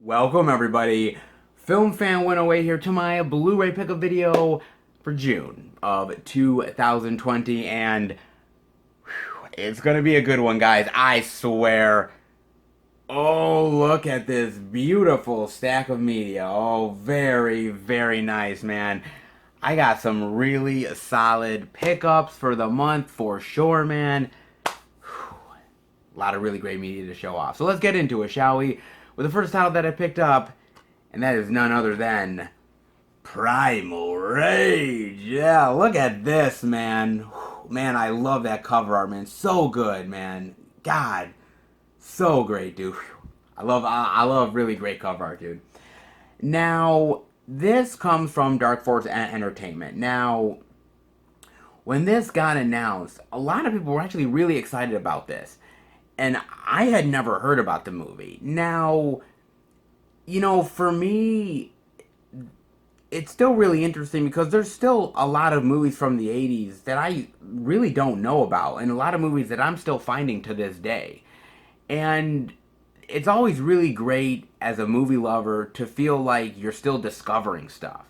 Welcome everybody, Film Fan 108 here to my Blu-ray pickup video for June of 2020, and it's gonna be a good one, guys, I swear. Oh, look at this beautiful stack of media. Oh, very, very nice, man. I got some really solid pickups for the month for sure, man. A lot of really great media to show off. So let's get into it, shall we? With the first title that I picked up, and that is none other than Primal Rage. Yeah, look at this, man. Man, I love that cover art, man. So good, man. God, so great, dude. I love really great cover art, dude. Now, this comes from Dark Force Entertainment. Now, when this got announced, a lot of people were actually really excited about this. And I had never heard about the movie. Now, for me, it's still really interesting because there's still a lot of movies from the 80s that I really don't know about, and a lot of movies that I'm still finding to this day. And it's always really great as a movie lover to feel like you're still discovering stuff.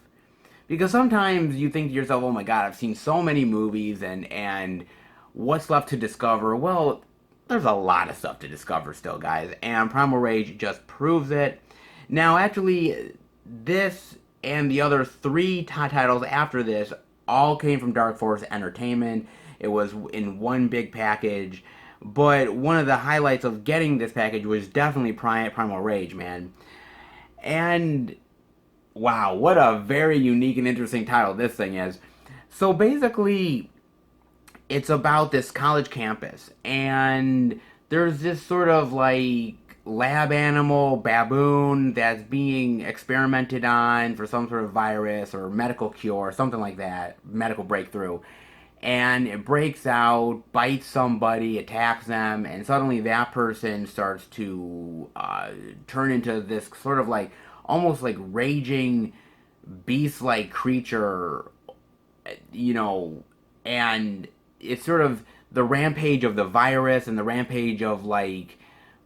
Because sometimes you think to yourself, oh my god, I've seen so many movies, and what's left to discover? Well, there's a lot of stuff to discover still, guys, and Primal Rage just proves it. Now, actually, this and the other three titles after this all came from Dark Force Entertainment. It was in one big package, but one of the highlights of getting this package was definitely Primal Rage, man. And wow, what a very unique and interesting title this thing is. So basically, it's about this college campus, and there's this sort of like lab animal baboon that's being experimented on for some sort of virus or medical cure, something like that, medical breakthrough. And it breaks out, bites somebody, attacks them, and suddenly that person starts to turn into this sort of like almost like raging beast like creature, you know, and it's sort of the rampage of the virus and the rampage of like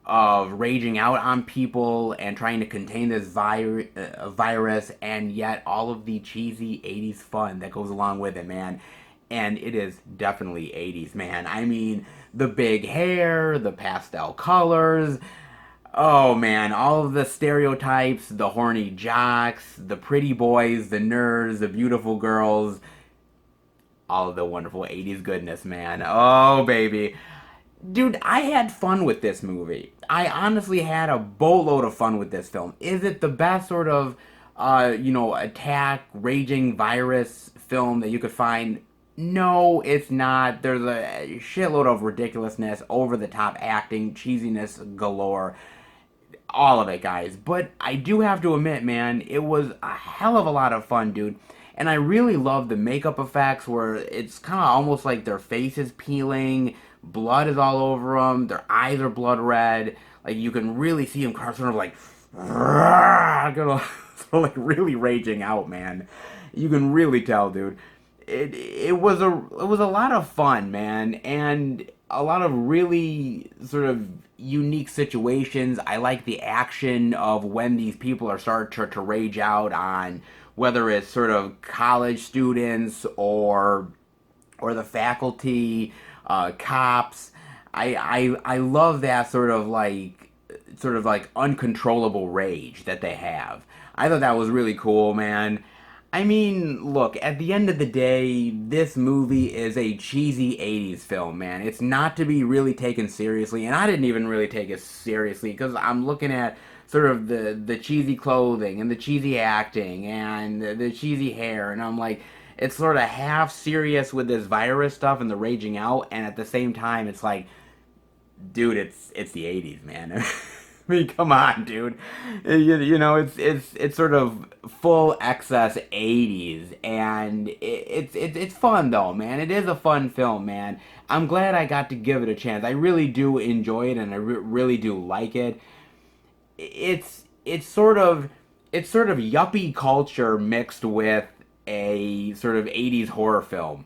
of raging out on people and trying to contain this virus, and yet all of the cheesy 80s fun that goes along with it, man. And it is definitely 80s, man. I mean, the big hair, the pastel colors, oh man, all of the stereotypes, the horny jocks, the pretty boys, the nerds, the beautiful girls, all of the wonderful 80s goodness, man. Oh, baby. Dude, I had fun with this movie. I honestly had a boatload of fun with this film. Is it the best sort of, attack, raging virus film that you could find? No, it's not. There's a shitload of ridiculousness, over the top acting, cheesiness galore. All of it, guys. But I do have to admit, man, it was a hell of a lot of fun, dude. And I really love the makeup effects where it's kind of almost like their face is peeling, blood is all over them, their eyes are blood red. Like you can really see them sort of like, sort of like really raging out, man. You can really tell, dude. It was a lot of fun, man, and a lot of really sort of unique situations. I like the action of when these people are starting to rage out on whether it's sort of college students or the faculty, cops. I love that sort of like uncontrollable rage that they have. I thought that was really cool, man. I mean, look, at the end of the day, this movie is a cheesy 80s film, man. It's not to be really taken seriously, and I didn't even really take it seriously because I'm looking at sort of the cheesy clothing and the cheesy acting and the cheesy hair, and I'm like, it's sort of half serious with this virus stuff and the raging out, and at the same time, it's like, dude, it's the 80s, man. I mean, come on, dude. It's sort of full excess 80s, and it's fun though, man. It is a fun film, man. I'm glad I got to give it a chance. I really do enjoy it, and I really do like it. It's sort of yuppie culture mixed with a sort of 80s horror film.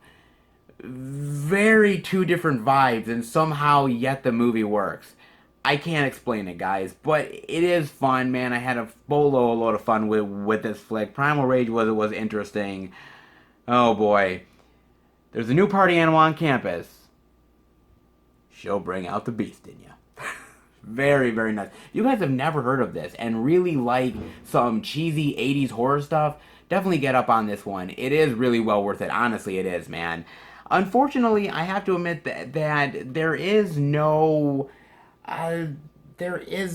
Very two different vibes, and somehow yet the movie works. I can't explain it, guys, but it is fun, man. I had a load of fun with this flick. Primal Rage was interesting. Oh boy, there's a new party animal on campus. She'll bring out the beast in you. Very, very nice. If you guys have never heard of this and really like some cheesy 80s horror stuff, definitely get up on this one. It is really well worth it. Honestly, it is, man. Unfortunately, I have to admit that uh, there is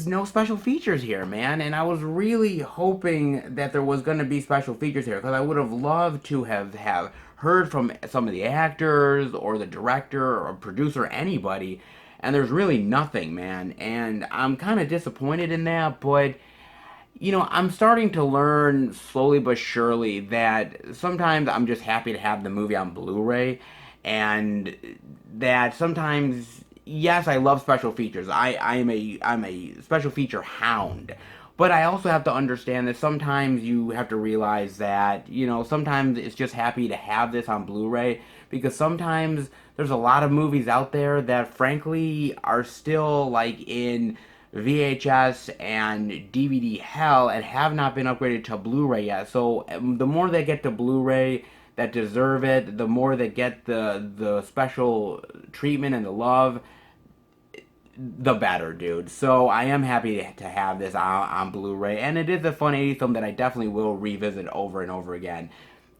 no special features here, man. And I was really hoping that there was going to be special features here because I would have loved to have heard from some of the actors or the director or producer, anybody. And there's really nothing, man. And I'm kind of disappointed in that, but I'm starting to learn slowly but surely that sometimes I'm just happy to have the movie on Blu-ray, and that sometimes, yes, I love special features. I'm a special feature hound. But I also have to understand that sometimes you have to realize that, sometimes it's just happy to have this on Blu-ray because sometimes there's a lot of movies out there that frankly are still like in VHS and DVD hell and have not been upgraded to Blu-ray yet. So the more they get to Blu-ray that deserve it, the more they get the special treatment and the love, the better, dude. So I am happy to have this on Blu-ray, and it is a fun 80s film that I definitely will revisit over and over again.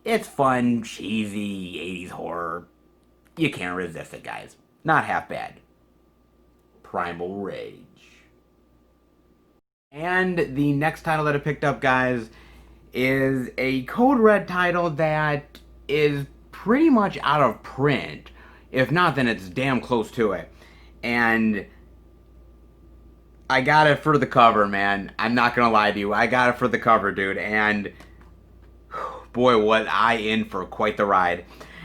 It's fun, cheesy 80s horror. You can't resist it, guys. Not half bad. Primal Rage. And the next title that I picked up, guys, is a Code Red title that is pretty much out of print. If not, then it's damn close to it. And I got it for the cover, man. I'm not gonna lie to you. I got it for the cover, dude. And boy, was I in for quite the ride.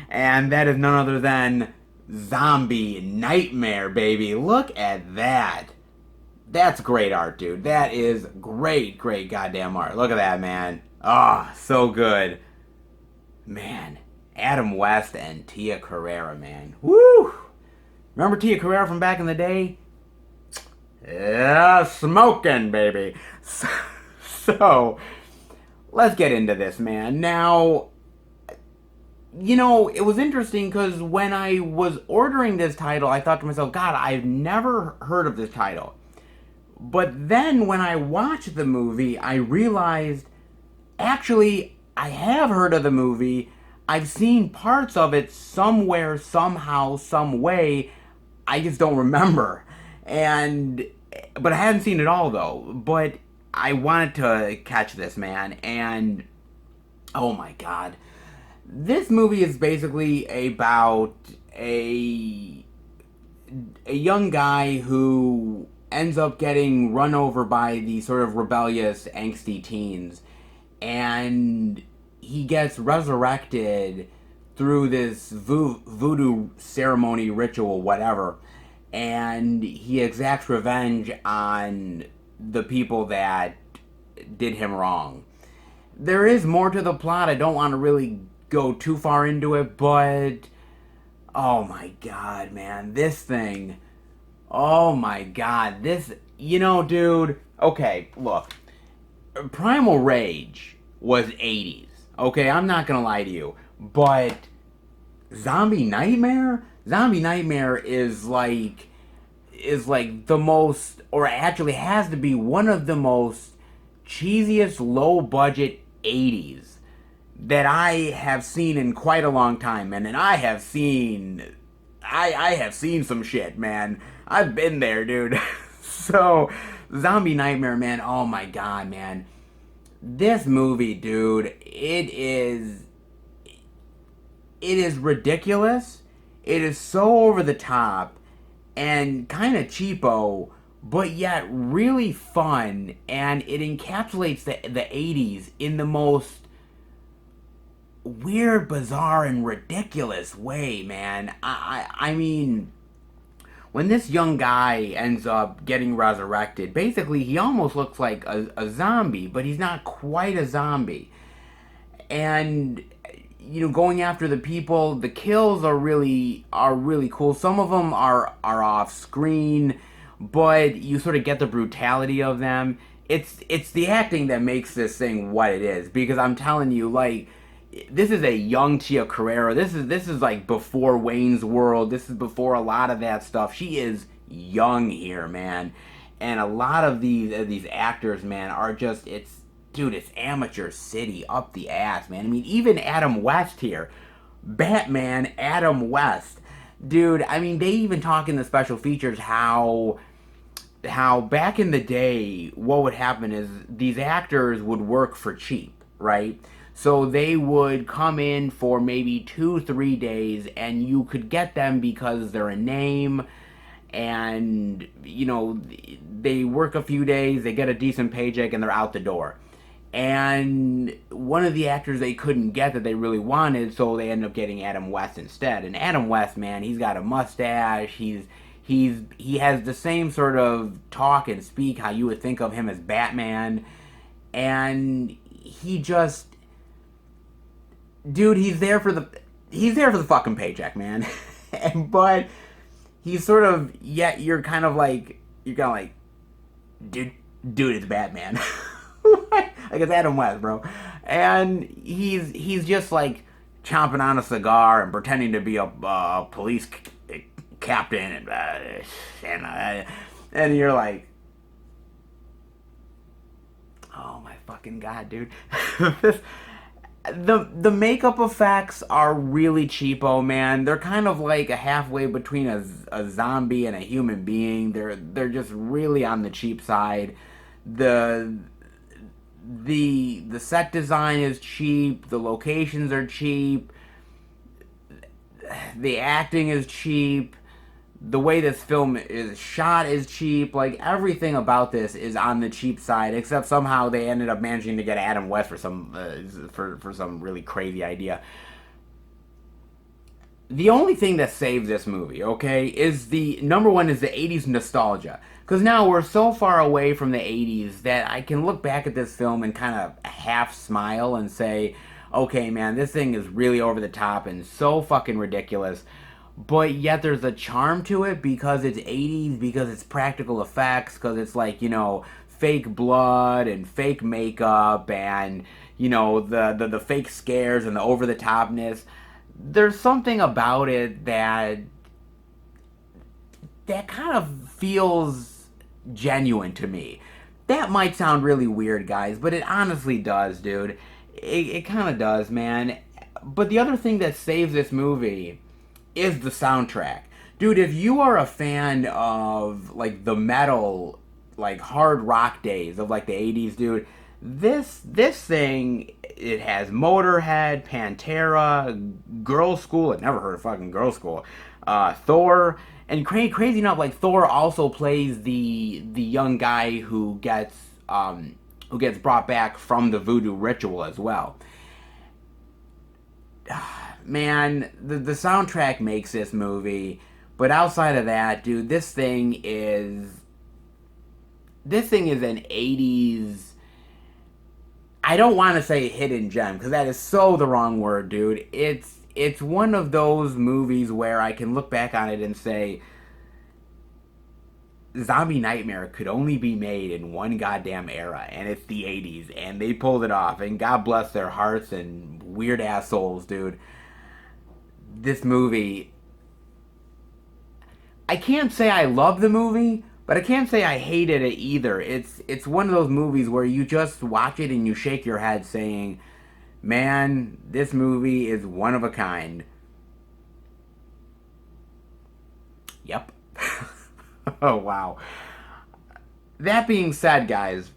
And that is none other than Zombie Nightmare, baby. Look at that. That's great art, dude. That is great, great goddamn art. Look at that, man. Ah, oh, so good. Man, Adam West and Tia Carrere, man. Woo! Remember Tia Carrere from back in the day? Yeah, smoking, baby. So, let's get into this, man. Now, it was interesting because when I was ordering this title, I thought to myself, God, I've never heard of this title. But then when I watched the movie, I realized, actually, I have heard of the movie. I've seen parts of it somewhere, somehow, some way. I just don't remember. But I hadn't seen it all, though. But I wanted to catch this, man. And, oh my God. This movie is basically about a young guy who ends up getting run over by the sort of rebellious, angsty teens. And he gets resurrected through this voodoo ceremony, ritual, whatever. And he exacts revenge on the people that did him wrong. There is more to the plot. I don't want to really go too far into it, but oh my God, man, this thing. Oh my God, this, dude. Okay, look. Primal Rage was 80s. Okay, I'm not gonna lie to you. But Zombie Nightmare? Zombie Nightmare is like the most, or actually has to be one of the most cheesiest low budget 80s that I have seen in quite a long time, man. And I have seen some shit, man. I've been there, dude. So, Zombie Nightmare, man. Oh my God, man. This movie, dude, it is ridiculous. It is so over the top and kind of cheapo, but yet really fun, and it encapsulates the 80s in the most weird, bizarre, and ridiculous way, man. I mean, when this young guy ends up getting resurrected, basically he almost looks like a zombie, but he's not quite a zombie. And going after the people, the kills are really cool. Some of them are off screen, but you sort of get the brutality of them. It's the acting that makes this thing what it is, because I'm telling you, like, this is a young Tia Carrere. This is like before Wayne's World. This is before a lot of that stuff. She is young here, man. And a lot of these actors, man, are just, it's amateur city up the ass, man. I mean, even Adam West here, Batman Adam West, dude. I mean, they even talk in the special features how back in the day, what would happen is these actors would work for cheap, right? So they would come in for maybe 2, 3 days, and you could get them because they're a name, and they work a few days, they get a decent paycheck, and they're out the door. And one of the actors they couldn't get that they really wanted, so they ended up getting Adam West instead. And Adam West, man, he's got a mustache. He has the same sort of talk and speak how you would think of him as Batman, and he just, dude, he's there for the fucking paycheck, man. But he's sort of, yet you're kind of like, dude, it's Batman. Like, it's Adam West, bro. And he's just like chomping on a cigar and pretending to be a police captain, and you're like, oh my fucking god, dude. The makeup effects are really cheapo, man. They're kind of like a halfway between a zombie and a human being. They're just really on the cheap side. The set design is cheap. The locations are cheap. The acting is cheap. The way this film is shot is cheap. Like, everything about this is on the cheap side, except somehow they ended up managing to get Adam West for some really crazy idea. The only thing that saves this movie, okay, is the number one is the 80s nostalgia. Because now we're so far away from the 80s that I can look back at this film and kind of half smile and say, okay, man, this thing is really over the top and so fucking ridiculous. But yet there's a charm to it because it's 80s, because it's practical effects, because it's like, fake blood and fake makeup and, the fake scares and the over-the-topness. There's something about it that kind of feels genuine to me. That might sound really weird, guys, but it honestly does, dude. It kind of does, man. But the other thing that saves this movie is the soundtrack. Dude, if you are a fan of, like, the metal, like, hard rock days of, like, the 80s, dude, this thing, it has Motorhead, Pantera, Girls' School. I've never heard of fucking Girls' School. Thor. And crazy enough, like, Thor also plays the young guy who gets brought back from the voodoo ritual as well. Man, the soundtrack makes this movie, but outside of that, dude, this thing is an 80s, I don't want to say hidden gem, because that is so the wrong word, dude. It's one of those movies where I can look back on it and say, Zombie Nightmare could only be made in one goddamn era, and it's the 80s, and they pulled it off, and God bless their hearts and weird assholes, dude. This movie, I can't say I love the movie, but I can't say I hated it either. It's one of those movies where you just watch it and you shake your head saying, man, this movie is one of a kind. Yep. Oh, wow. That being said, guys,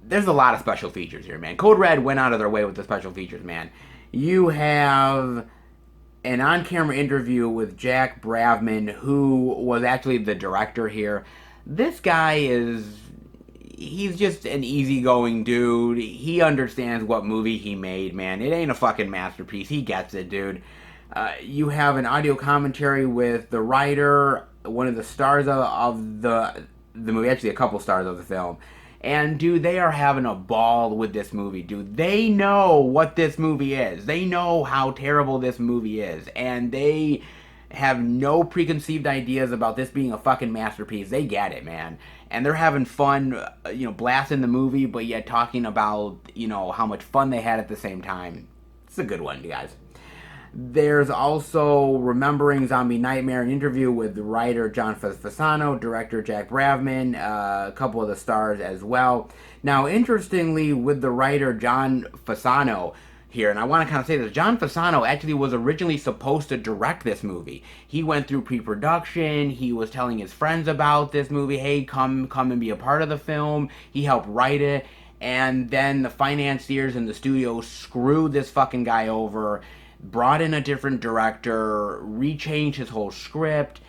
there's a lot of special features here, man. Code Red went out of their way with the special features, man. You have an on-camera interview with Jack Bravman, who was actually the director here. This guy he's just an easygoing dude. He understands what movie he made, man. It ain't a fucking masterpiece. He gets it, dude. You have an audio commentary with the writer, one of the stars of the movie, actually a couple stars of the film. And, dude, they are having a ball with this movie, dude. They know what this movie is. They know how terrible this movie is. And they have no preconceived ideas about this being a fucking masterpiece. They get it, man. And they're having fun, blasting the movie, but yet talking about, how much fun they had at the same time. It's a good one, you guys. There's also Remembering Zombie Nightmare, an interview with writer John Fasano, director Jack Bravman, a couple of the stars as well. Now, interestingly, with the writer John Fasano here, and I want to kind of say this, John Fasano actually was originally supposed to direct this movie. He went through pre-production, he was telling his friends about this movie, hey, come and be a part of the film. He helped write it, and then the financiers in the studio screwed this fucking guy over, brought in a different director, rechanged his whole script,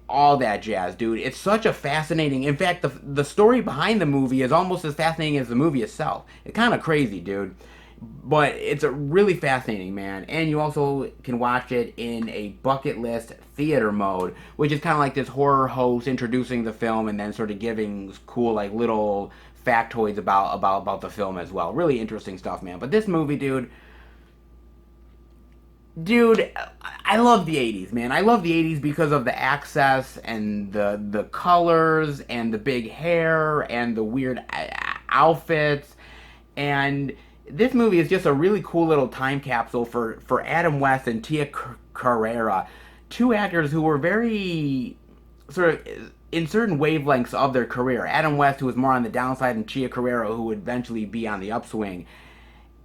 all that jazz, dude. It's such a fascinating... In fact, the story behind the movie is almost as fascinating as the movie itself. It's kind of crazy, dude. But it's a really fascinating, man. And you also can watch it in a bucket list theater mode, which is kind of like this horror host introducing the film and then sort of giving cool, like, little factoids about the film as well. Really interesting stuff, man. But this movie, dude, I love the 80s, man. I love the 80s because of the access and the colors and the big hair and the weird outfits. And this movie is just a really cool little time capsule for Adam West and Tia Carrere, two actors who were very sort of in certain wavelengths of their career. Adam West, who was more on the downside, and Tia Carrere, who would eventually be on the upswing.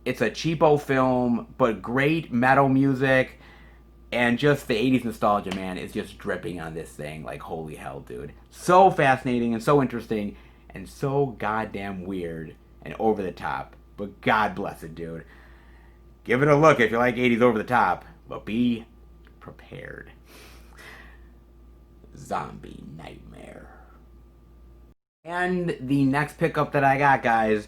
It's a cheapo film, but great metal music, and just the 80s nostalgia, man, is just dripping on this thing. Like, holy hell, dude. So fascinating and so interesting and so goddamn weird and over the top. But God bless it, dude. Give it a look if you like 80s over the top, but be prepared. Zombie Nightmare. And the next pickup that I got, guys,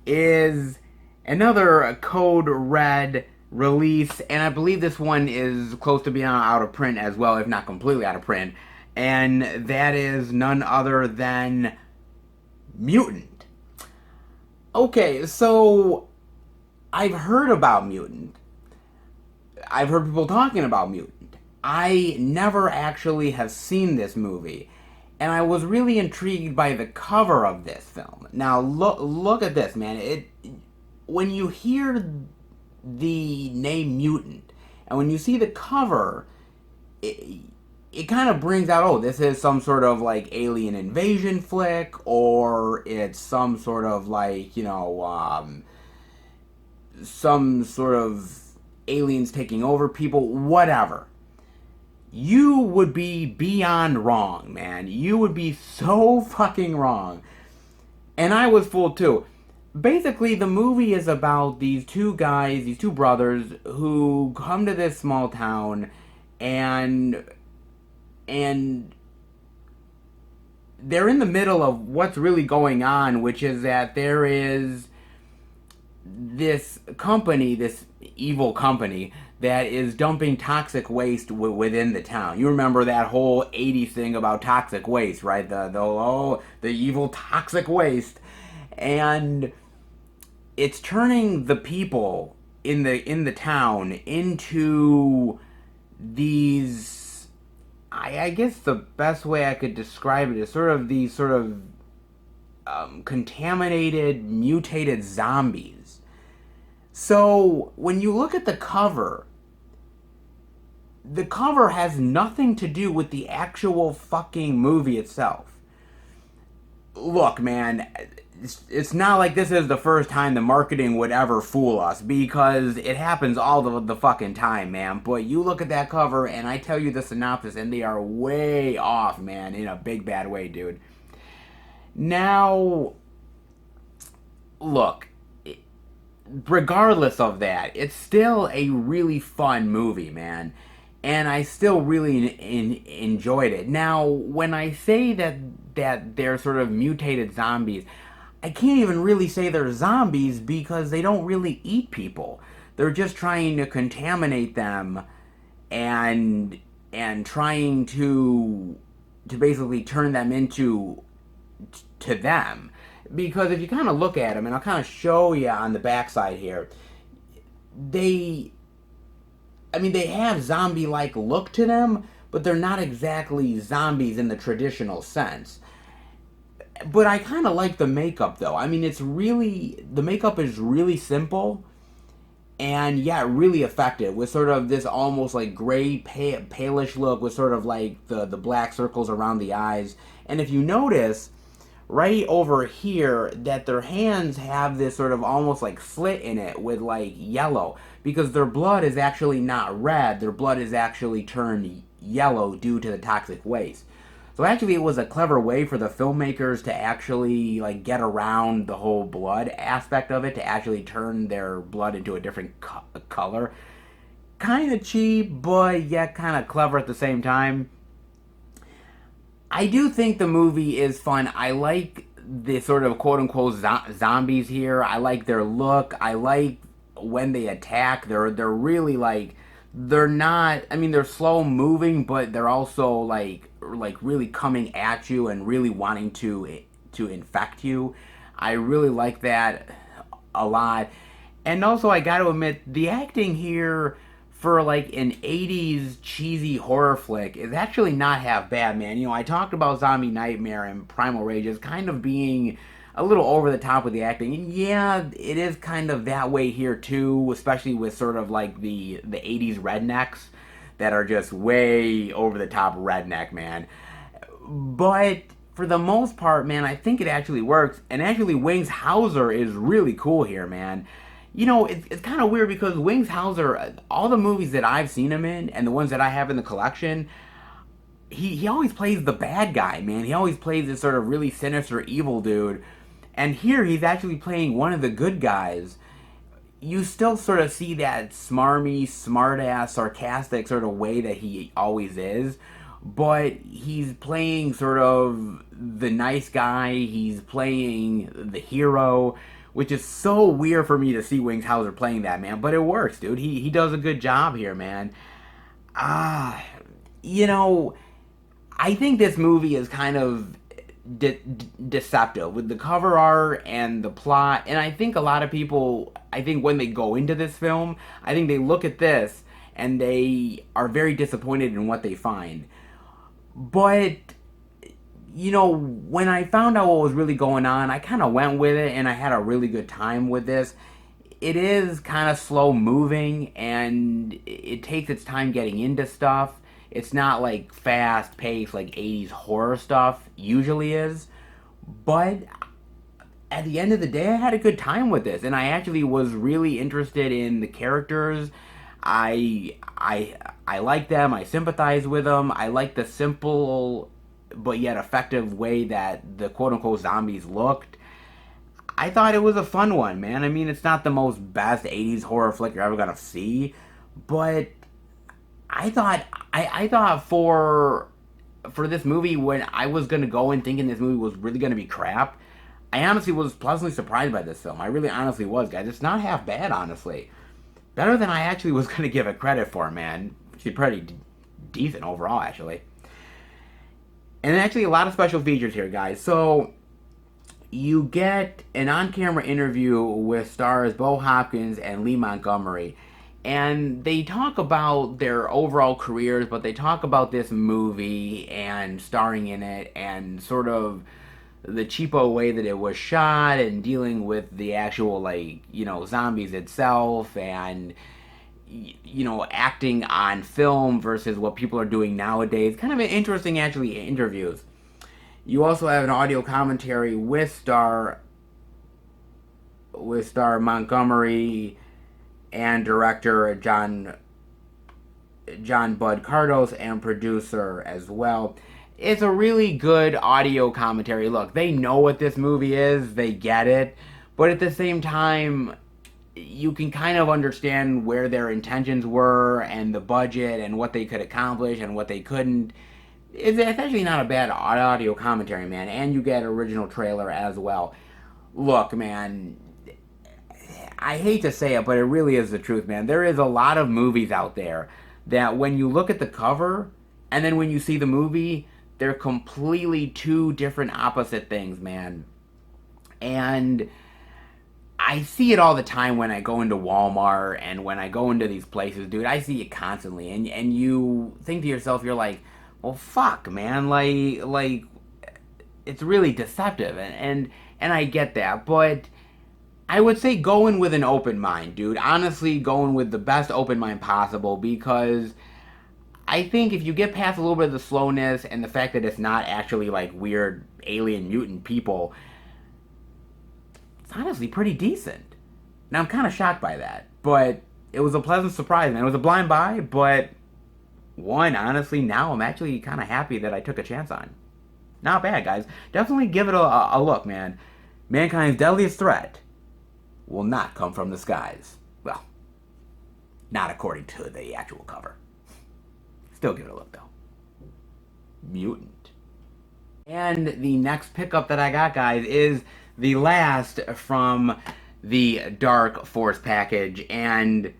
is another Code Red release, and I believe this one is close to being out of print as well, if not completely out of print, and that is none other than Mutant. Okay, so I've heard about Mutant. I've heard people talking about Mutant. I never actually have seen this movie, and I was really intrigued by the cover of this film. Now, look at this, man. When you hear the name Mutant, and when you see the cover, it kind of brings out, oh, this is some sort of, like, alien invasion flick, or it's some sort of, like, some sort of aliens taking over people, whatever. You would be beyond wrong, man. You would be so fucking wrong. And I was fooled, too. Basically, the movie is about these two guys, these two brothers, who come to this small town, and they're in the middle of what's really going on, which is that there is this company, this evil company, that is dumping toxic waste within the town. You remember that whole 80s thing about toxic waste, right? The evil toxic waste. And it's turning the people in the town into these, I guess the best way I could describe it is sort of these sort of contaminated, mutated zombies. So when you look at the cover has nothing to do with the actual fucking movie itself. Look, man, it's not like this is the first time the marketing would ever fool us, because it happens all the fucking time, man. But you look at that cover, and I tell you the synopsis, and they are way off, man, in a big bad way, dude. Now, look, regardless of that, it's still a really fun movie, man. And I still really enjoyed it. Now, when I say that they're sort of mutated zombies, I can't even really say they're zombies, because they don't really eat people. They're just trying to contaminate them and trying to basically turn them into to them. Because if you kind of look at them, and I'll kind of show you on the backside here, they I mean, they have zombie-like look to them, but they're not exactly zombies in the traditional sense. But I kind of like the makeup though. I mean, the makeup is really simple and yeah, really effective with sort of this almost like gray palish look with sort of like the black circles around the eyes. And if you notice right over here that their hands have this sort of almost like slit in it with like yellow because their blood is actually not red, their blood is actually turned yellow due to the toxic waste. So actually it was a clever way for the filmmakers to actually like get around the whole blood aspect of it, to actually turn their blood into a different color. Kind of cheap, but yet kind of clever at the same time. I do think the movie is fun. I like the sort of quote unquote zombies here. I like their look. I like when they attack. They're really like, they're not, I mean, they're slow moving, but they're also like really coming at you and really wanting to infect you. I really like that a lot. And also I got to admit the acting here for like an 80s cheesy horror flick is actually not half bad, man. You know, I talked about Zombie Nightmare and Primal Rage as kind of being a little over the top with the acting. And yeah, it is kind of that way here too, especially with sort of like the 80s rednecks that are just way over the top redneck, man. But for the most part, man, I think it actually works. And actually, Wings Hauser is really cool here, man. You know, it's kind of weird because Wings Hauser, all the movies that I've seen him in and the ones that I have in the collection, he always plays the bad guy, man. He always plays this sort of really sinister evil dude. And here he's actually playing one of the good guys. You still sort of see that smarmy, smartass, sarcastic sort of way that he always is, but he's playing sort of the nice guy. He's playing the hero, which is so weird for me to see Wings Hauser playing that, man. But it works, dude. He does a good job here, man. Ah, you know, I think this movie is kind of deceptive with the cover art and the plot. And I think a lot of people, I think when they go into this film, I think they look at this and they are very disappointed in what they find. But, you know, when I found out what was really going on, I kind of went with it and I had a really good time with this. It is kind of slow moving and it takes its time getting into stuff. It's not like fast paced like 80s horror stuff usually is. But at the end of the day, I had a good time with this and I actually was really interested in the characters. I like them. I sympathize with them. I like the simple but yet effective way that the quote unquote zombies looked. I thought it was a fun one, man. I mean, it's not the most best 80s horror flick you're ever gonna see, but I thought for this movie, when I was gonna go in thinking this movie was really gonna be crap, I honestly was pleasantly surprised by this film. I really honestly was, guys. It's not half bad, honestly. Better than I actually was gonna give it credit for, man. She's pretty decent overall, actually. And actually, a lot of special features here, guys. So you get an on-camera interview with stars Bo Hopkins and Lee Montgomery. And they talk about their overall careers, but they talk about this movie and starring in it and sort of the cheapo way that it was shot and dealing with the actual, like, you know, zombies itself and, you know, acting on film versus what people are doing nowadays. Kind of an interesting, actually, interviews. You also have an audio commentary with star Montgomery and director John Bud Cardos and producer as well. It's a really good audio commentary. Look, they know what this movie is, they get it, but at the same time, you can kind of understand where their intentions were and the budget and what they could accomplish and what they couldn't. It's actually not a bad audio commentary, man, and you get original trailer as well. Look, man, I hate to say it, but it really is the truth, man. There is a lot of movies out there that when you look at the cover and then when you see the movie, they're completely two different opposite things, man. And I see it all the time when I go into Walmart and when I go into these places, dude. I see it constantly, and you think to yourself, you're like, well, fuck, man, like it's really deceptive, and I get that, but I would say go in with an open mind, dude. Honestly, go in with the best open mind possible, because I think if you get past a little bit of the slowness and the fact that it's not actually like weird alien mutant people, it's honestly pretty decent. Now I'm kind of shocked by that, but it was a pleasant surprise, man. It was a blind buy, but one, honestly, now I'm actually kind of happy that I took a chance on. Not bad, guys. Definitely give it a look, man. Mankind's deadliest threat will not come from the skies. Well, not according to the actual cover. Still give it a look, though. Mutant. And the next pickup that I got, guys, is the last from the Dark Force package, and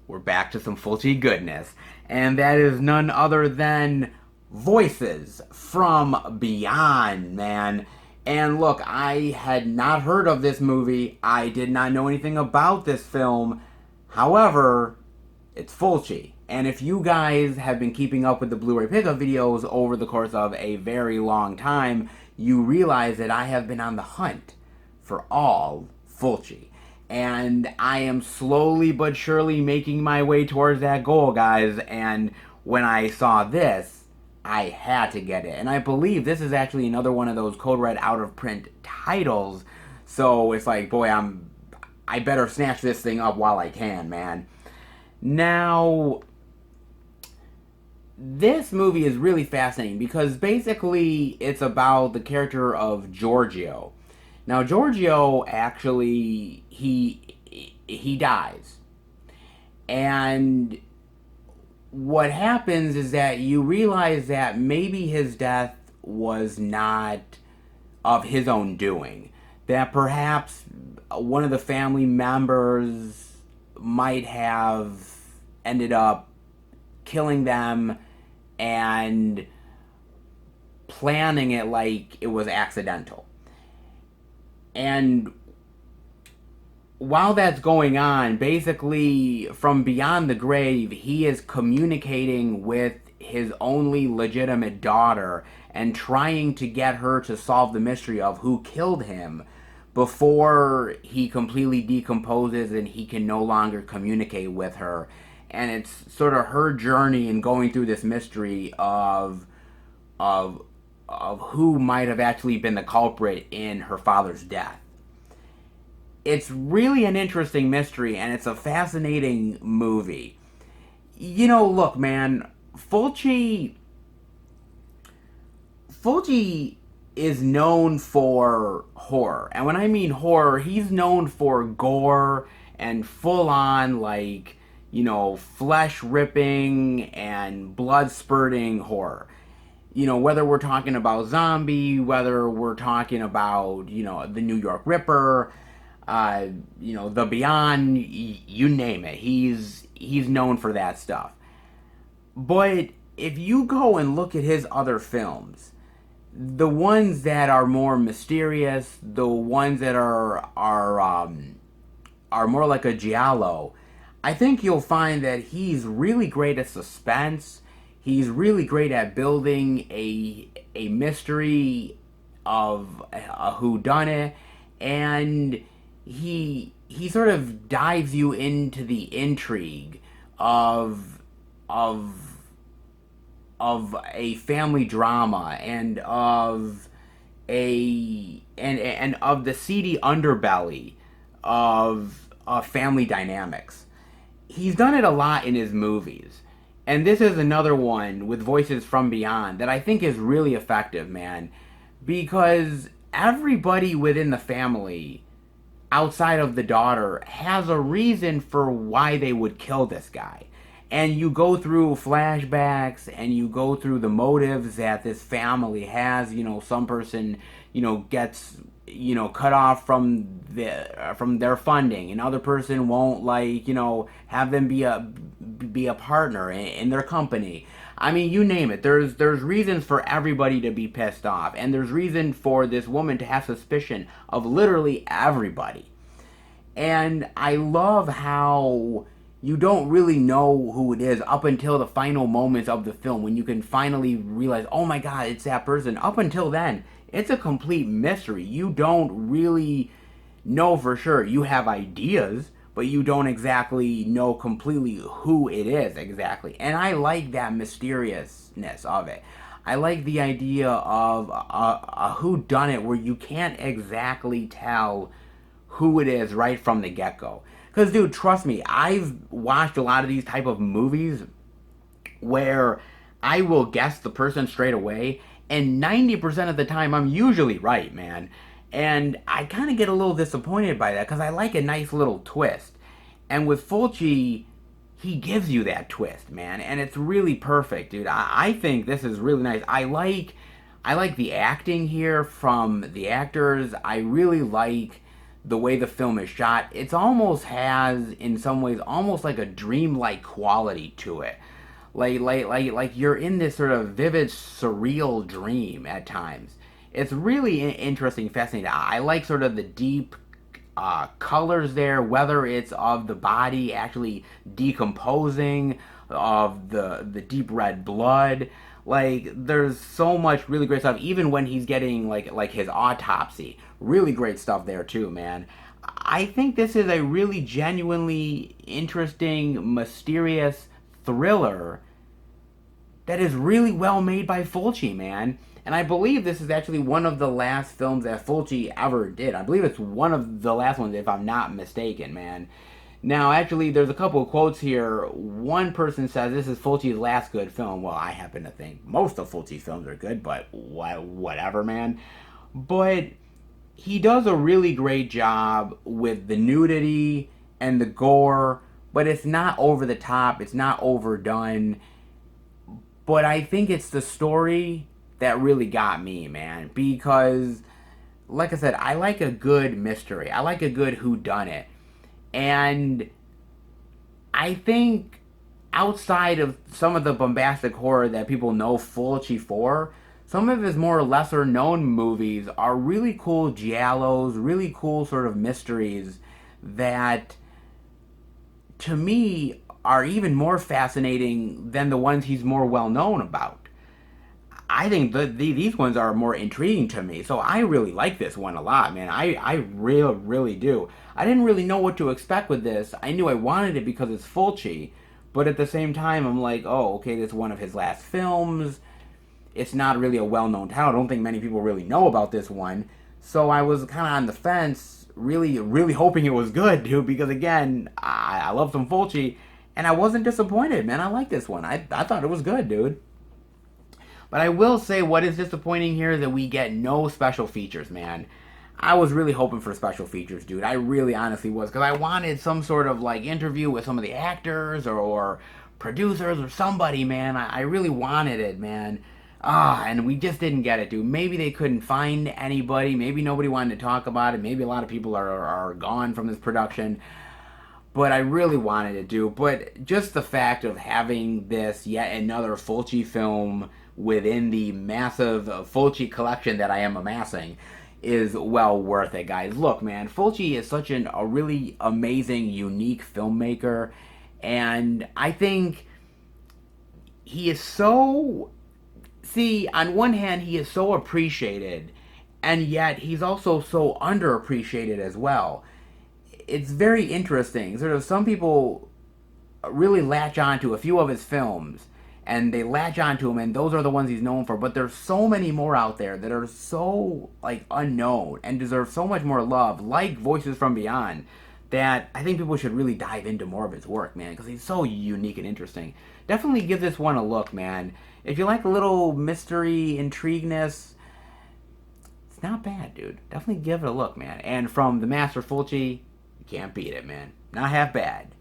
we're back to some Fulci goodness. And that is none other than Voices from Beyond, man. And look, I had not heard of this movie. I did not know anything about this film. However, it's Fulci. And if you guys have been keeping up with the Blu-ray pickup videos over the course of a very long time, you realize that I have been on the hunt for all Fulci. And I am slowly but surely making my way towards that goal, guys. And when I saw this, I had to get it. And I believe this is actually another one of those Code Red out of print titles. So it's like, boy, I better snatch this thing up while I can, man. Now, this movie is really fascinating because basically it's about the character of Giorgio. Now, Giorgio actually, he dies. And what happens is that you realize that maybe his death was not of his own doing. That perhaps one of the family members might have ended up killing them and planning it like it was accidental. And while that's going on, basically from beyond the grave, he is communicating with his only legitimate daughter and trying to get her to solve the mystery of who killed him before he completely decomposes and he can no longer communicate with her. And it's sort of her journey in going through this mystery of who might have actually been the culprit in her father's death. It's really an interesting mystery, and it's a fascinating movie. You know, look, man, Fulci is known for horror. And when I mean horror, he's known for gore and full-on, like, you know, flesh-ripping and blood-spurting horror. You know, whether we're talking about Zombie, whether we're talking about, you know, the New York Ripper, you know, The Beyond, you name it. He's known for that stuff. But if you go and look at his other films, the ones that are more mysterious, the ones that are more like a giallo, I think you'll find that he's really great at suspense. He's really great at building a mystery of a whodunit, and he sort of dives you into the intrigue of a family drama and of the seedy underbelly of family dynamics. He's done it a lot in his movies. And this is another one with Voices from Beyond that I think is really effective, man. Because everybody within the family, outside of the daughter, has a reason for why they would kill this guy. And you go through flashbacks and you go through the motives that this family has. You know, some person, you know, gets, you know, cut off from their funding. Another person won't, like, you know, have them be a partner in their company. I mean, you name it. There's reasons for everybody to be pissed off, and there's reason for this woman to have suspicion of literally everybody. And I love how you don't really know who it is up until the final moments of the film when you can finally realize, oh my god, it's that person. Up until then, it's a complete mystery. You don't really know for sure. You have ideas, but you don't exactly know completely who it is exactly. And I like that mysteriousness of it. I like the idea of a who done it where you can't exactly tell who it is right from the get-go. Because, dude, trust me, I've watched a lot of these type of movies where I will guess the person straight away, and 90% of the time I'm usually right, man. And I kind of get a little disappointed by that because I like a nice little twist. And with Fulci, he gives you that twist, man, and it's really perfect, dude. I think this is really nice. I like the acting here from the actors. I really like the way the film is shot. It's almost has, in some ways, almost like a dreamlike quality to it. Like you're in this sort of vivid, surreal dream at times. It's really interesting, fascinating. I like sort of the deep colors there, whether it's of the body actually decomposing, of the deep red blood. Like there's so much really great stuff. Even when he's getting like his autopsy, really great stuff there too, man. I think this is a really genuinely interesting, mysterious thriller that is really well made by Fulci, man. And I believe this is actually one of the last films that Fulci ever did. I believe it's one of the last ones, if I'm not mistaken, man. Now, actually, there's a couple of quotes here. One person says this is Fulci's last good film. Well, I happen to think most of Fulci's films are good, but whatever, man. But he does a really great job with the nudity and the gore, but it's not over the top, it's not overdone. But I think it's the story that really got me, man, because like I said, I like a good mystery. I like a good whodunit. And I think outside of some of the bombastic horror that people know Fulci for, some of his more lesser known movies are really cool giallos, really cool sort of mysteries that to me are even more fascinating than the ones he's more well known about. I think these ones are more intriguing to me, so I really like this one a lot, man. I really do. I didn't really know what to expect with this. I knew I wanted it because it's Fulci, but at the same time, I'm like, oh, okay, this is one of his last films. It's not really a well-known title. I don't think many people really know about this one, so I was kind of on the fence, really hoping it was good, dude, because again, I love some Fulci, and I wasn't disappointed, man. I like this one. I thought it was good, dude. But I will say what is disappointing here is that we get no special features, man. I was really hoping for special features, dude. I really honestly was. Because I wanted some sort of like interview with some of the actors or producers or somebody, man. I really wanted it, man. And we just didn't get it, dude. Maybe they couldn't find anybody. Maybe nobody wanted to talk about it. Maybe a lot of people are gone from this production. But I really wanted it, dude. But just the fact of having this yet another Fulci film within the massive Fulci collection that I am amassing is well worth it, guys. Look, man, Fulci is such a really amazing, unique filmmaker, and I think he is so... See, on one hand, he is so appreciated, and yet he's also so underappreciated as well. It's very interesting. Sort of some people really latch on to a few of his films, and they latch onto him, and those are the ones he's known for. But there's so many more out there that are so like unknown and deserve so much more love, like Voices from Beyond, that I think people should really dive into more of his work, man, because he's so unique and interesting. Definitely give this one a look, man. If you like a little mystery, intrigueness, it's not bad, dude. Definitely give it a look, man. And from the Master Fulci, you can't beat it, man. Not half bad.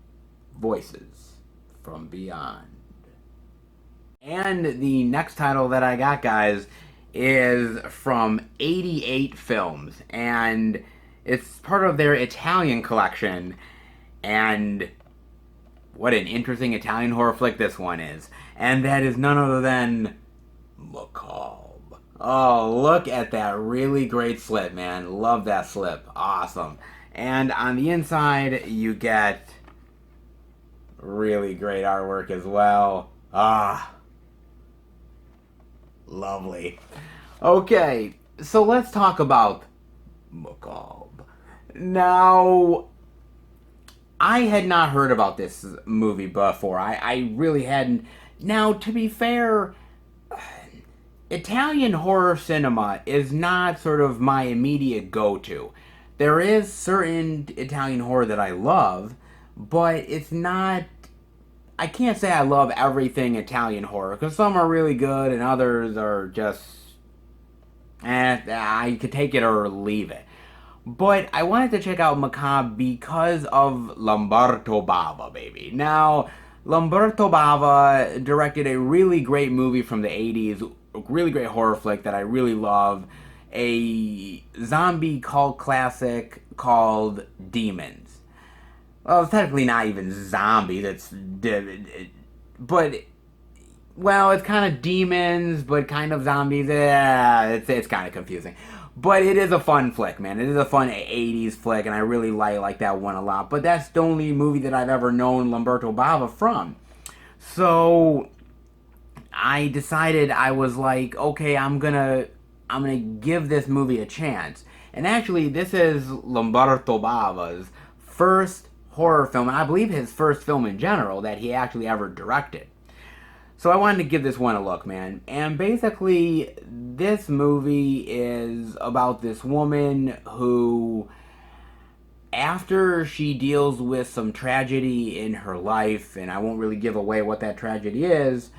Voices from Beyond. And the next title that I got, guys, is from 88 Films, and it's part of their Italian collection. And what an interesting Italian horror flick this one is. And that is none other than Macabre. Oh, look at that really great slip, man. Love that slip. Awesome. And on the inside, you get really great artwork as well. Ah, lovely. Okay, so let's talk about Macabre. Now, I had not heard about this movie before. I really hadn't. Now, to be fair, Italian horror cinema is not sort of my immediate go-to. There is certain Italian horror that I love, but it's not. I can't say I love everything Italian horror, because some are really good and others are just. I could take it or leave it. But I wanted to check out Macabre because of Lamberto Bava, baby. Now, Lamberto Bava directed a really great movie from the 80s, a really great horror flick that I really love, a zombie cult classic called Demons. Well, it's technically not even zombie, but, well, it's kind of demons, but kind of zombies. It's kind of confusing. But it is a fun flick, man. It is a fun 80s flick, and I really like that one a lot. But that's the only movie that I've ever known Lamberto Bava from. So I decided, I was like, okay, I'm gonna give this movie a chance. And actually, this is Lamberto Bava's first horror film, and I believe his first film in general that he actually ever directed. So I wanted to give this one a look, man. And basically, this movie is about this woman who, after she deals with some tragedy in her life, and I won't really give away what that tragedy is,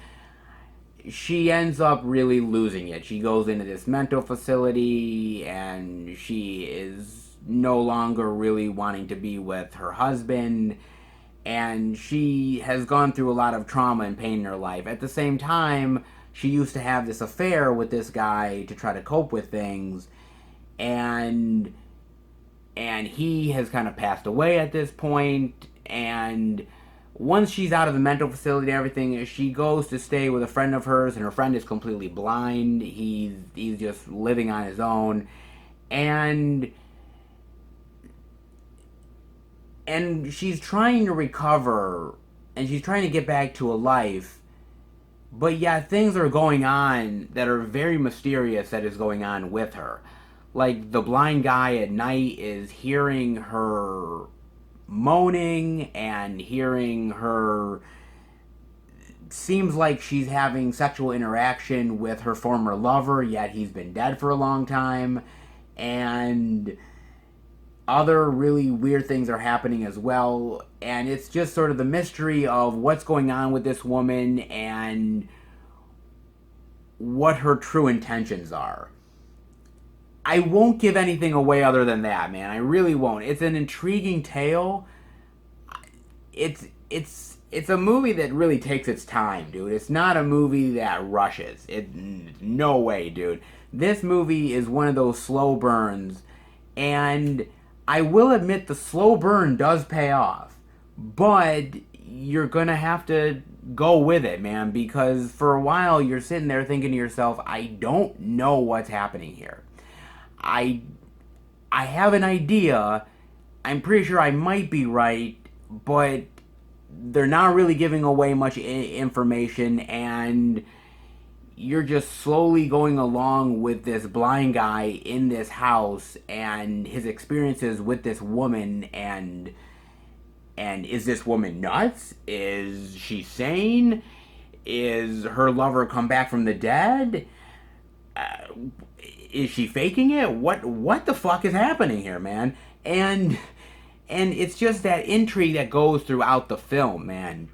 she ends up really losing it. She goes into this mental facility, and she is no longer really wanting to be with her husband, and she has gone through a lot of trauma and pain in her life. At the same time, she used to have this affair with this guy to try to cope with things, and he has kind of passed away at this point, and once she's out of the mental facility and everything, she goes to stay with a friend of hers, and her friend is completely blind. He's just living on his own, and she's trying to recover, and she's trying to get back to a life, but yeah, things are going on that are very mysterious that is going on with her. Like, the blind guy at night is hearing her moaning and hearing her. Seems like she's having sexual interaction with her former lover, yet he's been dead for a long time, and other really weird things are happening as well, and it's just sort of the mystery of what's going on with this woman and what her true intentions are. I won't give anything away other than that, man. I really won't. It's an intriguing tale. It's a movie that really takes its time, dude. It's not a movie that rushes. No way, dude. This movie is one of those slow burns, and I will admit the slow burn does pay off, but you're gonna have to go with it, man, because for a while you're sitting there thinking to yourself, I don't know what's happening here. I have an idea. I'm pretty sure I might be right, but they're not really giving away much information, and you're just slowly going along with this blind guy in this house and his experiences with this woman, and is this woman nuts? Is she sane? Is her lover come back from the dead? Is she faking it? What the fuck is happening here, man? And it's just that intrigue that goes throughout the film, man.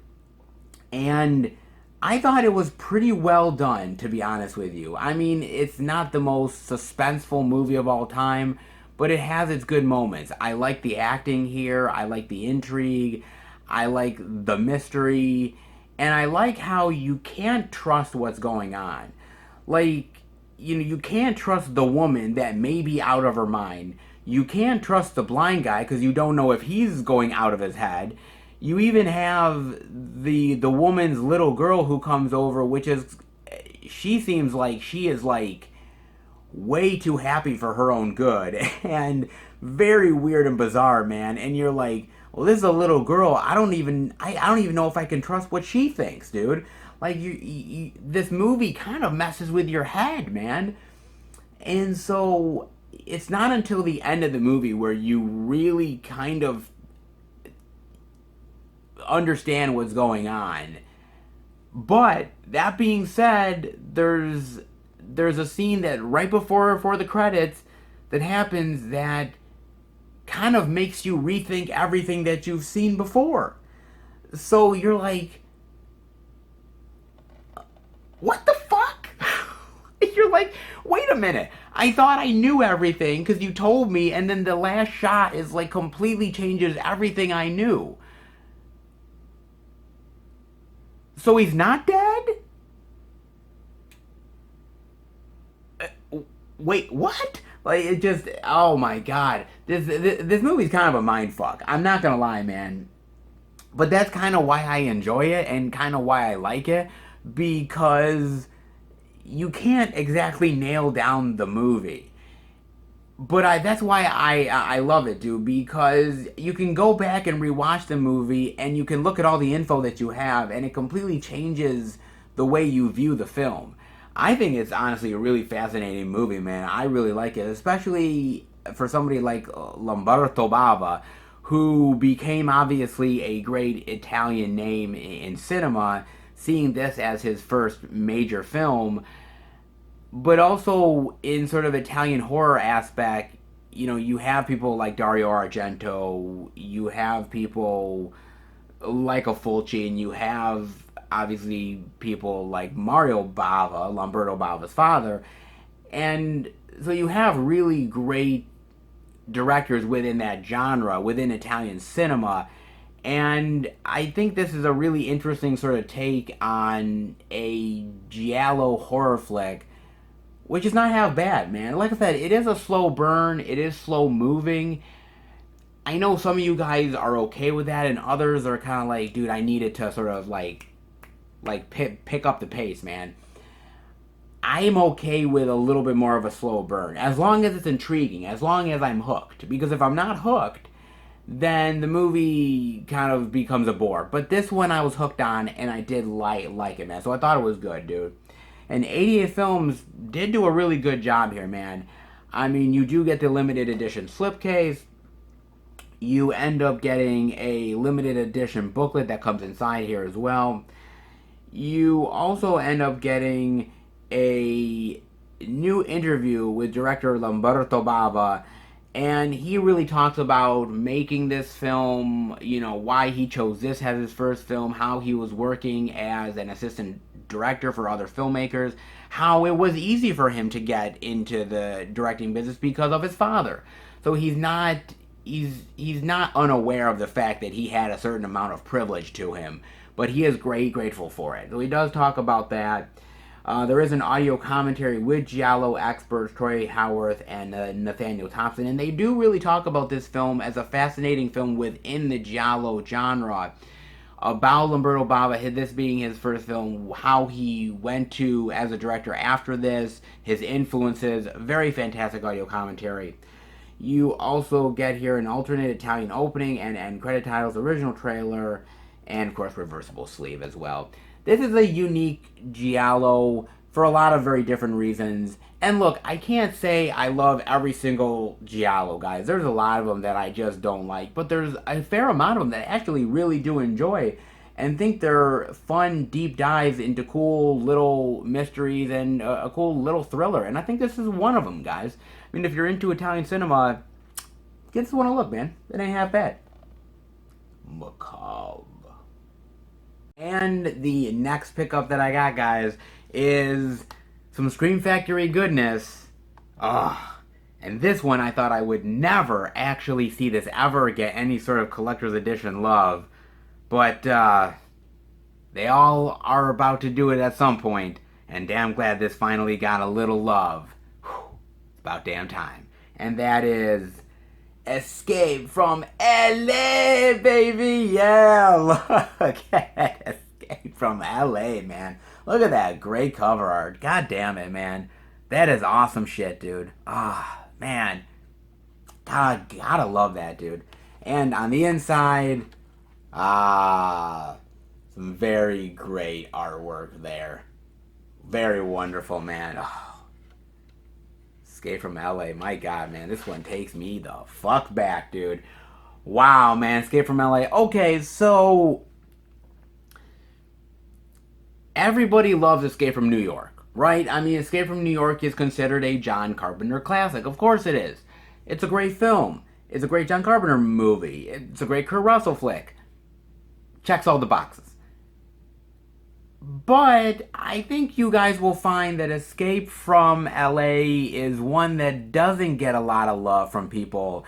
And I thought it was pretty well done, to be honest with you. I mean, it's not the most suspenseful movie of all time, but it has its good moments. I like the acting here, I like the intrigue, I like the mystery, and I like how you can't trust what's going on. Like, you can't trust the woman that may be out of her mind. You can't trust the blind guy because you don't know if he's going out of his head. You even have the woman's little girl who comes over, which is, she seems like she is like way too happy for her own good and very weird and bizarre, man. And you're like, well, this is a little girl. I don't even know if I can trust what she thinks, dude. Like this movie kind of messes with your head, man. And so it's not until the end of the movie where you really kind of understand what's going on. But that being said, there's a scene that right before the credits that happens that kind of makes you rethink everything that you've seen before. So you're like, what the fuck? You're like, wait a minute. I thought I knew everything because you told me, and then the last shot is like completely changes everything I knew. So he's not dead? Wait, what? Like, it just, oh my god. This movie's kind of a mind fuck. I'm not gonna lie, man. But that's kind of why I enjoy it and kind of why I like it. Because you can't exactly nail down the movie. But that's why I love it, dude, because you can go back and rewatch the movie and you can look at all the info that you have and it completely changes the way you view the film. I think it's honestly a really fascinating movie, man. I really like it, especially for somebody like Lamberto Bava, who became obviously a great Italian name in cinema, seeing this as his first major film, but also in sort of Italian horror aspect. You know, you have people like Dario Argento, you have people like a Fulci, and you have obviously people like Mario Bava, Lamberto Bava's father, and so you have really great directors within that genre, within Italian cinema. And I think this is a really interesting sort of take on a giallo horror flick, which is not half bad, man. Like I said, it is a slow burn, it is slow moving. I know some of you guys are okay with that, and others are kind of like, dude, I needed to sort of like pick up the pace, man. I'm okay with a little bit more of a slow burn, as long as it's intriguing, as long as I'm hooked. Because if I'm not hooked, then the movie kind of becomes a bore. But this one I was hooked on, and I did like it, man. So I thought it was good, dude. And 88 Films did do a really good job here, man. I mean, you do get the limited edition slipcase. You end up getting a limited edition booklet that comes inside here as well. You also end up getting a new interview with director Lamberto Bava, and he really talks about making this film, you know, why he chose this as his first film, how he was working as an assistant director for other filmmakers, how it was easy for him to get into the directing business because of his father. So he's not unaware of the fact that he had a certain amount of privilege to him, but he is grateful for it. So he does talk about that. There is an audio commentary with giallo experts Troy Howarth and Nathaniel Thompson, and they do really talk about this film as a fascinating film within the giallo genre. About Lamberto Bava, this being his first film, how he went to as a director after this, his influences, very fantastic audio commentary. You also get here an alternate Italian opening and credit titles, original trailer, and of course reversible sleeve as well. This is a unique giallo for a lot of very different reasons. And look, I can't say I love every single giallo, guys. There's a lot of them that I just don't like, but there's a fair amount of them that I actually really do enjoy and think they're fun deep dives into cool little mysteries and a cool little thriller. And I think this is one of them, guys. I mean, if you're into Italian cinema, give this one a look, man. It ain't half bad. Macabre. And the next pickup that I got, guys, is some Scream Factory goodness. And this one I thought I would never actually see this ever get any sort of collector's edition love. But they all are about to do it at some point, and damn glad this finally got a little love. Whew, it's about damn time. And that is Escape from LA, baby. Yeah, look at Escape from LA, man. Look at that great cover art. God damn it, man. That is awesome shit, dude. Ah, man. God, gotta love that, dude. And on the inside, some very great artwork there. Very wonderful, man. Oh, Escape from LA. My God, man. This one takes me the fuck back, dude. Wow, man. Escape from LA. Okay, so everybody loves Escape from New York, right? I mean, Escape from New York is considered a John Carpenter classic. Of course it is. It's a great film. It's a great John Carpenter movie. It's a great Kurt Russell flick. Checks all the boxes. But I think you guys will find that Escape from LA is one that doesn't get a lot of love from people.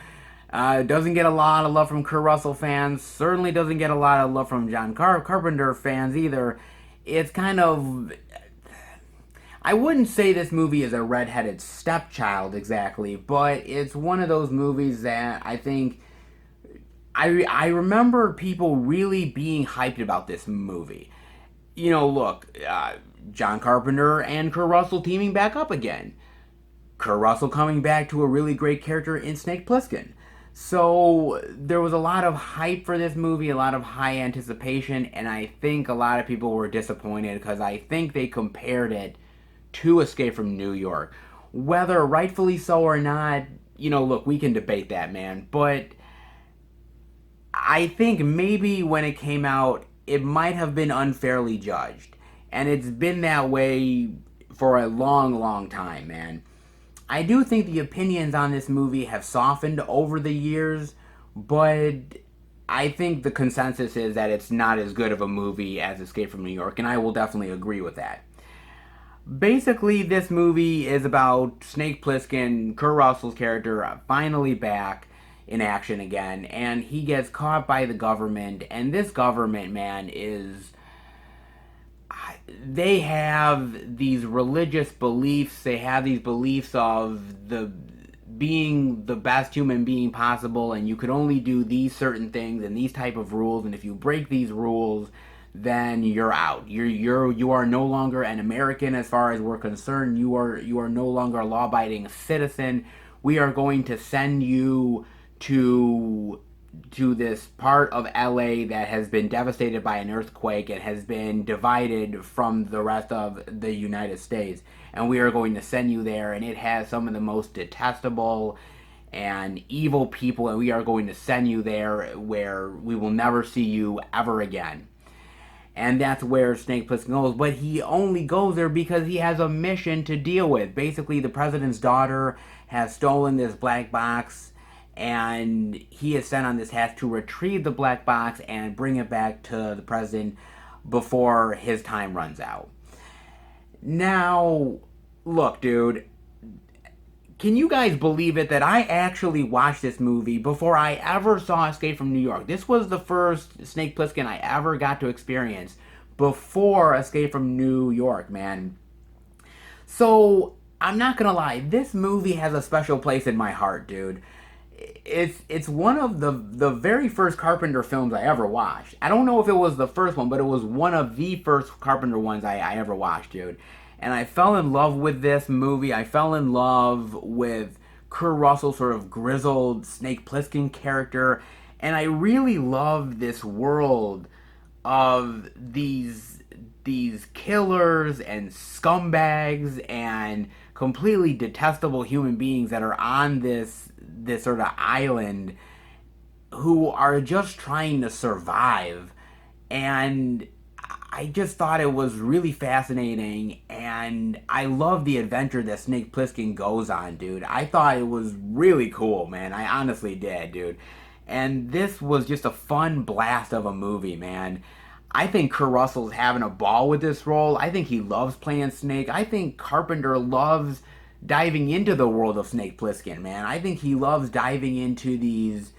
Doesn't get a lot of love from Kurt Russell fans. Certainly doesn't get a lot of love from John Carpenter fans either. It's kind of... I wouldn't say this movie is a redheaded stepchild exactly, but it's one of those movies that I think... I remember people really being hyped about this movie. You know, look, John Carpenter and Kurt Russell teaming back up again. Kurt Russell coming back to a really great character in Snake Plissken. So there was a lot of hype for this movie, a lot of high anticipation, and I think a lot of people were disappointed because I think they compared it to Escape from New York. Whether rightfully so or not, you know, look, we can debate that, man, but I think maybe when it came out, it might have been unfairly judged. And it's been that way for a long, long time, man. I do think the opinions on this movie have softened over the years, but I think the consensus is that it's not as good of a movie as Escape from New York, and I will definitely agree with that. Basically, this movie is about Snake Plissken, Kurt Russell's character, finally back in action again, and he gets caught by the government, and this government, man, is... They have these religious beliefs, they have these beliefs of the being the best human being possible, and you could only do these certain things and these type of rules, and if you break these rules, then you're out. You are no longer an American as far as we're concerned. You are no longer a law-abiding citizen. We are going to send you to this part of LA that has been devastated by an earthquake and has been divided from the rest of the United States. And we are going to send you there, and it has some of the most detestable and evil people, and we are going to send you there where we will never see you ever again. And that's where Snake Plissken goes, but he only goes there because he has a mission to deal with. Basically, the president's daughter has stolen this black box, and he is sent on this task to retrieve the black box and bring it back to the president before his time runs out. Now, look, dude, can you guys believe it that I actually watched this movie before I ever saw Escape from New York? This was the first Snake Plissken I ever got to experience before Escape from New York, man. So, I'm not gonna lie, this movie has a special place in my heart, dude. It's one of the very first Carpenter films I ever watched. I don't know if it was the first one, but it was one of the first Carpenter ones I ever watched, dude. And I fell in love with this movie. I fell in love with Kurt Russell's sort of grizzled Snake Plissken character. And I really love this world of these killers and scumbags and completely detestable human beings that are on this sort of island who are just trying to survive. And I just thought it was really fascinating, and I love the adventure that Snake Plissken goes on, dude. I thought it was really cool, man. I honestly did, dude. And this was just a fun blast of a movie, man. I think Kurt Russell's having a ball with this role. I think he loves playing Snake. I think Carpenter loves diving into the world of Snake Plissken, man. I think he loves diving into these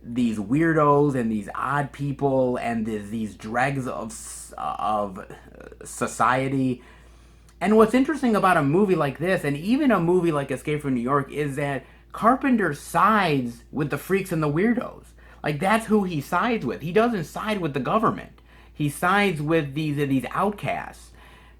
weirdos and these odd people and these dregs of society. And what's interesting about a movie like this, and even a movie like Escape from New York, is that Carpenter sides with the freaks and the weirdos. Like, that's who he sides with. He doesn't side with the government. He sides with these outcasts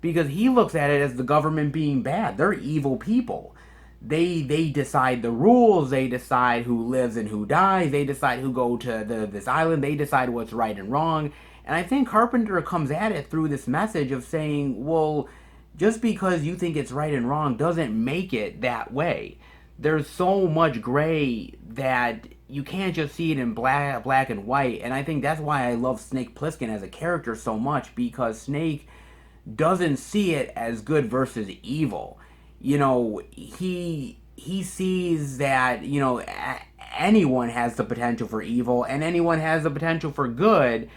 because he looks at it as the government being bad. They're evil people. They decide the rules. They decide who lives and who dies. They decide who go to this island. They decide what's right and wrong. And I think Carpenter comes at it through this message of saying, well, just because you think it's right and wrong doesn't make it that way. There's so much gray that you can't just see it in black and white. And I think that's why I love Snake Plissken as a character so much, because Snake doesn't see it as good versus evil. You know, he sees that, you know, anyone has the potential for evil and anyone has the potential for good,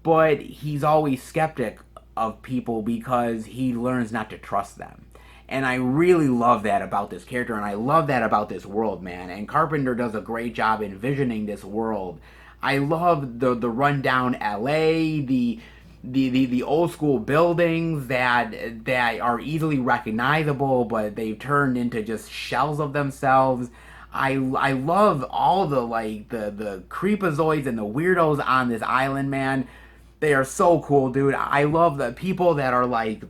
but he's always skeptic of people because he learns not to trust them. And I really love that about this character, and I love that about this world, man. And Carpenter does a great job envisioning this world. I love the rundown LA, the old school buildings that are easily recognizable, but they've turned into just shells of themselves. I love all the the creepazoids and the weirdos on this island, man. They are so cool, dude. I love the people that are like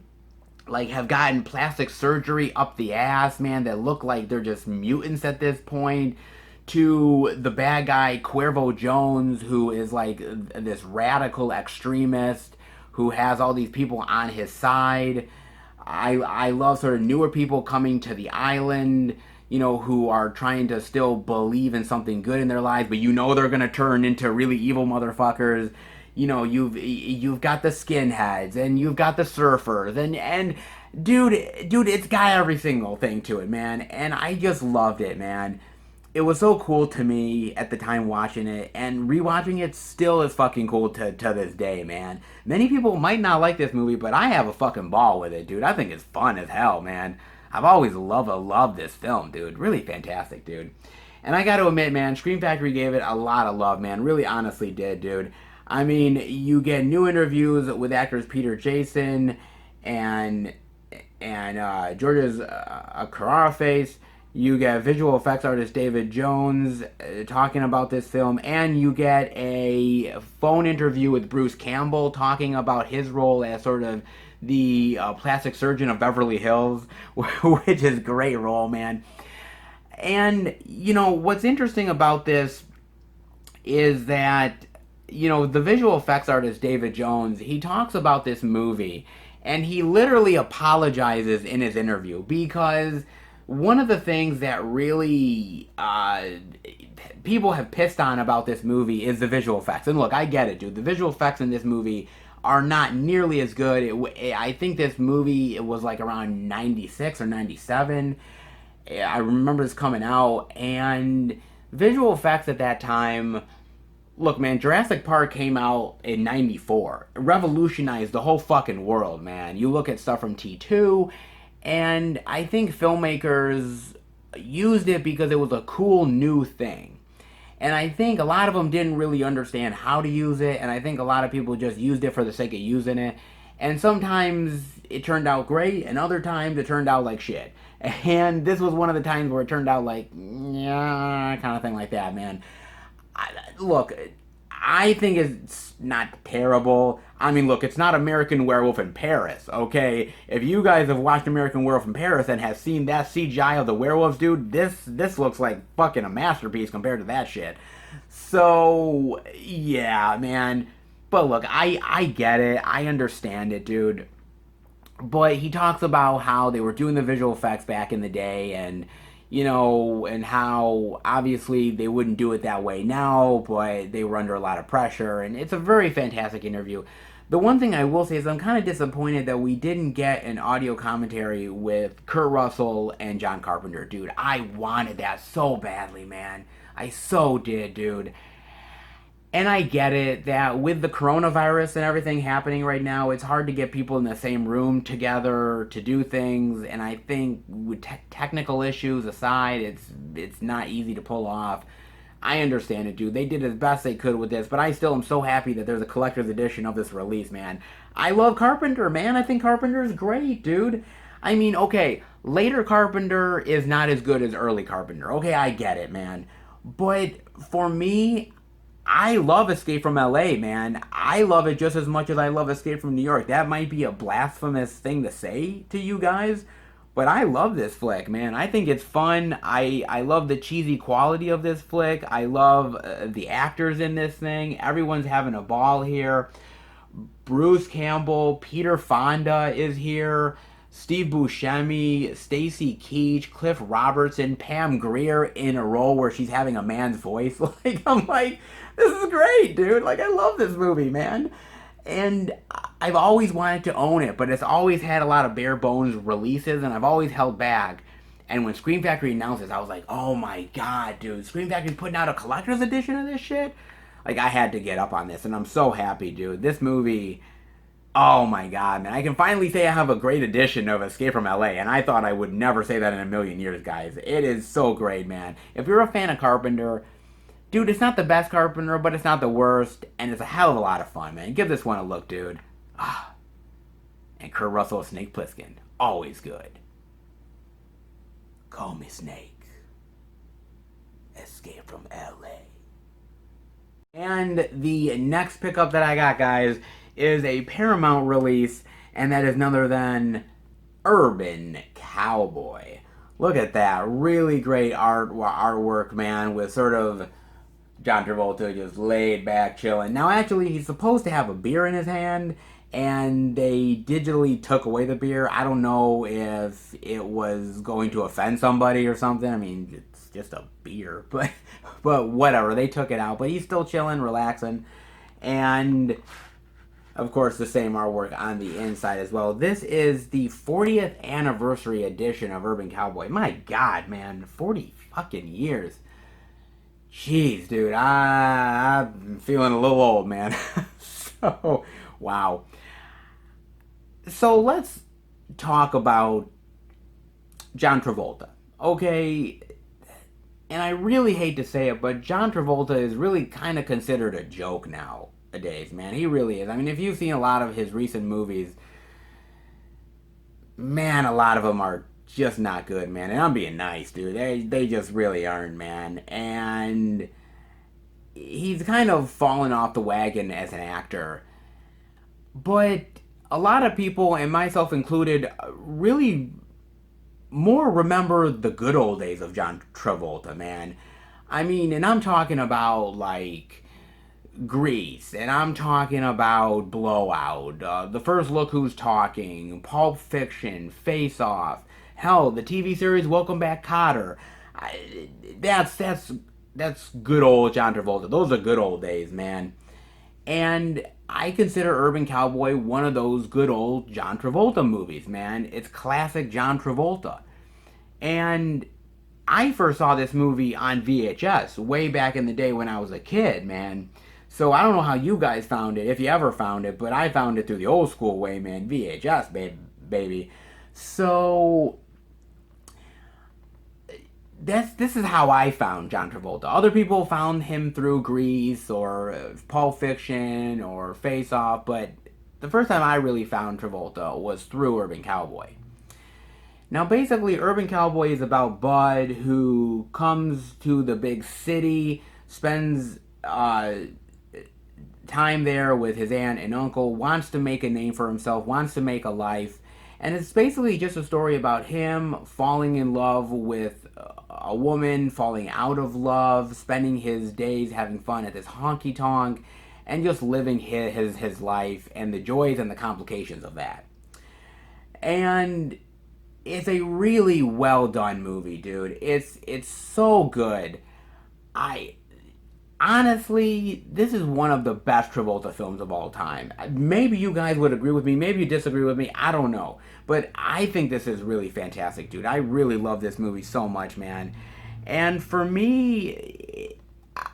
have gotten plastic surgery up the ass, man, that look like they're just mutants at this point, to the bad guy Cuervo Jones, who is like this radical extremist who has all these people on his side. I love sort of newer people coming to the island, you know, who are trying to still believe in something good in their lives, but you know they're gonna turn into really evil motherfuckers. You know, you've got the skinheads and you've got the surfers and dude, it's got every single thing to it, man. And I just loved it, man. It was so cool to me at the time watching it, and rewatching it still is fucking cool to this day, man. Many people might not like this movie, but I have a fucking ball with it, dude. I think it's fun as hell, man. I've always loved this film, dude. Really fantastic, dude. And I gotta admit, man, Scream Factory gave it a lot of love, man. Really honestly did, dude. I mean, you get new interviews with actors Peter Jason and George's Carrara Face. You get visual effects artist David Jones talking about this film, and you get a phone interview with Bruce Campbell talking about his role as sort of the plastic surgeon of Beverly Hills, which is a great role, man. And, you know, what's interesting about this is that, you know, the visual effects artist David Jones, he talks about this movie, and he literally apologizes in his interview, because one of the things that really people have pissed on about this movie is the visual effects. And look, I get it, dude. The visual effects in this movie are not nearly as good. I think this movie, it was like around 96 or 97. I remember this coming out, and visual effects at that time... Look, man, Jurassic Park came out in 94. It revolutionized the whole fucking world, man. You look at stuff from T2, and I think filmmakers used it because it was a cool new thing. And I think a lot of them didn't really understand how to use it, and I think a lot of people just used it for the sake of using it. And sometimes it turned out great, and other times it turned out like shit. And this was one of the times where it turned out like, yeah, kind of thing like that, man. Look, I think it's not terrible. I mean, look, it's not American Werewolf in Paris, okay? If you guys have watched American Werewolf in Paris and have seen that CGI of the werewolves, dude, this looks like fucking a masterpiece compared to that shit. So, yeah, man. But look, I get it. I understand it, dude. But he talks about how they were doing the visual effects back in the day, and... you know, and how obviously they wouldn't do it that way now, but they were under a lot of pressure, and it's a very fantastic interview. The one thing I will say is I'm kind of disappointed that we didn't get an audio commentary with Kurt Russell and John Carpenter, dude. I wanted that so badly, man. I so did, dude. And I get it that with the coronavirus and everything happening right now, it's hard to get people in the same room together to do things. And I think with technical issues aside, it's not easy to pull off. I understand it, dude. They did as best they could with this, but I still am so happy that there's a collector's edition of this release, man. I love Carpenter, man. I think Carpenter's great, dude. I mean, okay, Later Carpenter is not as good as early Carpenter. Okay, I get it, man. But for me, I love Escape from LA, man. I love it just as much as I love Escape from New York. That might be a blasphemous thing to say to you guys, but I love this flick, man. I think it's fun. I love the cheesy quality of this flick. I love the actors in this thing. Everyone's having a ball here. Bruce Campbell, Peter Fonda is here. Steve Buscemi, Stacy Keach, Cliff Robertson, Pam Grier in a role where she's having a man's voice. Like, I'm like, this is great, dude. Like, I love this movie, man. And I've always wanted to own it, but it's always had a lot of bare bones releases, and I've always held back. And when Scream Factory announced this, I was like, oh my god, dude. Scream Factory's putting out a collector's edition of this shit? Like, I had to get up on this, and I'm so happy, dude. This movie, oh my god, man. I can finally say I have a great edition of Escape from LA, and I thought I would never say that in a million years, guys. It is so great, man. If you're a fan of Carpenter, dude, it's not the best Carpenter, but it's not the worst, and it's a hell of a lot of fun, man. Give this one a look, dude. Ah, and Kurt Russell as Snake Plissken, always good. Call me Snake. Escape from LA. And the next pickup that I got, guys, is a Paramount release, and that is none other than Urban Cowboy. Look at that. Really great artwork, man, with sort of John Travolta just laid back, chilling. Now, actually, he's supposed to have a beer in his hand, and they digitally took away the beer. I don't know if it was going to offend somebody or something. I mean, it's just a beer, but whatever. They took it out, but he's still chilling, relaxing, and of course, the same artwork on the inside as well. This is the 40th anniversary edition of Urban Cowboy. My God, man, 40 fucking years. Jeez, dude, I'm feeling a little old, man. So, wow. So let's talk about John Travolta. Okay, and I really hate to say it, but John Travolta is really kind of considered a joke nowadays, man. He really is. I mean, if you've seen a lot of his recent movies, man, a lot of them are just not good, man. And I'm being nice, dude. They just really aren't, man. And he's kind of fallen off the wagon as an actor. But a lot of people, and myself included, really more remember the good old days of John Travolta, man. I mean, and I'm talking about, like, Grease, and I'm talking about Blowout, The First Look Who's Talking, Pulp Fiction, Face Off, hell, the TV series Welcome Back, Kotter. That's good old John Travolta. Those are good old days, man. And I consider Urban Cowboy one of those good old John Travolta movies, man. It's classic John Travolta. And I first saw this movie on VHS way back in the day when I was a kid, man. So I don't know how you guys found it, if you ever found it, but I found it through the old school way, man. VHS, baby. So this is how I found John Travolta. Other people found him through Grease or Pulp Fiction or Face Off, but the first time I really found Travolta was through Urban Cowboy. Now, basically, Urban Cowboy is about Bud, who comes to the big city, spends time there with his aunt and uncle, wants to make a name for himself, wants to make a life, and it's basically just a story about him falling in love with a woman, falling out of love, spending his days having fun at this honky tonk, and just living his life and the joys and the complications of that. And it's a really well done movie, dude. It's so good. I honestly, this is one of the best Travolta films of all time. Maybe you guys would agree with me, maybe you disagree with me, I don't know. But I think this is really fantastic, dude. I really love this movie so much, man. And for me,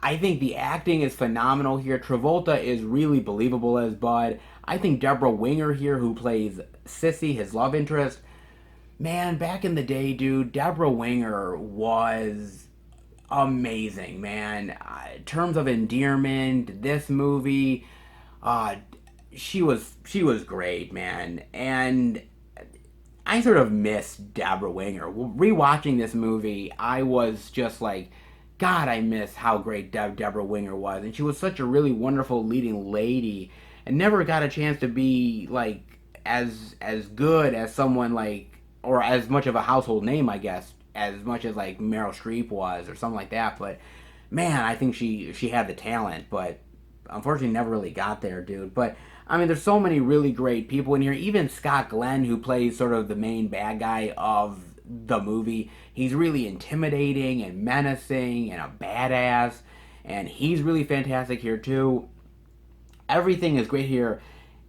I think the acting is phenomenal here. Travolta is really believable as Bud. I think Deborah Winger here, who plays Sissy, his love interest, man, back in the day, dude, Deborah Winger was amazing, man. In terms of endearment, this movie, she was great, man. And I sort of miss Deborah Winger. Rewatching this movie, I was just like, God, I miss how great Deborah Winger was, and she was such a really wonderful leading lady, and never got a chance to be like as good as someone like, or as much of a household name, I guess, as much as like Meryl Streep was or something like that. But man, I think she had the talent, but unfortunately never really got there, dude. But I mean, there's so many really great people in here. Even Scott Glenn, who plays sort of the main bad guy of the movie, he's really intimidating and menacing and a badass, and he's really fantastic here too. Everything is great here,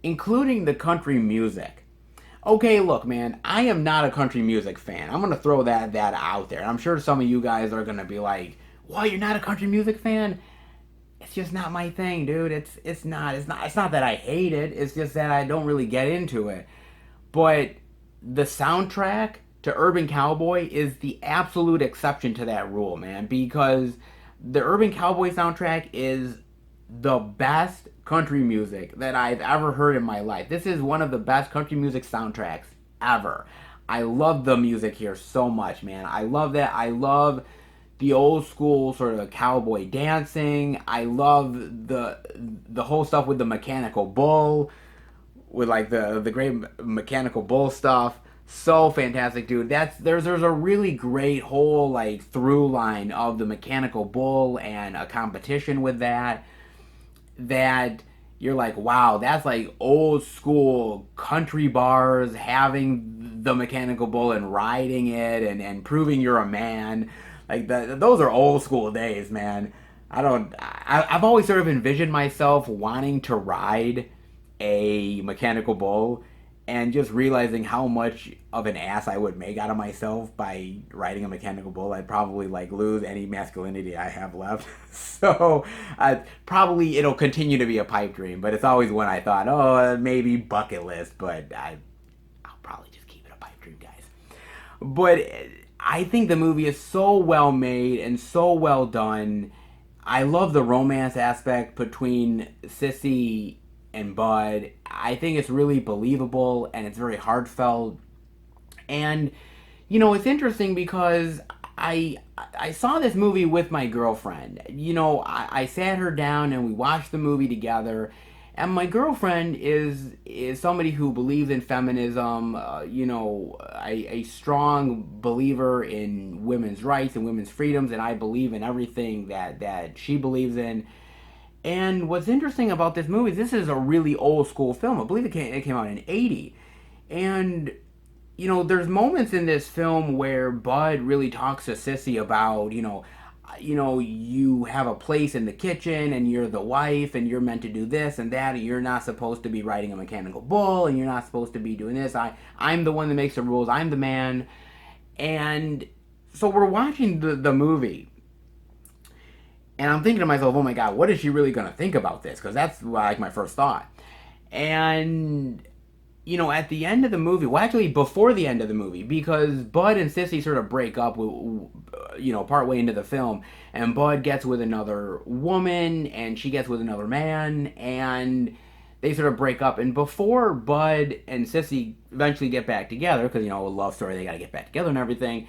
including the country music. Okay, look, man, I am not a country music fan. I'm gonna throw that out there. I'm sure some of you guys are gonna be like, "What? You're not a country music fan?" It's just not my thing, dude. It's not that I hate it. It's just that I don't really get into it. But the soundtrack to Urban Cowboy is the absolute exception to that rule, man, because the Urban Cowboy soundtrack is the best country music that I've ever heard in my life. This is one of the best country music soundtracks ever. I love the music here so much, man. I love that. I love the old school sort of cowboy dancing. I love the whole stuff with the mechanical bull, with like the great mechanical bull stuff. So fantastic, dude. There's a really great whole like through line of the mechanical bull and a competition with that you're like, wow, that's like old school country bars having the mechanical bull and riding it and proving you're a man. Like those are old school days, man. I've always sort of envisioned myself wanting to ride a mechanical bull, and just realizing how much of an ass I would make out of myself by riding a mechanical bull. I'd probably like lose any masculinity I have left. So probably it'll continue to be a pipe dream, but it's always one I thought, oh, maybe bucket list, but I'll probably just keep it a pipe dream, guys. But I think the movie is so well made and so well done. I love the romance aspect between Sissy and Bud. I think it's really believable and it's very heartfelt. And it's interesting because I saw this movie with my girlfriend. I sat her down and we watched the movie together. And my girlfriend is somebody who believes in feminism, a strong believer in women's rights and women's freedoms, and I believe in everything that she believes in. And what's interesting about this movie is this is a really old school film. I believe it came out in '80. And, there's moments in this film where Bud really talks to Sissy about, you have a place in the kitchen and you're the wife and you're meant to do this and that, and you're not supposed to be riding a mechanical bull and you're not supposed to be doing this. I'm the one that makes the rules. I'm the man. And so we're watching the movie. And I'm thinking to myself, oh my God, what is she really going to think about this? Because that's like my first thought. And, at the end of the movie, well, actually before the end of the movie, because Bud and Sissy sort of break up, partway into the film, and Bud gets with another woman, and she gets with another man, and they sort of break up. And before Bud and Sissy eventually get back together, because, a love story, they got to get back together and everything,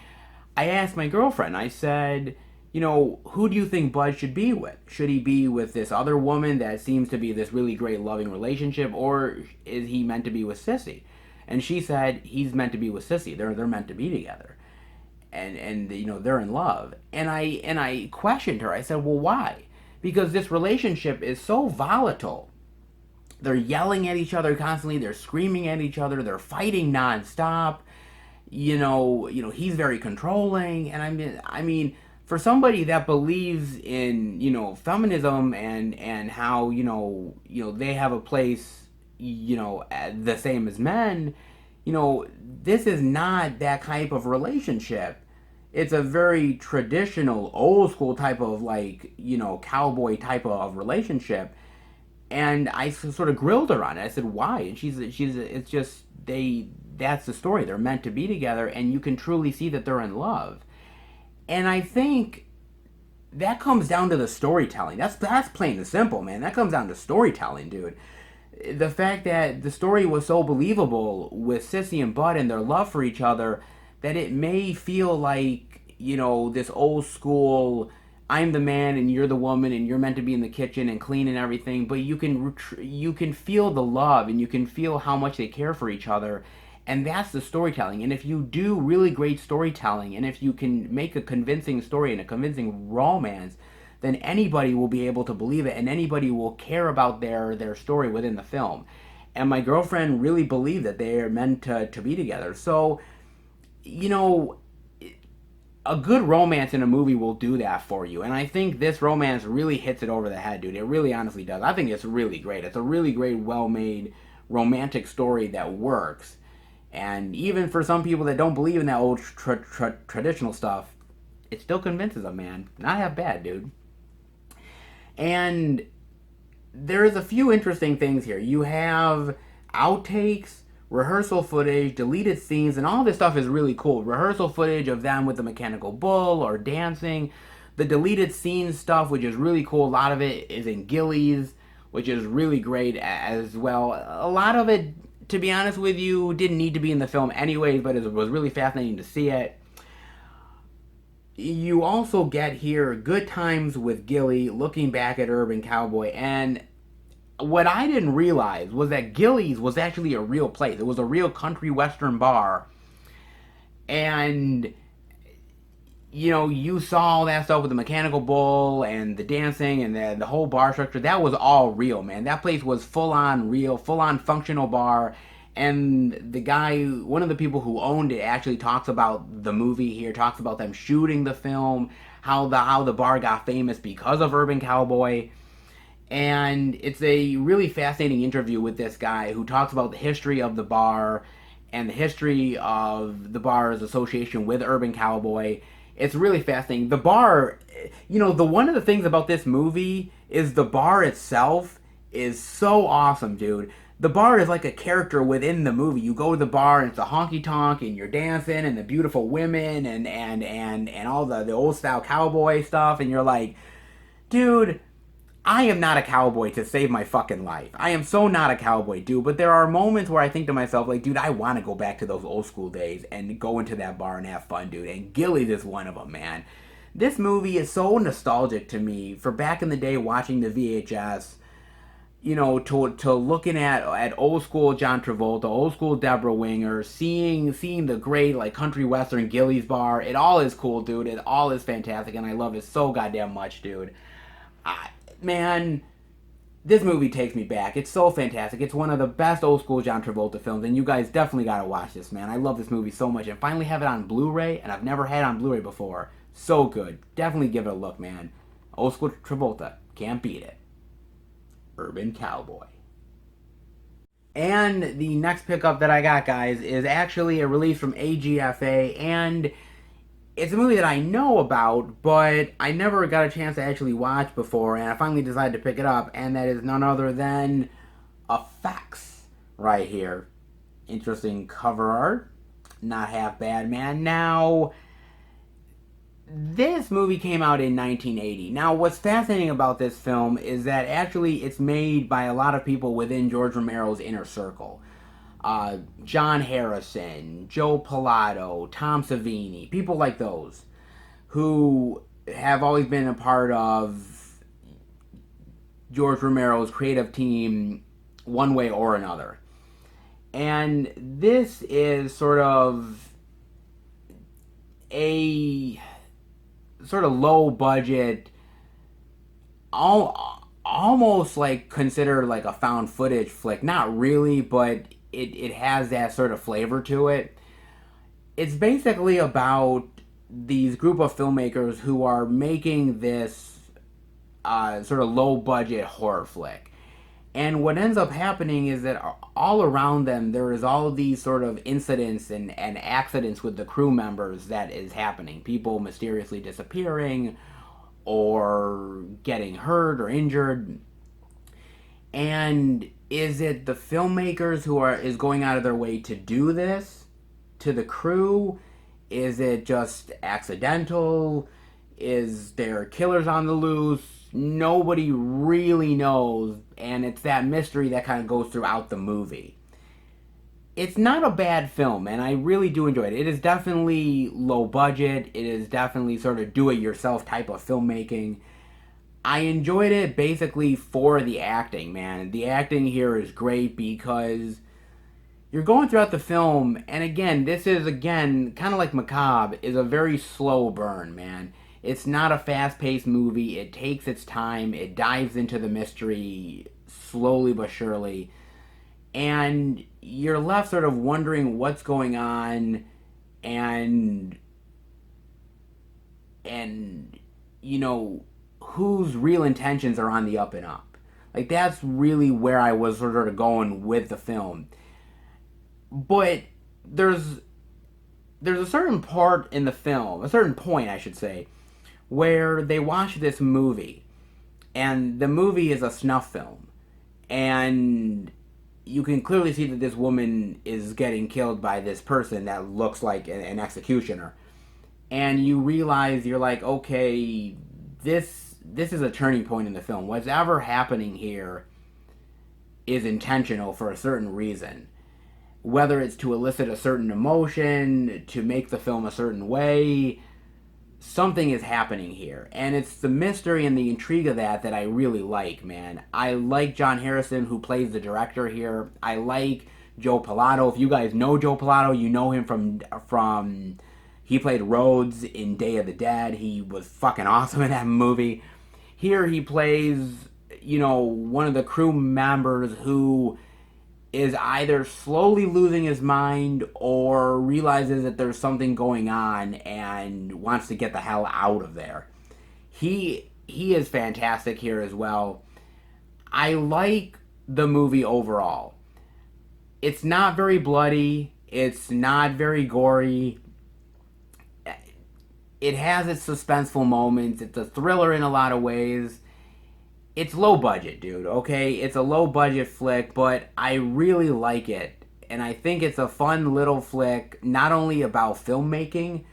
I asked my girlfriend, I said, who do you think Bud should be with? Should he be with this other woman that seems to be this really great loving relationship, or is he meant to be with Sissy? And she said he's meant to be with Sissy. They're meant to be together, and they're in love. And I questioned her. I said, well, why? Because this relationship is so volatile. They're yelling at each other constantly. They're screaming at each other. They're fighting nonstop. He's very controlling, and I mean. For somebody that believes in feminism and how they have a place the same as men, this is not that type of relationship. It's a very traditional old school type of cowboy type of relationship. And I sort of grilled her on it. I said, why? And she's it's just that's the story. They're meant to be together, and you can truly see that they're in love. And I think that comes down to the storytelling. That's plain and simple, man. That comes down to storytelling, dude. the fact that the story was so believable with Sissy and Bud and their love for each other that it may feel like, this old school, I'm the man and you're the woman and you're meant to be in the kitchen and clean and everything, but you can feel the love and you can feel how much they care for each other. And that's the storytelling. And if you do really great storytelling and if you can make a convincing story and a convincing romance, then anybody will be able to believe it and anybody will care about their story within the film. And my girlfriend really believed that they are meant to be together. So, you know, a good romance in a movie will do that for you. And I think this romance really hits it over the head, dude. It really honestly does. I think it's really great. It's a really great, well made romantic story that works. And even for some people that don't believe in that old traditional stuff, it still convinces them, man. Not half bad, dude. And there's a few interesting things here. You have outtakes, rehearsal footage, deleted scenes, and all this stuff is really cool. Rehearsal footage of them with the mechanical bull or dancing. The deleted scenes stuff, which is really cool. A lot of it is in Gillies, which is really great as well. A lot of it, to be honest with you, didn't need to be in the film anyways, but it was really fascinating to see it. You also get here good times with Gilly looking back at Urban Cowboy. And what I didn't realize was that Gilly's was actually a real place. It was a real country western bar. And, you saw all that stuff with the mechanical bull and the dancing and the whole bar structure. That was all real, man. That place was full on real, full on functional bar. And the guy, one of the people who owned it, actually talks about the movie here, talks about them shooting the film, how the bar got famous because of Urban Cowboy. And it's a really fascinating interview with this guy who talks about the history of the bar and the history of the bar's association with Urban Cowboy. It's really fascinating. The bar, the one of the things about this movie is the bar itself is so awesome, dude. The bar is like a character within the movie. You go to the bar and it's a honky tonk and you're dancing and the beautiful women and all the old style cowboy stuff, and you're like, dude, I am not a cowboy to save my fucking life. I am so not a cowboy, dude. But there are moments where I think to myself, like, dude, I want to go back to those old school days and go into that bar and have fun, dude. And Gillies is one of them, man. This movie is so nostalgic to me for back in the day watching the VHS. To looking at old school John Travolta, old school Deborah Winger, seeing the great like country western Gillies bar. It all is cool, dude. It all is fantastic, and I love it so goddamn much, dude. Man, this movie takes me back. It's so fantastic. It's one of the best old school John Travolta films, and you guys definitely gotta watch this, man. I love this movie so much, and finally have it on Blu-ray, and I've never had it on Blu-ray before. So good. Definitely give it a look, man. Old school Travolta. Can't beat it. Urban Cowboy. And the next pickup that I got, guys, is actually a release from AGFA, and it's a movie that I know about, but I never got a chance to actually watch before, and I finally decided to pick it up, and that is none other than Effects right here. Interesting cover art. Not half bad, man. Now, this movie came out in 1980. Now, what's fascinating about this film is that actually it's made by a lot of people within George Romero's inner circle. John Harrison, Joe Pilato, Tom Savini, people like those who have always been a part of George Romero's creative team one way or another. And this is sort of a sort of low budget, almost like considered like a found footage flick. Not really, but it has that sort of flavor to it. It's basically about these group of filmmakers who are making this sort of low budget horror flick. And what ends up happening is that all around them there is all of these sort of incidents and accidents with the crew members that is happening. People mysteriously disappearing or getting hurt or injured. And is it the filmmakers who is going out of their way to do this to the crew? Is it just accidental? Is there killers on the loose? Nobody really knows, and it's that mystery that kind of goes throughout the movie. It's not a bad film, and I really do enjoy it. It is definitely low budget. It is definitely sort of do-it-yourself type of filmmaking. I enjoyed it basically for the acting, man. The acting here is great because you're going throughout the film, and again, this is, again, kind of like Macabre, is a very slow burn, man. It's not a fast-paced movie. It takes its time. It dives into the mystery slowly but surely. And you're left sort of wondering what's going on, and and you know whose real intentions are on the up and up. Like, that's really where I was sort of going with the film. But there's there's a certain part in the film, a certain point I should say, where they watch this movie, and the movie is a snuff film, and you can clearly see that this woman is getting killed by this person that looks like an executioner, and you realize, you're like, okay, this is a turning point in the film. Whatever happening here is intentional for a certain reason, whether it's to elicit a certain emotion, to make the film a certain way. Something is happening here, and it's the mystery and the intrigue of that I really like, man. I like John Harrison, who plays the director here. I like Joe Pilato. If you guys know Joe Pilato, you know him from he played Rhodes in Day of the Dead. He was fucking awesome in that movie. Here he plays, one of the crew members who is either slowly losing his mind or realizes that there's something going on and wants to get the hell out of there. He is fantastic here as well. I like the movie overall. It's not very bloody. It's not very gory. It has its suspenseful moments. It's a thriller in a lot of ways. It's low budget, dude, okay? It's a low budget flick, but I really like it. And I think it's a fun little flick, not only about filmmaking,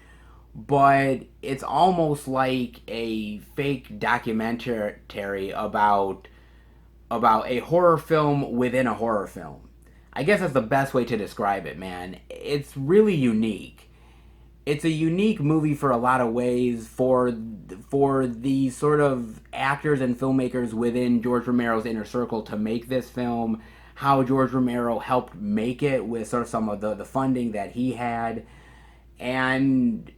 but it's almost like a fake documentary about a horror film within a horror film. I guess that's the best way to describe it, man. It's really unique. It's a unique movie for a lot of ways, for the sort of actors and filmmakers within George Romero's inner circle to make this film, how George Romero helped make it with sort of some of the funding that he had, and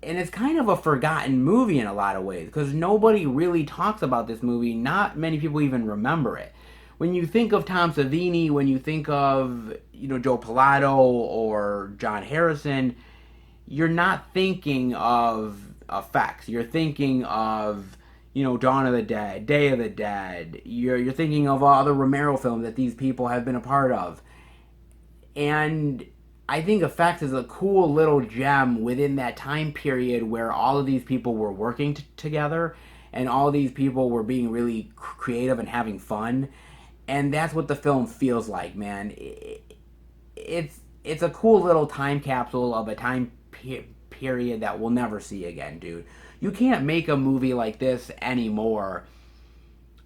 it's kind of a forgotten movie in a lot of ways because nobody really talks about this movie. Not many people even remember it. When you think of Tom Savini, when you think of Joe Pilato or John Harrison, you're not thinking of effects. You're thinking of, Dawn of the Dead, Day of the Dead. You're thinking of other Romero films that these people have been a part of. And I think effects is a cool little gem within that time period where all of these people were working together and all these people were being really creative and having fun. And that's what the film feels like, man. It's a cool little time capsule of a time period that we'll never see again, dude. You can't make a movie like this anymore,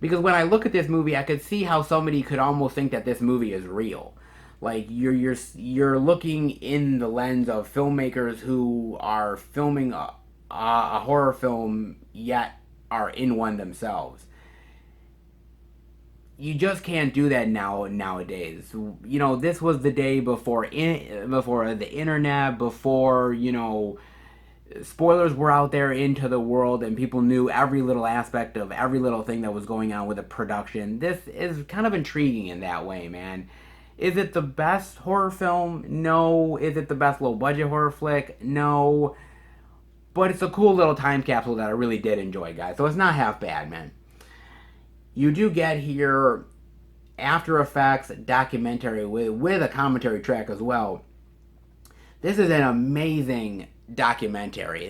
because when I look at this movie, I could see how somebody could almost think that this movie is real. Like, you're looking in the lens of filmmakers who are filming a horror film, yet are in one themselves. You just can't do that nowadays. This was the day before the internet, before spoilers were out there into the world and people knew every little aspect of every little thing that was going on with the production. This is kind of intriguing in that way, man. Is it the best horror film? No. Is it the best low budget horror flick? No. But it's a cool little time capsule that I really did enjoy, guys. So it's not half bad, man. You do get here After Effects documentary with a commentary track as well. This is an amazing documentary.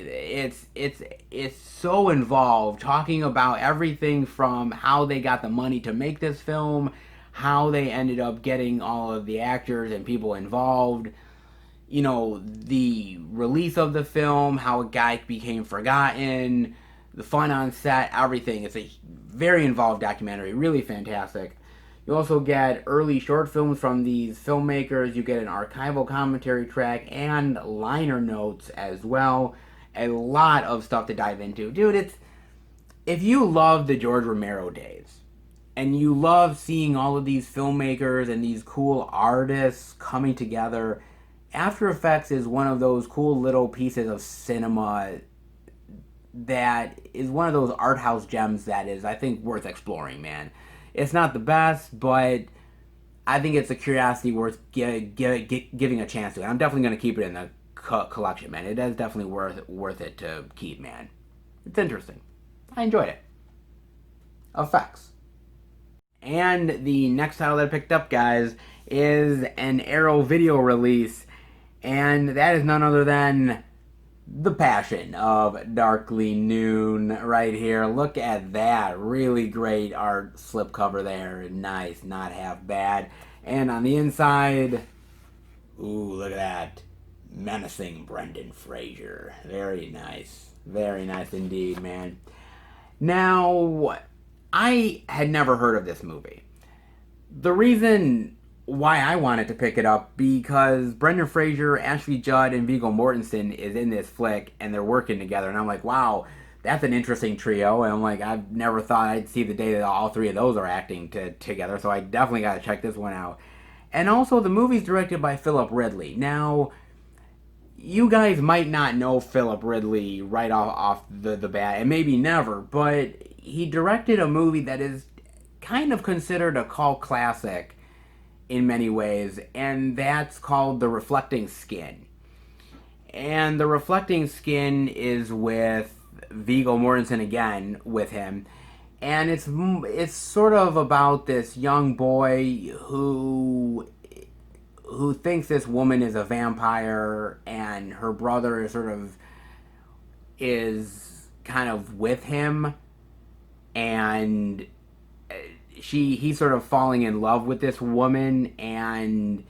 It's so involved, talking about everything from how they got the money to make this film, how they ended up getting all of the actors and people involved, the release of the film, how a guy became forgotten, the fun on set, everything. It's a very involved documentary, really fantastic. You also get early short films from these filmmakers. You get an archival commentary track and liner notes as well. A lot of stuff to dive into. Dude, it's if you love the George Romero days and you love seeing all of these filmmakers and these cool artists coming together, After Effects is one of those cool little pieces of cinema that is one of those art house gems that is, I think, worth exploring, man. It's not the best, but I think it's a curiosity worth giving a chance to. And I'm definitely going to keep it in the collection, man. It is definitely worth it to keep, man. It's interesting. I enjoyed it. Effects. And the next title that I picked up, guys, is an Arrow video release, and that is none other than The Passion of Darkly Noon right here. Look at that. Really great art slipcover there. Nice, not half bad. And on the inside, ooh, look at that. Menacing Brendan Fraser. Very nice. Very nice indeed, man. Now, I had never heard of this movie. The reason why I wanted to pick it up, because Brendan Fraser, Ashley Judd, and Viggo Mortensen is in this flick, and they're working together, and I'm like, wow, that's an interesting trio, and I'm like, I've never thought I'd see the day that all three of those are acting together, so I definitely got to check this one out. And also, the movie's directed by Philip Ridley. Now, you guys might not know Philip Ridley right off the bat, and maybe never, but he directed a movie that is kind of considered a cult classic in many ways, and that's called The Reflecting Skin. And The Reflecting Skin is with Viggo Mortensen again with him, and it's sort of about this young boy who thinks this woman is a vampire, and her brother is kind of with him, and he's sort of falling in love with this woman, and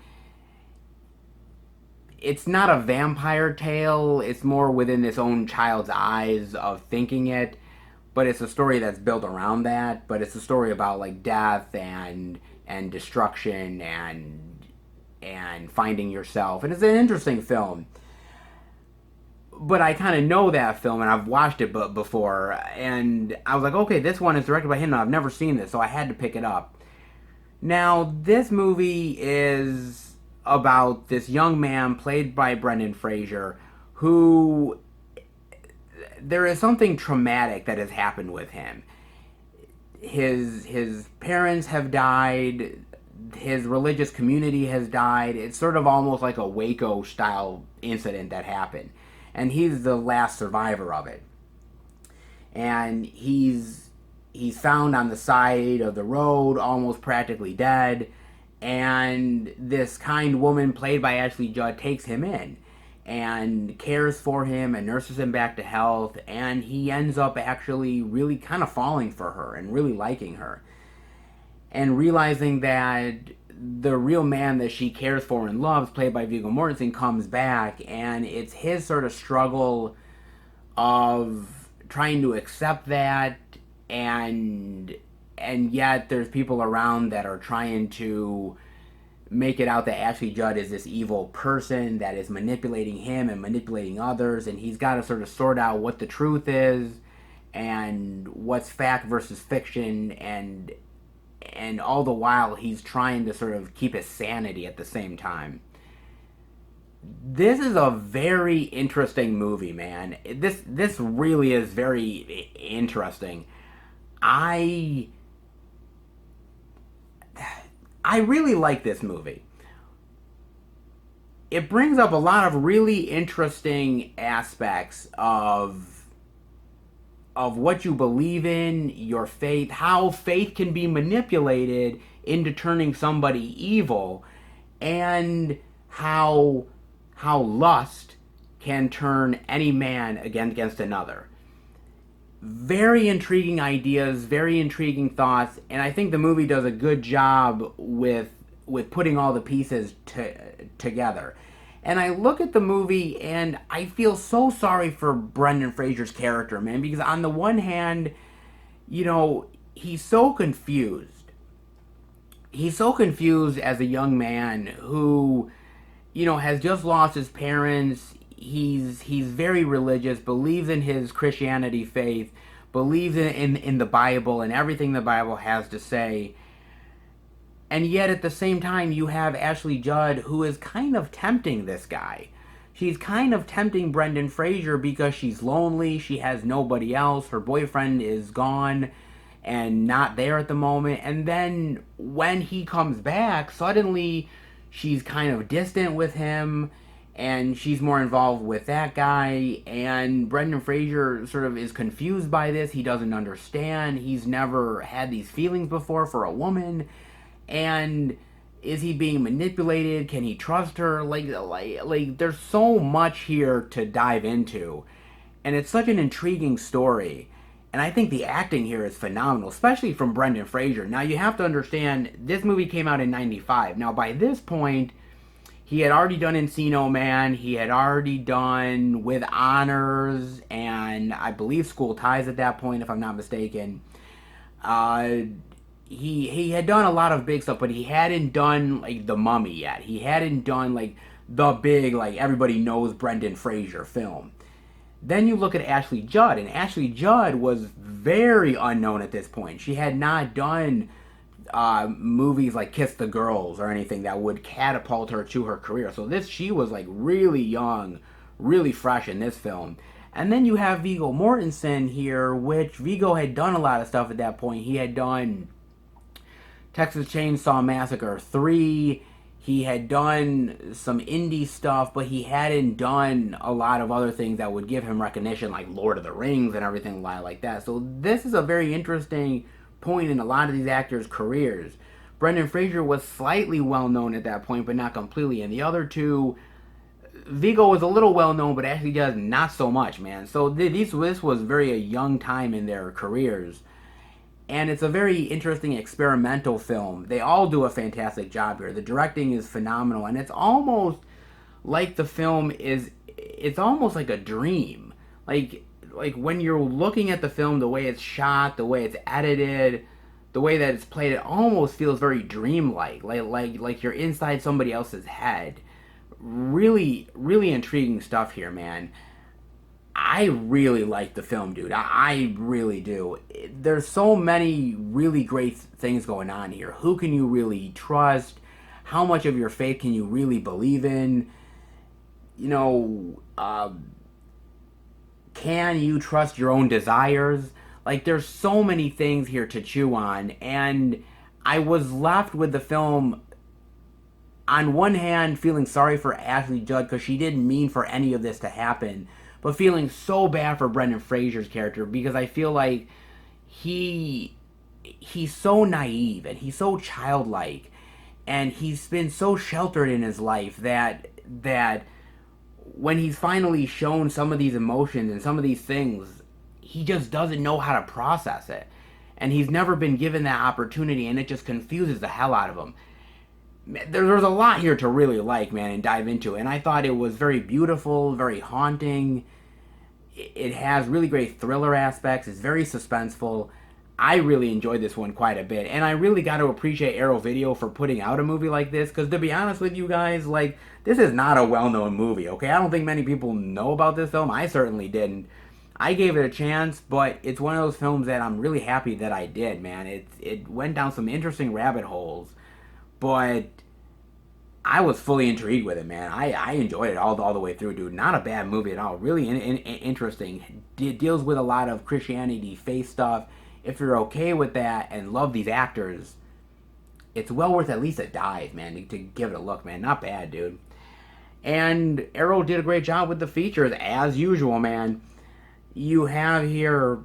it's not a vampire tale, it's more within this own child's eyes of thinking it, but it's a story that's built around that, but it's a story about like death and destruction and finding yourself, and it's an interesting film. But I kind of know that film, and I've watched it before, and I was like, okay, this one is directed by him, and I've never seen this, so I had to pick it up. Now, this movie is about this young man, played by Brendan Fraser, who there is something traumatic that has happened with him. His parents have died, his religious community has died. It's sort of almost like a Waco-style incident that happened. And he's the last survivor of it. And he's found on the side of the road, almost practically dead. And this kind woman, played by Ashley Judd, takes him in and cares for him and nurses him back to health. And he ends up actually really kind of falling for her and really liking her. And realizing that the real man that she cares for and loves, played by Viggo Mortensen, comes back, and it's his sort of struggle of trying to accept that, and yet there's people around that are trying to make it out that Ashley Judd is this evil person that is manipulating him and manipulating others, and he's got to sort of sort out what the truth is and what's fact versus fiction, and all the while he's trying to sort of keep his sanity at the same time. This is a very interesting movie, man. This really is very interesting. I really like this movie. It brings up a lot of really interesting aspects of what you believe in, your faith, how faith can be manipulated into turning somebody evil, and how lust can turn any man against another. Very intriguing ideas, very intriguing thoughts, and I think the movie does a good job with putting all the pieces together. And I look at the movie and I feel so sorry for Brendan Fraser's character, man, because on the one hand, you know, he's so confused. He's so confused as a young man who, you know, has just lost his parents. He's very religious, believes in his Christianity faith, believes in the Bible and everything the Bible has to say. And yet at the same time, you have Ashley Judd, who is kind of tempting this guy. She's kind of tempting Brendan Fraser because she's lonely. She has nobody else. Her boyfriend is gone and not there at the moment. And then when he comes back, suddenly she's kind of distant with him and she's more involved with that guy. And Brendan Fraser sort of is confused by this. He doesn't understand. He's never had these feelings before for a woman. And is he being manipulated? Can he trust her? Like there's so much here to dive into. And it's such an intriguing story. And I think the acting here is phenomenal, especially from Brendan Fraser. Now you have to understand, this movie came out in 95. Now by this point, he had already done Encino Man, he had already done With Honors, and I believe School Ties at that point, if I'm not mistaken. Uh, he had done a lot of big stuff, but he hadn't done like The Mummy yet. He hadn't done like the big, like everybody knows Brendan Fraser film. Then you look at Ashley Judd, and Ashley Judd was very unknown at this point. She had not done movies like Kiss the Girls or anything that would catapult her to her career. So she was like really young, really fresh in this film. And then you have Viggo Mortensen here, which Viggo had done a lot of stuff at that point. He had done Texas Chainsaw Massacre 3. He had done some indie stuff, but he hadn't done a lot of other things that would give him recognition, like Lord of the Rings and everything like that. So this is a very interesting point in a lot of these actors' careers. Brendan Fraser was slightly well known at that point, but not completely. And the other two, Viggo was a little well known, but actually does not so much, man. So this was very a young time in their careers. And it's a very interesting experimental film. They all do a fantastic job here. The directing is phenomenal, and it's almost like the film is, it's almost like a dream. Like when you're looking at the film, the way it's shot, the way it's edited, the way that it's played, it almost feels very dreamlike. Like you're inside somebody else's head. Really, really intriguing stuff here, man. I really like the film, dude. I really do. There's so many really great things going on here. Who can you really trust? How much of your faith can you really believe in? You know, can you trust your own desires? Like, there's so many things here to chew on. And I was left with the film, on one hand, feeling sorry for Ashley Judd because she didn't mean for any of this to happen, but feeling so bad for Brendan Fraser's character because I feel like he's so naive and he's so childlike and he's been so sheltered in his life that when he's finally shown some of these emotions and some of these things, he just doesn't know how to process it. And he's never been given that opportunity, and it just confuses the hell out of him. There's a lot here to really like, man, and dive into. And I thought it was very beautiful, very haunting. It has really great thriller aspects. It's very suspenseful. I really enjoyed this one quite a bit. And I really got to appreciate Arrow Video for putting out a movie like this. Because to be honest with you guys, like, this is not a well-known movie, okay? I don't think many people know about this film. I certainly didn't. I gave it a chance, but it's one of those films that I'm really happy that I did, man. It went down some interesting rabbit holes. But I was fully intrigued with it, man. I enjoyed it all the way through, dude. Not a bad movie at all. Really interesting. It deals with a lot of Christianity faith stuff. If you're okay with that and love these actors, it's well worth at least a dive, man, to give it a look, man. Not bad, dude. And Arrow did a great job with the features, as usual, man. You have here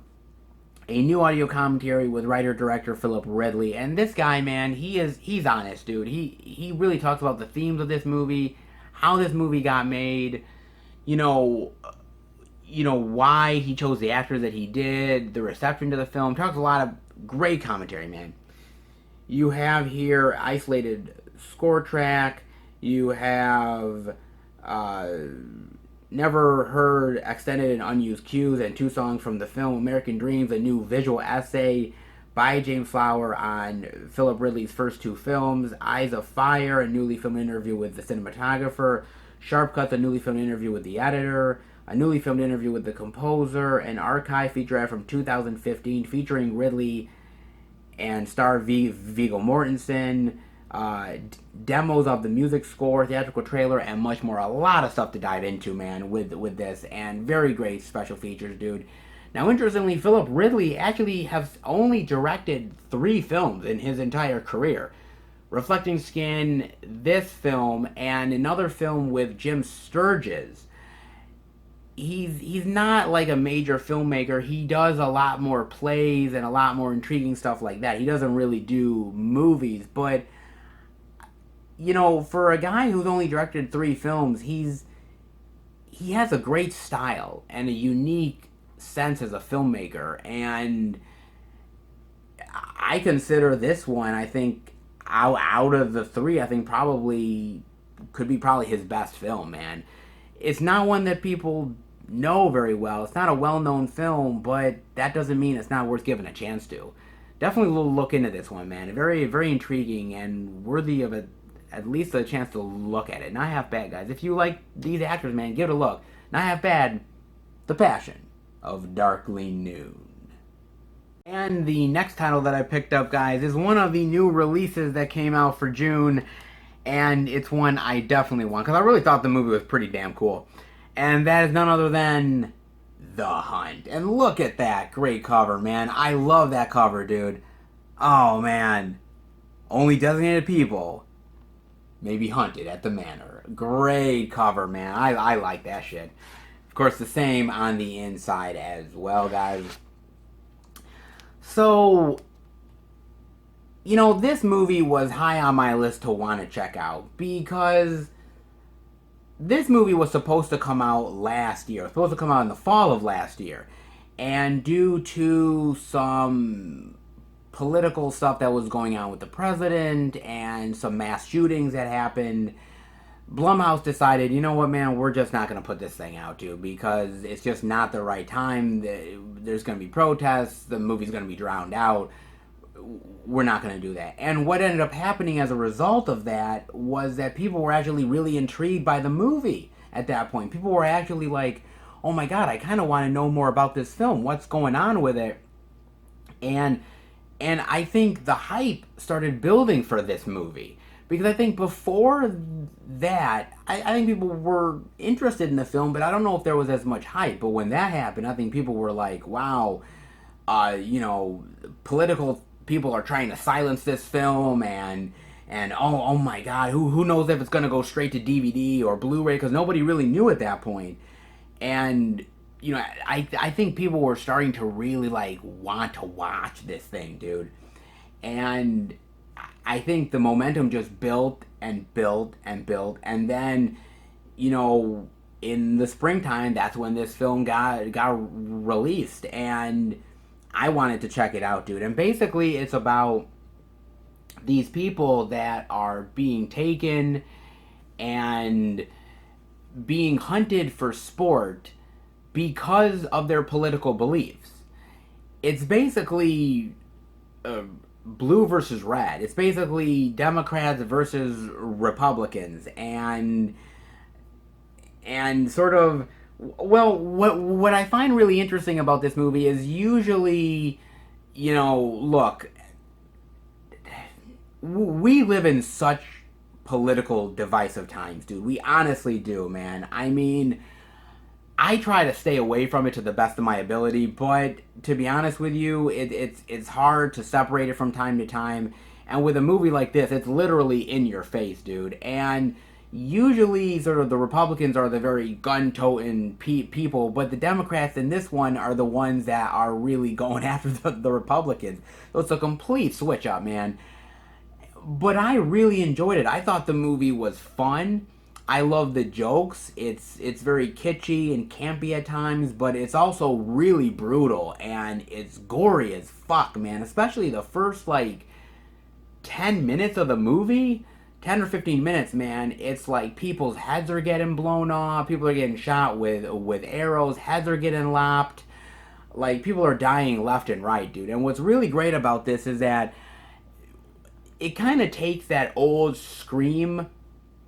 a new audio commentary with writer-director Philip Ridley. And this guy, man, he's honest, dude. He really talks about the themes of this movie, how this movie got made, you know, why he chose the actors that he did, the reception to the film. Talks a lot of great commentary, man. You have here isolated score track. You have Uh, Never Heard, Extended and Unused Cues, and two songs from the film American Dreams, a new visual essay by James Flower on Philip Ridley's first two films, Eyes of Fire, a newly filmed interview with the cinematographer, Sharp Cuts, a newly filmed interview with the editor, a newly filmed interview with the composer, an archive featurette from 2015 featuring Ridley and star Viggo Mortensen, demos of the music score, theatrical trailer, and much more. A lot of stuff to dive into, man, with this, and very great special features, dude. Now, interestingly, Philip Ridley actually has only directed 3 films in his entire career. Reflecting Skin, this film, and another film with Jim Sturges. He's not like a major filmmaker. He does a lot more plays and a lot more intriguing stuff like that. He doesn't really do movies, but you know, for a guy who's only directed 3 films, he has a great style and a unique sense as a filmmaker, and I consider this one, I think, out of the 3, I think probably could be probably his best film, man. It's not one that people know very well. It's not a well-known film, but that doesn't mean it's not worth giving a chance to. Definitely look into this one, man. Very, very intriguing and worthy of at least a chance to look at it. Not half bad, guys. If you like these actors, man, give it a look. Not half bad. The Passion of Darkly Noon. And the next title that I picked up, guys, is one of the new releases that came out for June, and it's one I definitely want, because I really thought the movie was pretty damn cool. And that is none other than The Hunt. And look at that great cover, man. I love that cover, dude. Oh, man. Only designated people may be hunted at the manor. Great cover, man. I like that shit. Of course, the same on the inside as well, guys. So, you know, this movie was high on my list to want to check out because this movie was supposed to come out last year. It was supposed to come out in the fall of last year. And due to some political stuff that was going on with the president and some mass shootings that happened, Blumhouse decided, you know what, man, we're just not going to put this thing out, dude, because it's just not the right time. There's going to be protests. The movie's going to be drowned out. We're not going to do that. And what ended up happening as a result of that was that people were actually really intrigued by the movie at that point. People were actually like, oh my God, I kind of want to know more about this film. What's going on with it? And I think the hype started building for this movie. Because I think before that, I think people were interested in the film, but I don't know if there was as much hype. But when that happened, I think people were like, wow, you know, political people are trying to silence this film, and oh my God, who knows if it's going to go straight to DVD or Blu-ray, because nobody really knew at that point. And, you know, I think people were starting to really, like, want to watch this thing, dude. And I think the momentum just built and built and built, and then, you know, in the springtime, that's when this film got released, and I wanted to check it out, dude. And basically, it's about these people that are being taken and being hunted for sport because of their political beliefs. It's basically blue versus red. It's basically Democrats versus Republicans, and sort of, well, what I find really interesting about this movie is usually, you know, look, we live in such political divisive times, dude. We honestly do, man. I mean, I try to stay away from it to the best of my ability, but to be honest with you, it's hard to separate it from time to time. And with a movie like this, it's literally in your face, dude. And usually, sort of, the Republicans are the very gun-toting people, but the Democrats in this one are the ones that are really going after the Republicans. So it's a complete switch up, man. But I really enjoyed it. I thought the movie was fun. I love the jokes. It's very kitschy and campy at times, but it's also really brutal, and it's gory as fuck, man. Especially the first, like, 10 minutes of the movie. 10 or 15 minutes, man, it's like people's heads are getting blown off, people are getting shot with arrows, heads are getting lopped, like people are dying left and right, dude. And what's really great about this is that it kind of takes that old Scream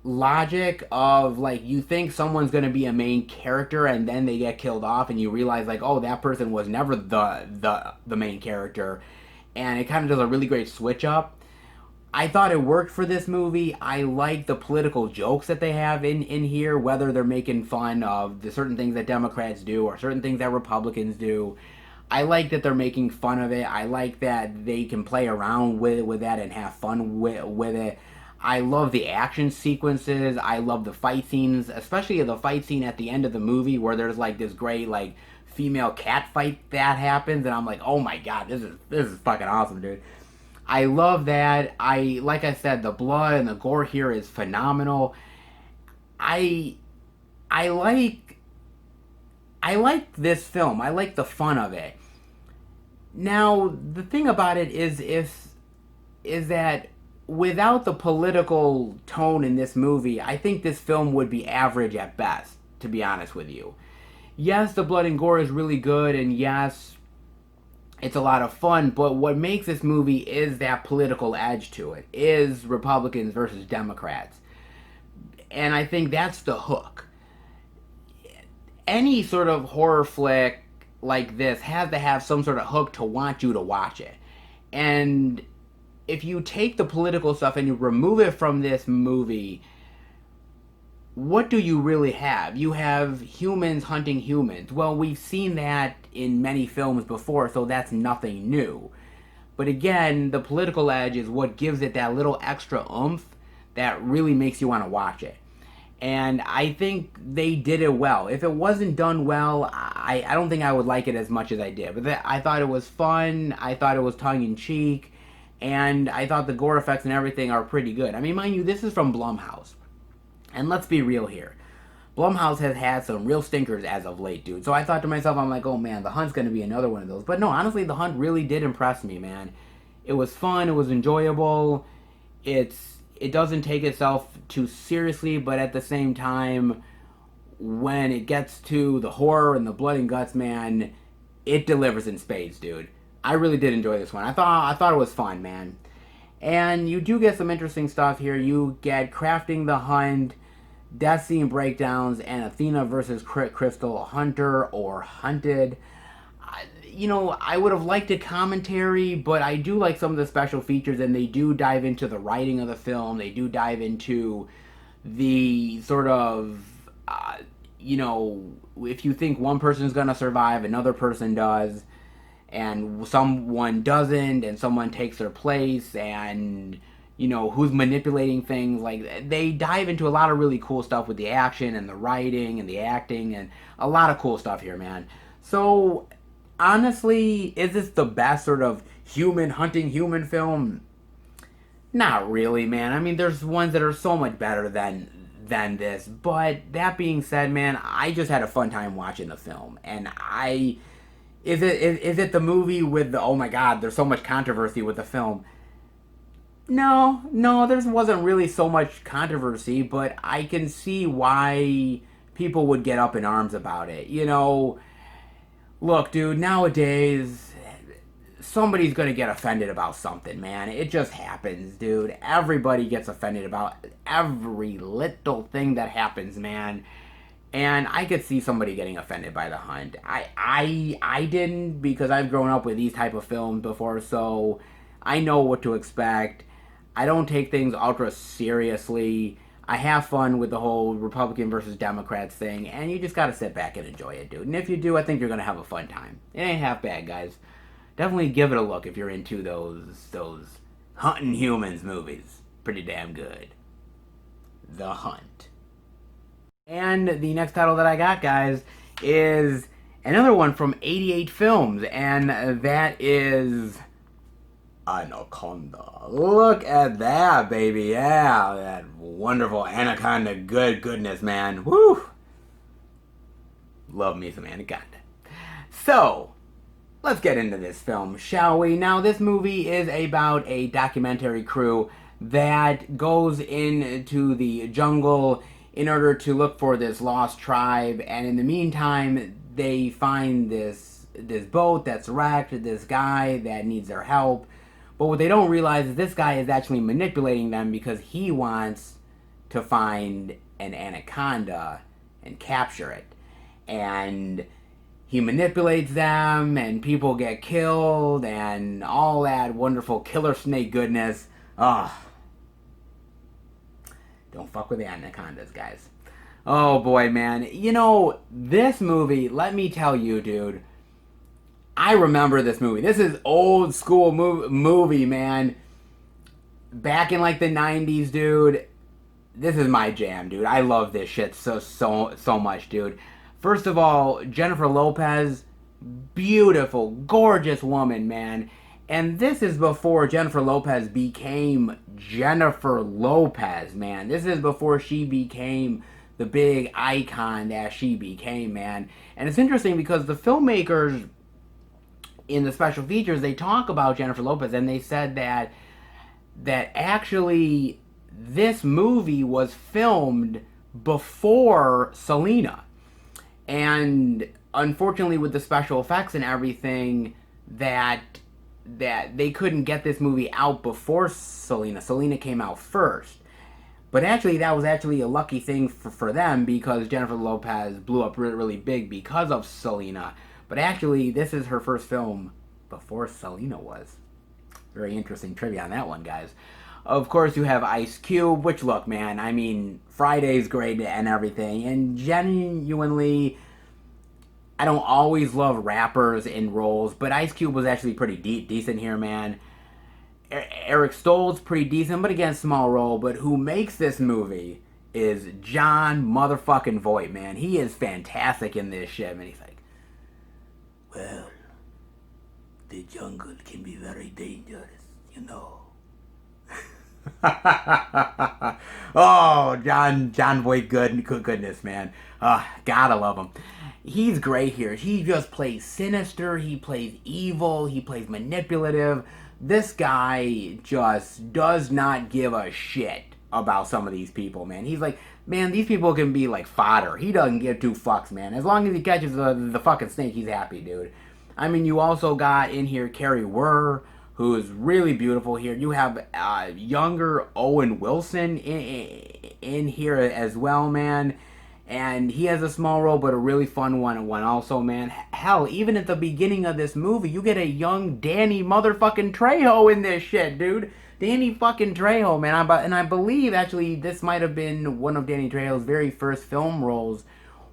logic of like you think someone's going to be a main character and then they get killed off and you realize like, oh, that person was never the main character, and it kind of does a really great switch up. I thought it worked for this movie. I like the political jokes that they have in here, whether they're making fun of the certain things that Democrats do or certain things that Republicans do. I like that they're making fun of it. I like that they can play around with that and have fun with it. I love the action sequences. I love the fight scenes, especially the fight scene at the end of the movie where there's like this great like female cat fight that happens, and I'm like, oh my god, this is fucking awesome, dude. I love that. Like I said, the blood and the gore here is phenomenal. I I like this film. I like the fun of it. Now, the thing about it is that without the political tone in this movie, I think this film would be average at best, to be honest with you. Yes, the blood and gore is really good, and yes, it's a lot of fun, but what makes this movie is that political edge to it, is Republicans versus Democrats. And I think that's the hook. Any sort of horror flick like this has to have some sort of hook to want you to watch it. And if you take the political stuff and you remove it from this movie, what do you really have? You have humans hunting humans. Well, we've seen that in many films before, so that's nothing new. But again, the political edge is what gives it that little extra oomph that really makes you want to watch it. And I think they did it well. If it wasn't done well, I don't think I would like it as much as I did. But I thought it was fun, I thought it was tongue-in-cheek, and I thought the gore effects and everything are pretty good. I mean, mind you, this is from Blumhouse. And let's be real here. Blumhouse has had some real stinkers as of late, dude. So I thought to myself, I'm like, oh man, The Hunt's going to be another one of those. But no, honestly, The Hunt really did impress me, man. It was fun, it was enjoyable. It doesn't take itself too seriously, but at the same time, when it gets to the horror and the blood and guts, man, it delivers in spades, dude. I really did enjoy this one. I thought it was fun, man. And you do get some interesting stuff here. You get Crafting the Hunt, death scene breakdowns, and Athena versus Crystal, Hunter or Hunted. I would have liked a commentary, but I do like some of the special features, and they do dive into the writing of the film. They do dive into the sort of, if you think one person's going to survive, another person does, and someone doesn't, and someone takes their place, and, who's manipulating things. Like, they dive into a lot of really cool stuff with the action and the writing and the acting, and a lot of cool stuff here, man. So honestly, is this the best sort of human hunting human film? Not really, man. I mean, there's ones that are so much better than this. But that being said, man, I just had a fun time watching the film. And is it the movie with the, oh my god, there's so much controversy with the film? No, there wasn't really so much controversy, but I can see why people would get up in arms about it. Look, dude, nowadays, somebody's gonna get offended about something, man. It just happens, dude. Everybody gets offended about every little thing that happens, man. And I could see somebody getting offended by The Hunt. I didn't, because I've grown up with these type of films before, so I know what to expect. I don't take things ultra seriously. I have fun with the whole Republican versus Democrats thing, and you just gotta sit back and enjoy it, dude. And if you do, I think you're gonna have a fun time. It ain't half bad, guys. Definitely give it a look if you're into those hunting humans movies. Pretty damn good. The Hunt. And the next title that I got, guys, is another one from 88 Films, and that is Anaconda. Look at that, baby. Yeah, that wonderful Anaconda goodness, man. Woo! Love me some Anaconda. So, let's get into this film, shall we? Now, this movie is about a documentary crew that goes into the jungle in order to look for this lost tribe, and in the meantime, they find this boat that's wrecked, this guy that needs their help. But what they don't realize is this guy is actually manipulating them because he wants to find an anaconda and capture it. And he manipulates them, and people get killed, and all that wonderful killer snake goodness. Oh, don't fuck with the anacondas, guys. Oh boy, man. You know, this movie, let me tell you, dude, I remember this movie. This is old school movie, man. Back in like the 90s, dude. This is my jam, dude. I love this shit so much, dude. First of all, Jennifer Lopez, beautiful, gorgeous woman, man. And this is before Jennifer Lopez became Jennifer Lopez, man. This is before she became the big icon that she became, man. And it's interesting because the filmmakers in the special features, they talk about Jennifer Lopez, and they said that actually this movie was filmed before Selena. And unfortunately, with the special effects and everything, that they couldn't get this movie out before Selena. Selena came out first. But actually, that was actually a lucky thing for them, because Jennifer Lopez blew up really big because of Selena. But actually, this is her first film before Selena was. Very interesting trivia on that one, guys. Of course, you have Ice Cube, which, look, man, I mean, Friday's great and everything. And genuinely, I don't always love rappers in roles, but Ice Cube was actually pretty decent here, man. Eric Stoltz, pretty decent, but again, small role. But who makes this movie is Jon motherfucking Voight, man. He is fantastic in this shit, man. He's like, well, the jungle can be very dangerous, you know. Oh, Jon Voight, goodness, man. Gotta love him. He's great here. He just plays sinister, he plays evil, he plays manipulative. This guy just does not give a shit about some of these people, man. He's like, man, these people can be like fodder. He doesn't give two fucks, man. As long as he catches the fucking snake, he's happy, dude. I mean, you also got in here Carrie Werr, who is really beautiful here. You have younger Owen Wilson in here as well, man. And he has a small role, but a really fun one also, man. Hell, even at the beginning of this movie, you get a young Danny motherfucking Trejo in this shit, dude. Danny fucking Trejo, man. And I believe, actually, this might have been one of Danny Trejo's very first film roles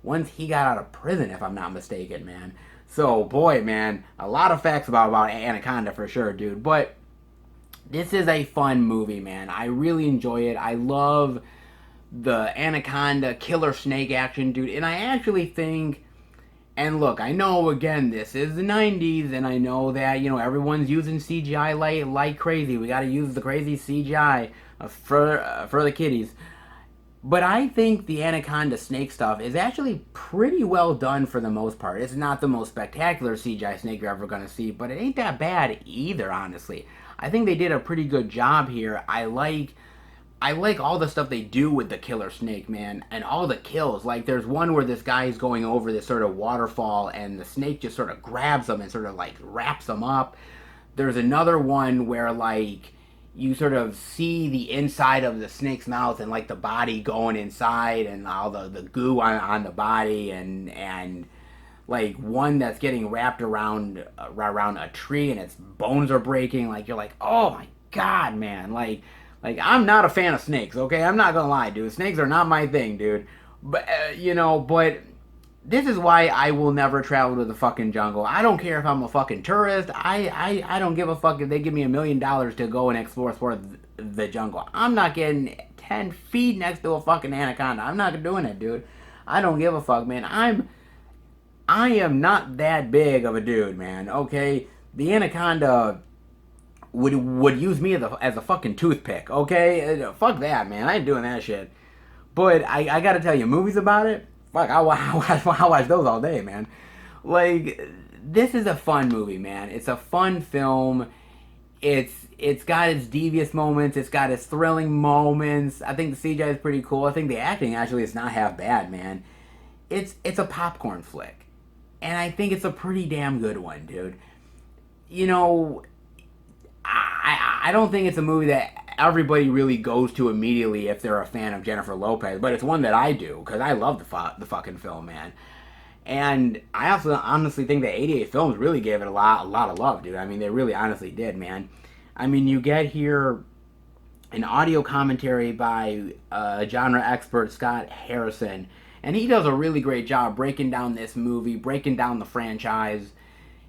once he got out of prison, if I'm not mistaken, man. So, boy, man, a lot of facts about Anaconda for sure, dude. But this is a fun movie, man. I really enjoy it. I love the Anaconda killer snake action, dude. And I actually think, and look, I know, again, this is the 90s, and I know that, you know, everyone's using CGI like crazy. We gotta use the crazy CGI for the kiddies. But I think the Anaconda snake stuff is actually pretty well done for the most part. It's not the most spectacular CGI snake you're ever going to see, but it ain't that bad either, honestly. I think they did a pretty good job here. I like all the stuff they do with the killer snake, man, and all the kills. Like, there's one where this guy is going over this sort of waterfall, and the snake just sort of grabs him and sort of, like, wraps him up. There's another one where, like, you sort of see the inside of the snake's mouth and like the body going inside and all the goo on the body, and like one that's getting wrapped around a tree and its bones are breaking. Like, you're like, oh my god, man. Like I'm not a fan of snakes, okay? I'm not gonna lie, dude. Snakes are not my thing, dude. But but this is why I will never travel to the fucking jungle. I don't care if I'm a fucking tourist. I don't give a fuck if they give me $1 million to go and explore the jungle. I'm not getting 10 feet next to a fucking anaconda. I'm not doing it, dude. I don't give a fuck, man. I am not that big of a dude, man, okay? The anaconda would use me as a fucking toothpick, okay? Fuck that, man. I ain't doing that shit. But I gotta tell you, movies about it, fuck, I watch those all day, man. Like, this is a fun movie, man. It's a fun film. It's got its devious moments. It's got its thrilling moments. I think the CGI is pretty cool. I think the acting actually is not half bad, man. It's a popcorn flick, and I think it's a pretty damn good one, dude. You know, I don't think it's a movie that everybody really goes to immediately if they're a fan of Jennifer Lopez, but it's one that I do because I love the fucking film, man. And I also honestly think that 88 Films really gave it a lot of love, dude. I mean, they really honestly did, man. I mean, you get here an audio commentary by genre expert Scott Harrison, and he does a really great job breaking down this movie, breaking down the franchise,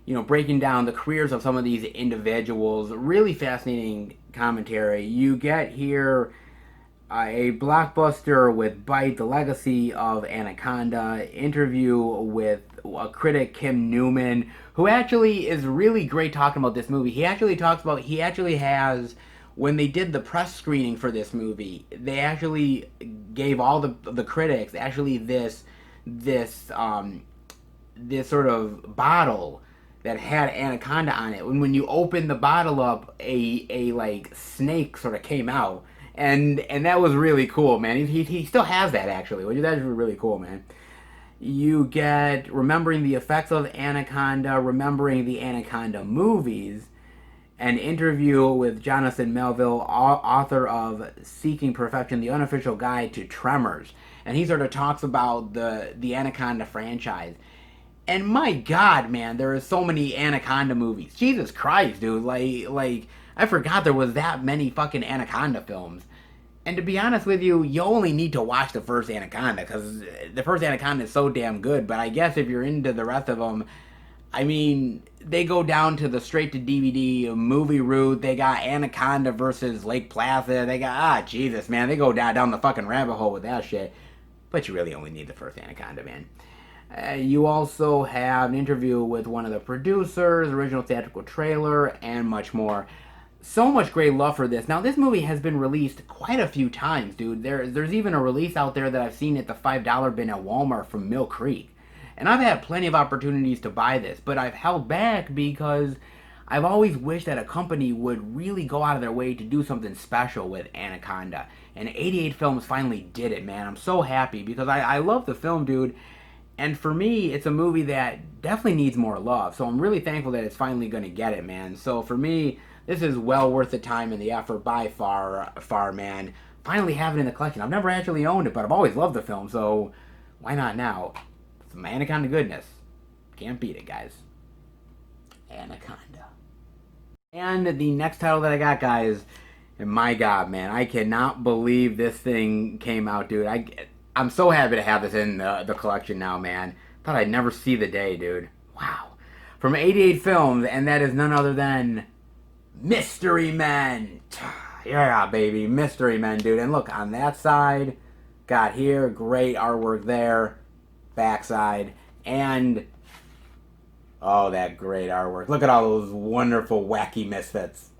you know, breaking down the careers of some of these individuals. Really fascinating commentary. You get here a blockbuster with Bite, the legacy of Anaconda, interview with a critic, Kim Newman, who actually is really great talking about this movie. He actually has, when they did the press screening for this movie, they actually gave all the critics actually this sort of bottle that had Anaconda on it. When you open the bottle up, a like snake sort of came out, and that was really cool, man. He still has that actually, which is actually really cool, man. You get remembering the effects of Anaconda, remembering the Anaconda movies, an interview with Jonathan Melville, author of Seeking Perfection, the unofficial guide to Tremors, and he sort of talks about the Anaconda franchise. And my God, man, there are so many Anaconda movies. Jesus Christ, dude! Like I forgot there was that many fucking Anaconda films. And to be honest with you, you only need to watch the first Anaconda because the first Anaconda is so damn good. But I guess if you're into the rest of them, I mean, they go down to the straight to DVD movie route. They got Anaconda versus Lake Placid. They got Jesus, man, they go down the fucking rabbit hole with that shit. But you really only need the first Anaconda, man. You also have an interview with one of the producers, original theatrical trailer, and much more. So much great love for this. Now, this movie has been released quite a few times, dude. There's even a release out there that I've seen at the $5 bin at Walmart from Mill Creek. And I've had plenty of opportunities to buy this, but I've held back because I've always wished that a company would really go out of their way to do something special with Anaconda. And 88 Films finally did it, man. I'm so happy because I love the film, dude. And for me, it's a movie that definitely needs more love. So I'm really thankful that it's finally going to get it, man. So for me, this is well worth the time and the effort by far, man. Finally have it in the collection. I've never actually owned it, but I've always loved the film. So why not now? Some Anaconda goodness. Can't beat it, guys. Anaconda. And the next title that I got, guys, and my God, man, I cannot believe this thing came out, dude. I'm so happy to have this in the collection now, man. Thought I'd never see the day, dude. Wow. From 88 Films, and that is none other than Mystery Men. Yeah, baby. Mystery Men, dude. And look, on that side, got here, great artwork there. Backside. And, oh, that great artwork. Look at all those wonderful, wacky misfits.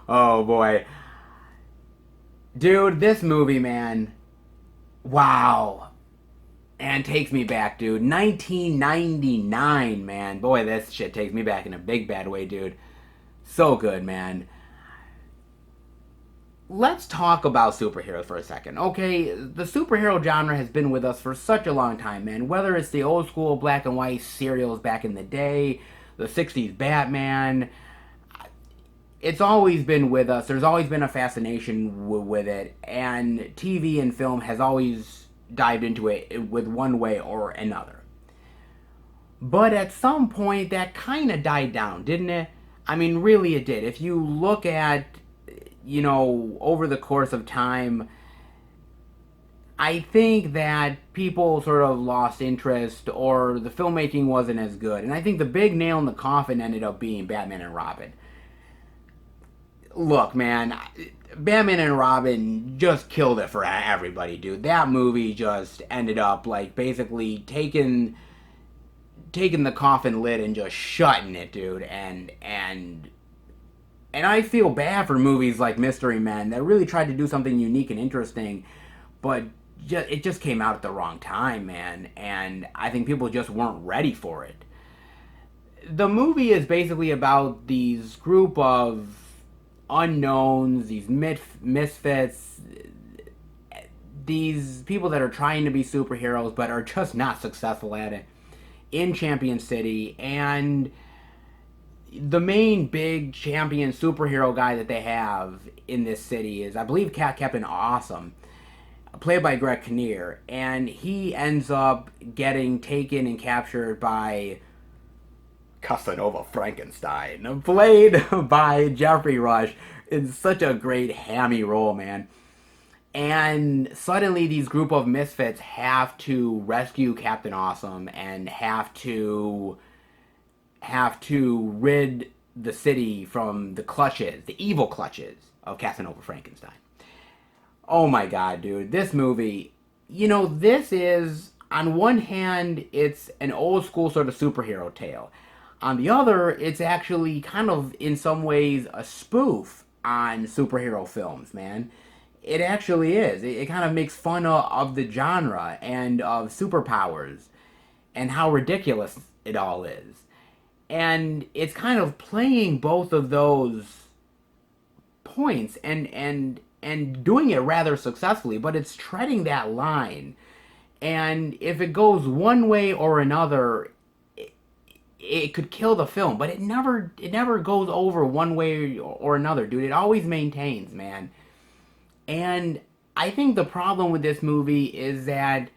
Oh, boy. Dude, this movie, man, wow. And takes me back, dude. 1999, man. Boy, this shit takes me back in a big bad way, dude. So good, man. Let's talk about superheroes for a second. Okay, the superhero genre has been with us for such a long time, man. Whether it's the old school black and white serials back in the day, the 60s Batman, it's always been with us. There's always been a fascination with it, and TV and film has always dived into it with one way or another. But at some point, that kind of died down, didn't it? I mean, really it did. If you look at, you know, over the course of time, I think that people sort of lost interest or the filmmaking wasn't as good. And I think the big nail in the coffin ended up being Batman and Robin. Look, man, Batman and Robin just killed it for everybody, dude. That movie just ended up like basically taking the coffin lid and just shutting it, dude. And I feel bad for movies like Mystery Men that really tried to do something unique and interesting, but it just came out at the wrong time, man, and I think people just weren't ready for it. The movie is basically about these group of unknowns, these misfits, these people that are trying to be superheroes but are just not successful at it in Champion City. And the main big champion superhero guy that they have in this city is, I believe, Captain Awesome, played by Greg Kinnear, and he ends up getting taken and captured by Casanova Frankenstein, played by Jeffrey Rush in such a great hammy role, man. And suddenly these group of misfits have to rescue Captain Awesome and have to rid the city from the clutches, the evil clutches of Casanova Frankenstein. Oh my god, dude. This movie, this is, on one hand, it's an old school sort of superhero tale. On the other, it's actually kind of, in some ways, a spoof on superhero films, man. It actually is. It kind of makes fun of the genre and of superpowers and how ridiculous it all is. And it's kind of playing both of those points and doing it rather successfully, but it's treading that line. And if it goes one way or another, it could kill the film, but it never goes over one way or another, dude. It always maintains, man. And I think the problem with this movie is that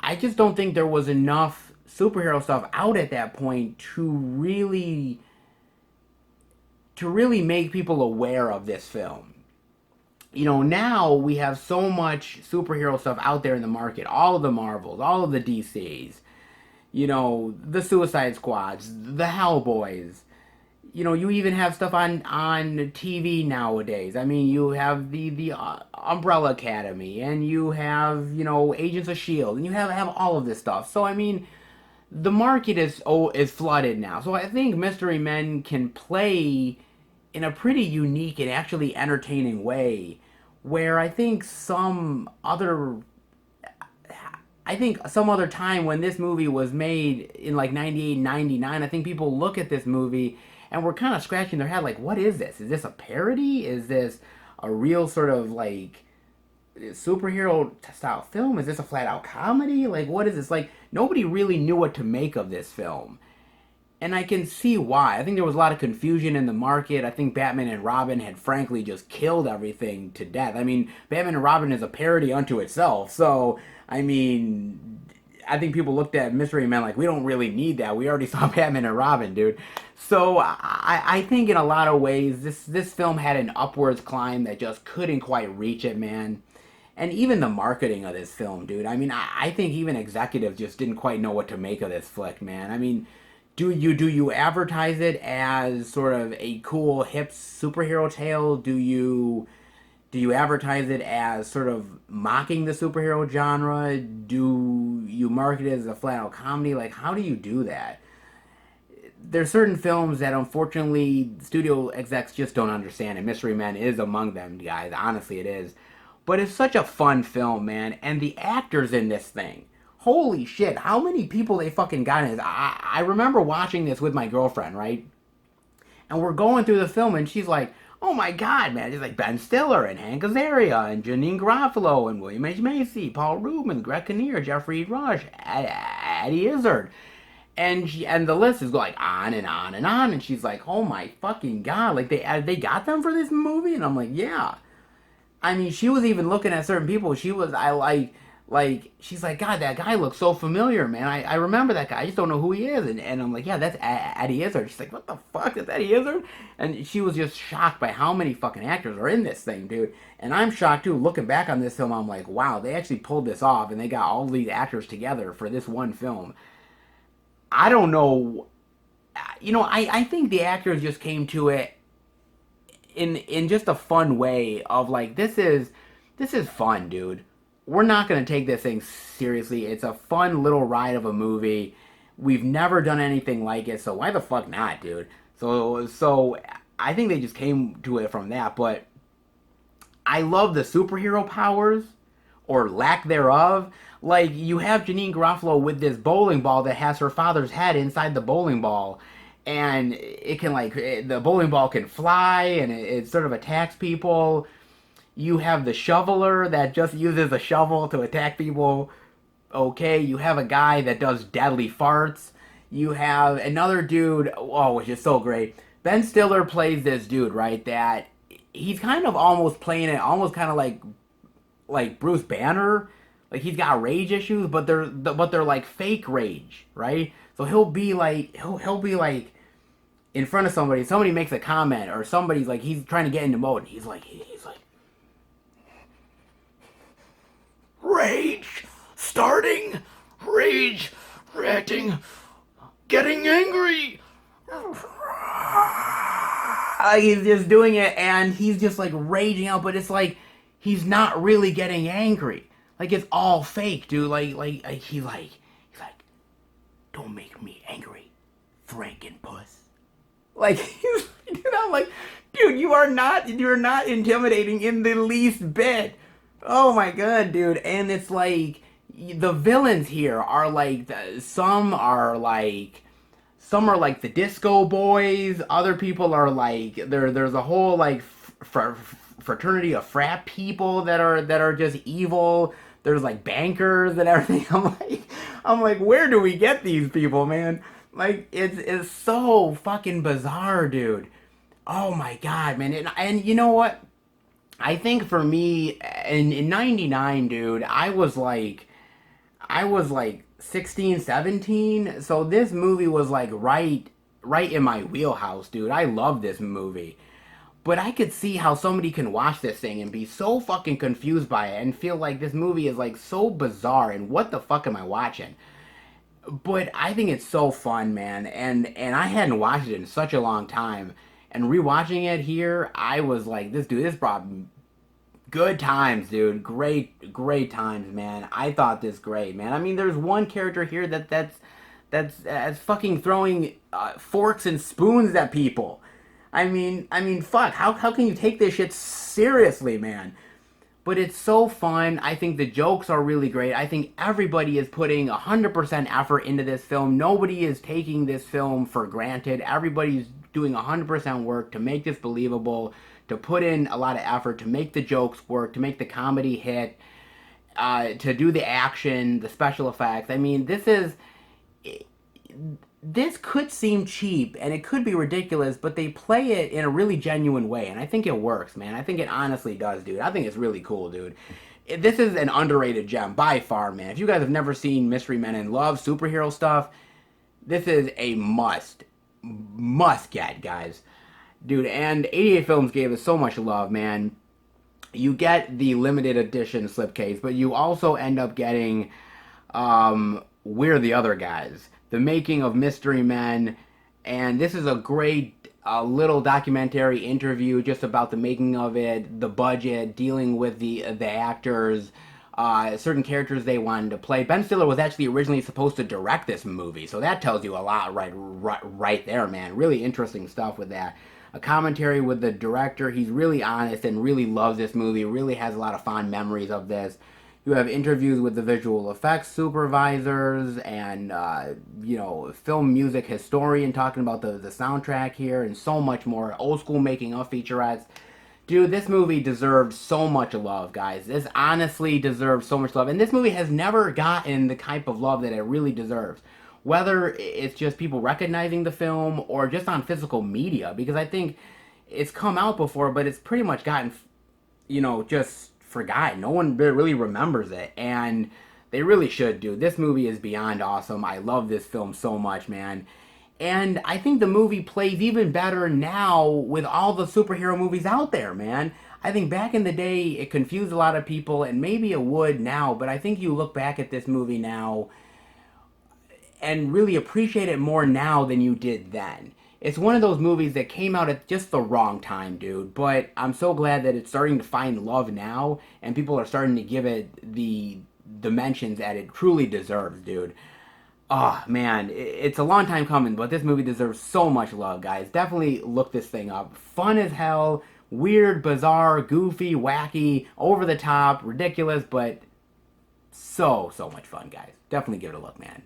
I just don't think there was enough superhero stuff out at that point to really make people aware of this film. Now we have so much superhero stuff out there in the market. All of the Marvels, all of the DCs, the Suicide Squads, the Hellboys. You even have stuff on TV nowadays. I mean, you have the Umbrella Academy, and you have, Agents of S.H.I.E.L.D., and you have all of this stuff. So, I mean, the market is flooded now. So I think Mystery Men can play in a pretty unique and actually entertaining way, where I think some other time when this movie was made in like 98, 99, I think people look at this movie and we're kind of scratching their head like, what is this? Is this a parody? Is this a real sort of like superhero style film? Is this a flat out comedy? Like, what is this? Like, nobody really knew what to make of this film. And I can see why. I think there was a lot of confusion in the market. I think Batman and Robin had frankly just killed everything to death. I mean, Batman and Robin is a parody unto itself. So, I mean, I think people looked at Mystery Men like, we don't really need that. We already saw Batman and Robin, dude. So, I think in a lot of ways, this film had an upwards climb that just couldn't quite reach it, man. And even the marketing of this film, dude. I mean, I think even executives just didn't quite know what to make of this flick, man. I mean, do you advertise it as sort of a cool hip superhero tale? Do you advertise it as sort of mocking the superhero genre? Do you market it as a flat out comedy? Like, how do you do that? There's certain films that unfortunately studio execs just don't understand, and Mystery Men is among them, guys. Honestly, it is. But it's such a fun film, man, and the actors in this thing. Holy shit, how many people they fucking got in this? I remember watching this with my girlfriend, right? And we're going through the film, and she's like, oh my god, man. It's like Ben Stiller, and Hank Azaria, and Janine Garofalo, and William H. Macy, Paul Rubens, Greg Kinnear, Jeffrey Rush, Eddie Izzard. And the list is like on and on and on. And she's like, oh my fucking god. Like, they got them for this movie? And I'm like, yeah. I mean, she was even looking at certain people. She's like, God, that guy looks so familiar, man. I remember that guy. I just don't know who he is. And I'm like, yeah, that's Eddie Izzard. She's like, what the fuck is Eddie Izzard? And she was just shocked by how many fucking actors are in this thing, dude. And I'm shocked, too. Looking back on this film, I'm like, wow, they actually pulled this off. And they got all these actors together for this one film. I don't know. I think the actors just came to it in just a fun way of like, this is fun, dude. We're not going to take this thing seriously. It's a fun little ride of a movie. We've never done anything like it, so why the fuck not, dude? So I think they just came to it from that, but I love the superhero powers or lack thereof. Like, you have Janine Garofalo with this bowling ball that has her father's head inside the bowling ball, and it can, like, the bowling ball can fly, and it sort of attacks people. You have the shoveler that just uses a shovel to attack people. Okay, you have a guy that does deadly farts. You have another dude, oh, which is so great. Ben Stiller plays this dude, right? That he's kind of almost playing it, almost kind of like Bruce Banner. Like, he's got rage issues, but they're like fake rage, right? So he'll be like in front of somebody. Somebody makes a comment, or somebody's like, he's trying to get into mode. He's like rage starting, rage reacting, getting angry. He's just doing it, and he's just like raging out, but it's like he's not really getting angry. Like, it's all fake, dude. He's like, don't make me angry, Frankenpuss. Like, dude, I'm like, dude, you're not intimidating in the least bit. Oh my god, dude. And it's like, the villains here are like, some are like the Disco Boys. Other people are like, there's a whole like fraternity of frat people that are just evil. There's like bankers and everything. I'm like, where do we get these people, man? Like, it's so fucking bizarre, dude. Oh my god, man. And you know what? I think for me, in 99, dude, I was like 16, 17. So this movie was like right in my wheelhouse, dude. I love this movie. But I could see how somebody can watch this thing and be so fucking confused by it and feel like this movie is like so bizarre and what the fuck am I watching? But I think it's so fun, man. And I hadn't watched it in such a long time. And rewatching it here, I was like, this brought good times, dude. Great times, man. I thought this great, man. I mean, there's one character here that's fucking throwing forks and spoons at people. I mean, fuck. How can you take this shit seriously, man? But it's so fun. I think the jokes are really great. I think everybody is putting 100% effort into this film. Nobody is taking this film for granted. Everybody's doing 100% work to make this believable, to put in a lot of effort, to make the jokes work, to make the comedy hit, to do the action, the special effects. I mean, this could seem cheap and it could be ridiculous, but they play it in a really genuine way, and I think it works, man. I think it honestly does, dude. I think it's really cool, dude. This is an underrated gem by far, man. If you guys have never seen Mystery Men and love superhero stuff, this is a must get, guys. Dude, and 88 Films gave us so much love, man. You get the limited edition slipcase, but you also end up getting We're the Other Guys, the making of Mystery Men, and this is a great little documentary interview just about the making of it, the budget, dealing with the actors, certain characters they wanted to play. Ben Stiller was actually originally supposed to direct this movie, so that tells you a lot right there, man. Really interesting stuff with that. A commentary with the director. He's really honest and really loves this movie, really has a lot of fond memories of this. You have interviews with the visual effects supervisors and, film music historian talking about the soundtrack here and so much more. Old school making of featurettes. Dude, this movie deserved so much love, guys. This honestly deserves so much love. And this movie has never gotten the type of love that it really deserves. Whether it's just people recognizing the film or just on physical media. Because I think it's come out before, but it's pretty much gotten, just forgotten. No one really remembers it. And they really should, dude. This movie is beyond awesome. I love this film so much, man. And I think the movie plays even better now with all the superhero movies out there, man. I think back in the day, it confused a lot of people, and maybe it would now, but I think you look back at this movie now and really appreciate it more now than you did then. It's one of those movies that came out at just the wrong time, dude, but I'm so glad that it's starting to find love now, and people are starting to give it the dimensions that it truly deserves, dude. Oh, man, it's a long time coming, but this movie deserves so much love, guys. Definitely look this thing up. Fun as hell, weird, bizarre, goofy, wacky, over the top, ridiculous, but so much fun, guys. Definitely give it a look, man.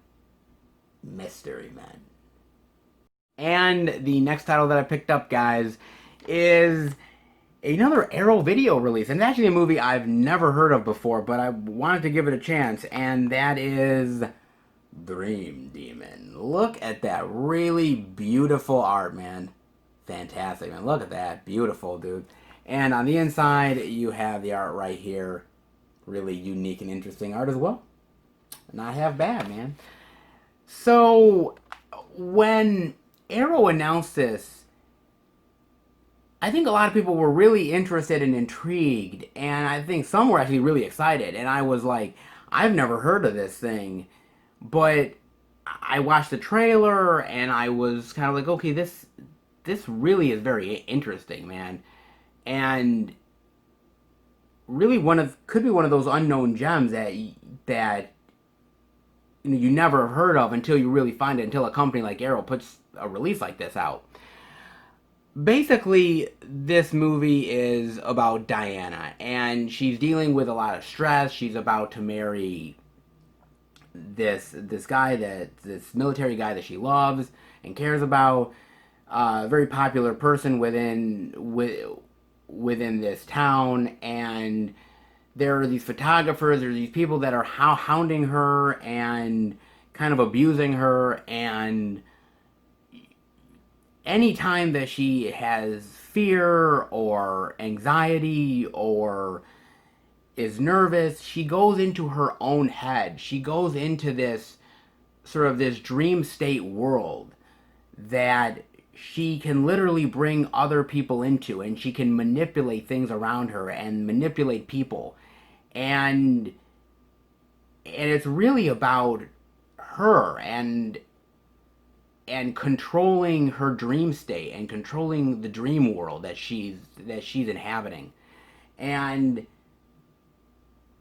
Mystery Men. And the next title that I picked up, guys, is another Arrow Video release. And it's actually a movie I've never heard of before, but I wanted to give it a chance. And that is Dream Demon. Look at that really beautiful art, man. Fantastic, man. Look at that. Beautiful, dude. And on the inside, you have the art right here. Really unique and interesting art as well. Not half bad, man. So, when Arrow announced this, I think a lot of people were really interested and intrigued, and I think some were actually really excited. And I was like, I've never heard of this thing, but I watched the trailer and I was kind of like, okay, this really is very interesting, man, and really could be one of those unknown gems that you never have heard of until you really find it, until a company like Arrow puts a release like this out. Basically, this movie is about Diana, and she's dealing with a lot of stress. She's about to marry this military guy that she loves and cares about, a very popular person within this town, and there are these photographers, there are these people that are hounding her and kind of abusing her, and anytime that she has fear or anxiety or is nervous, she goes into her own head. She goes into this sort of this dream state world that she can literally bring other people into, and she can manipulate things around her and manipulate people. And it's really about her and controlling her dream state and controlling the dream world that she's inhabiting. And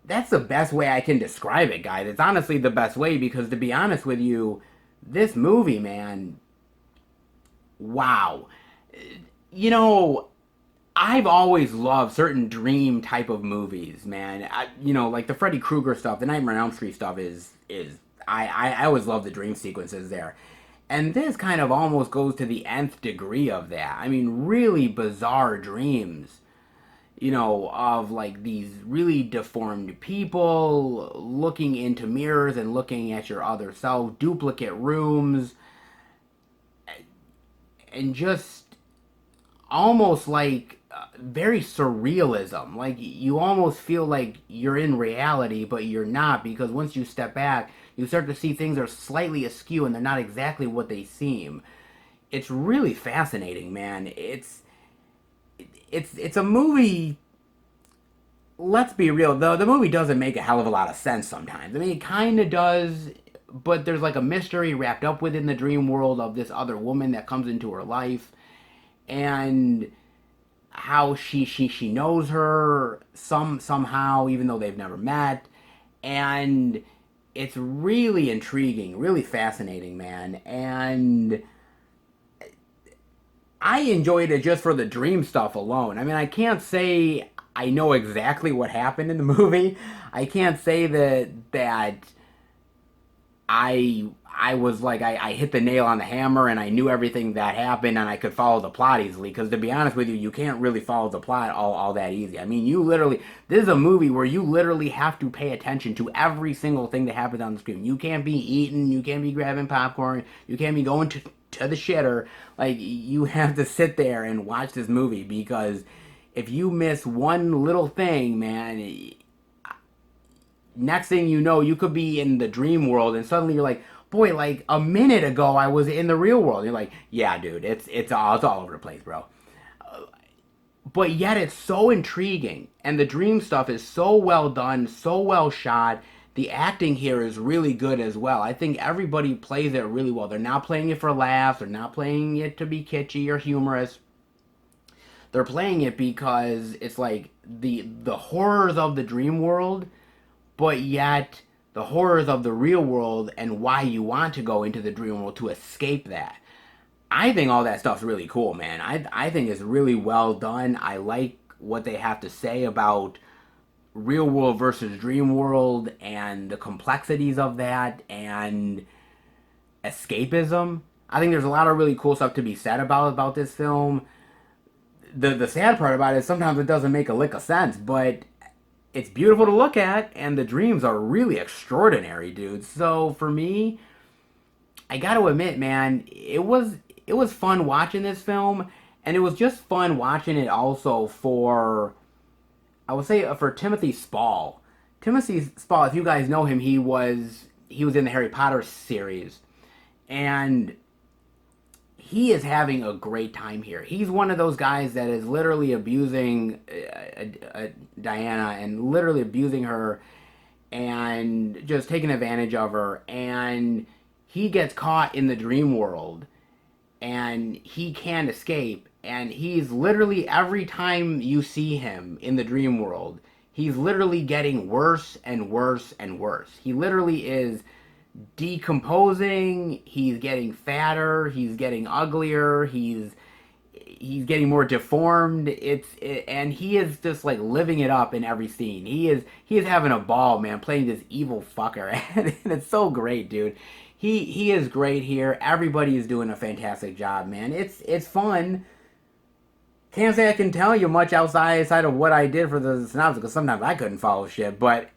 that's the best way I can describe it, guys. It's honestly the best way, because to be honest with you, this movie, man, wow. You know, I've always loved certain dream type of movies, man. Like the Freddy Krueger stuff, the Nightmare on Elm Street stuff is I always love the dream sequences there. And this kind of almost goes to the nth degree of that. I mean, really bizarre dreams, of like these really deformed people looking into mirrors and looking at your other self, duplicate rooms, and just almost like very surrealism. Like you almost feel like you're in reality, but you're not, because once you step back, you start to see things are slightly askew and they're not exactly what they seem. It's really fascinating, man. It's a movie. Let's be real, though. The movie doesn't make a hell of a lot of sense sometimes. I mean, it kind of does, but there's like a mystery wrapped up within the dream world of this other woman that comes into her life, and how she knows her somehow, even though they've never met. And it's really intriguing, really fascinating, man. And I enjoyed it just for the dream stuff alone. I mean, I can't say I know exactly what happened in the movie. I can't say that I was like, I hit the nail on the hammer and I knew everything that happened and I could follow the plot easily. Because to be honest with you, you can't really follow the plot all that easy. I mean, this is a movie where you literally have to pay attention to every single thing that happens on the screen. You can't be eating, you can't be grabbing popcorn, you can't be going to the shitter. Like, you have to sit there and watch this movie, because if you miss one little thing, man, next thing you know, you could be in the dream world and suddenly you're like, boy, like a minute ago I was in the real world. And you're like, yeah, dude, it's all over the place, bro. But yet it's so intriguing, and the dream stuff is so well done, so well shot. The acting here is really good as well. I think everybody plays it really well. They're not playing it for laughs. They're not playing it to be kitschy or humorous. They're playing it because it's like the horrors of the dream world, but yet the horrors of the real world, and why you want to go into the dream world to escape that. I think all that stuff's really cool, man. I think it's really well done. I like what they have to say about real world versus dream world and the complexities of that and escapism. I think there's a lot of really cool stuff to be said about this film. The sad part about it is sometimes it doesn't make a lick of sense, but it's beautiful to look at, and the dreams are really extraordinary, dude. So for me, I got to admit, man, it was fun watching this film, and it was just fun watching it also for, I would say, for Timothy Spall. Timothy Spall, if you guys know him, he was in the Harry Potter series, and he is having a great time here. He's one of those guys that is literally abusing Diana and literally abusing her and just taking advantage of her. And he gets caught in the dream world and he can't escape. And he's literally, every time you see him in the dream world, he's literally getting worse and worse and worse. He literally is decomposing, he's getting fatter, he's getting uglier, he's getting more deformed. And he is just like living it up in every scene. He is having a ball, man, playing this evil fucker. And it's so great, dude. He is great here. Everybody is doing a fantastic job, man. It's fun. Can't say I can tell you much outside of what I did for the synopsis, because sometimes I couldn't follow shit, but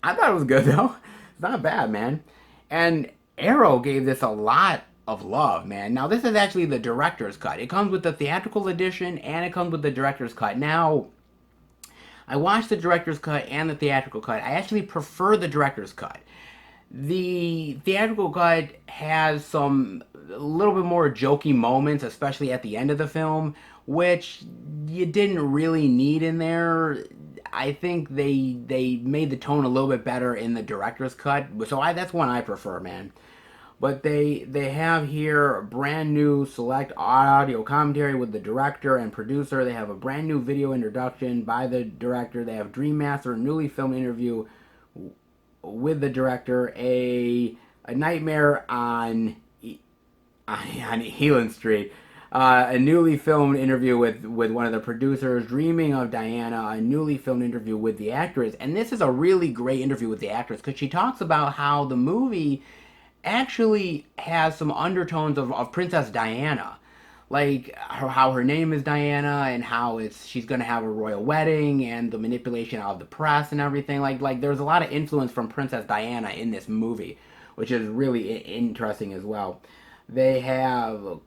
I thought it was good though. It's not bad, man. And Arrow gave this a lot of love, man. Now this is actually the director's cut. It comes with the theatrical edition and it comes with the director's cut. Now, I watched the director's cut and the theatrical cut. I actually prefer the director's cut. The theatrical cut has some a little bit more jokey moments, especially at the end of the film, which you didn't really need in there. I think they made the tone a little bit better in the director's cut, so that's one I prefer, man. But they have here a brand new select audio commentary with the director and producer. They have a brand new video introduction by the director. They have Dream Master, a newly filmed interview with the director, a nightmare on Healing Street, a newly filmed interview with one of the producers, Dreaming of Diana, a newly filmed interview with the actress. And this is a really great interview with the actress because she talks about how the movie actually has some undertones of Princess Diana. Like how her name is Diana and how she's going to have a royal wedding and the manipulation of the press and everything. Like there's a lot of influence from Princess Diana in this movie, which is really interesting as well. They have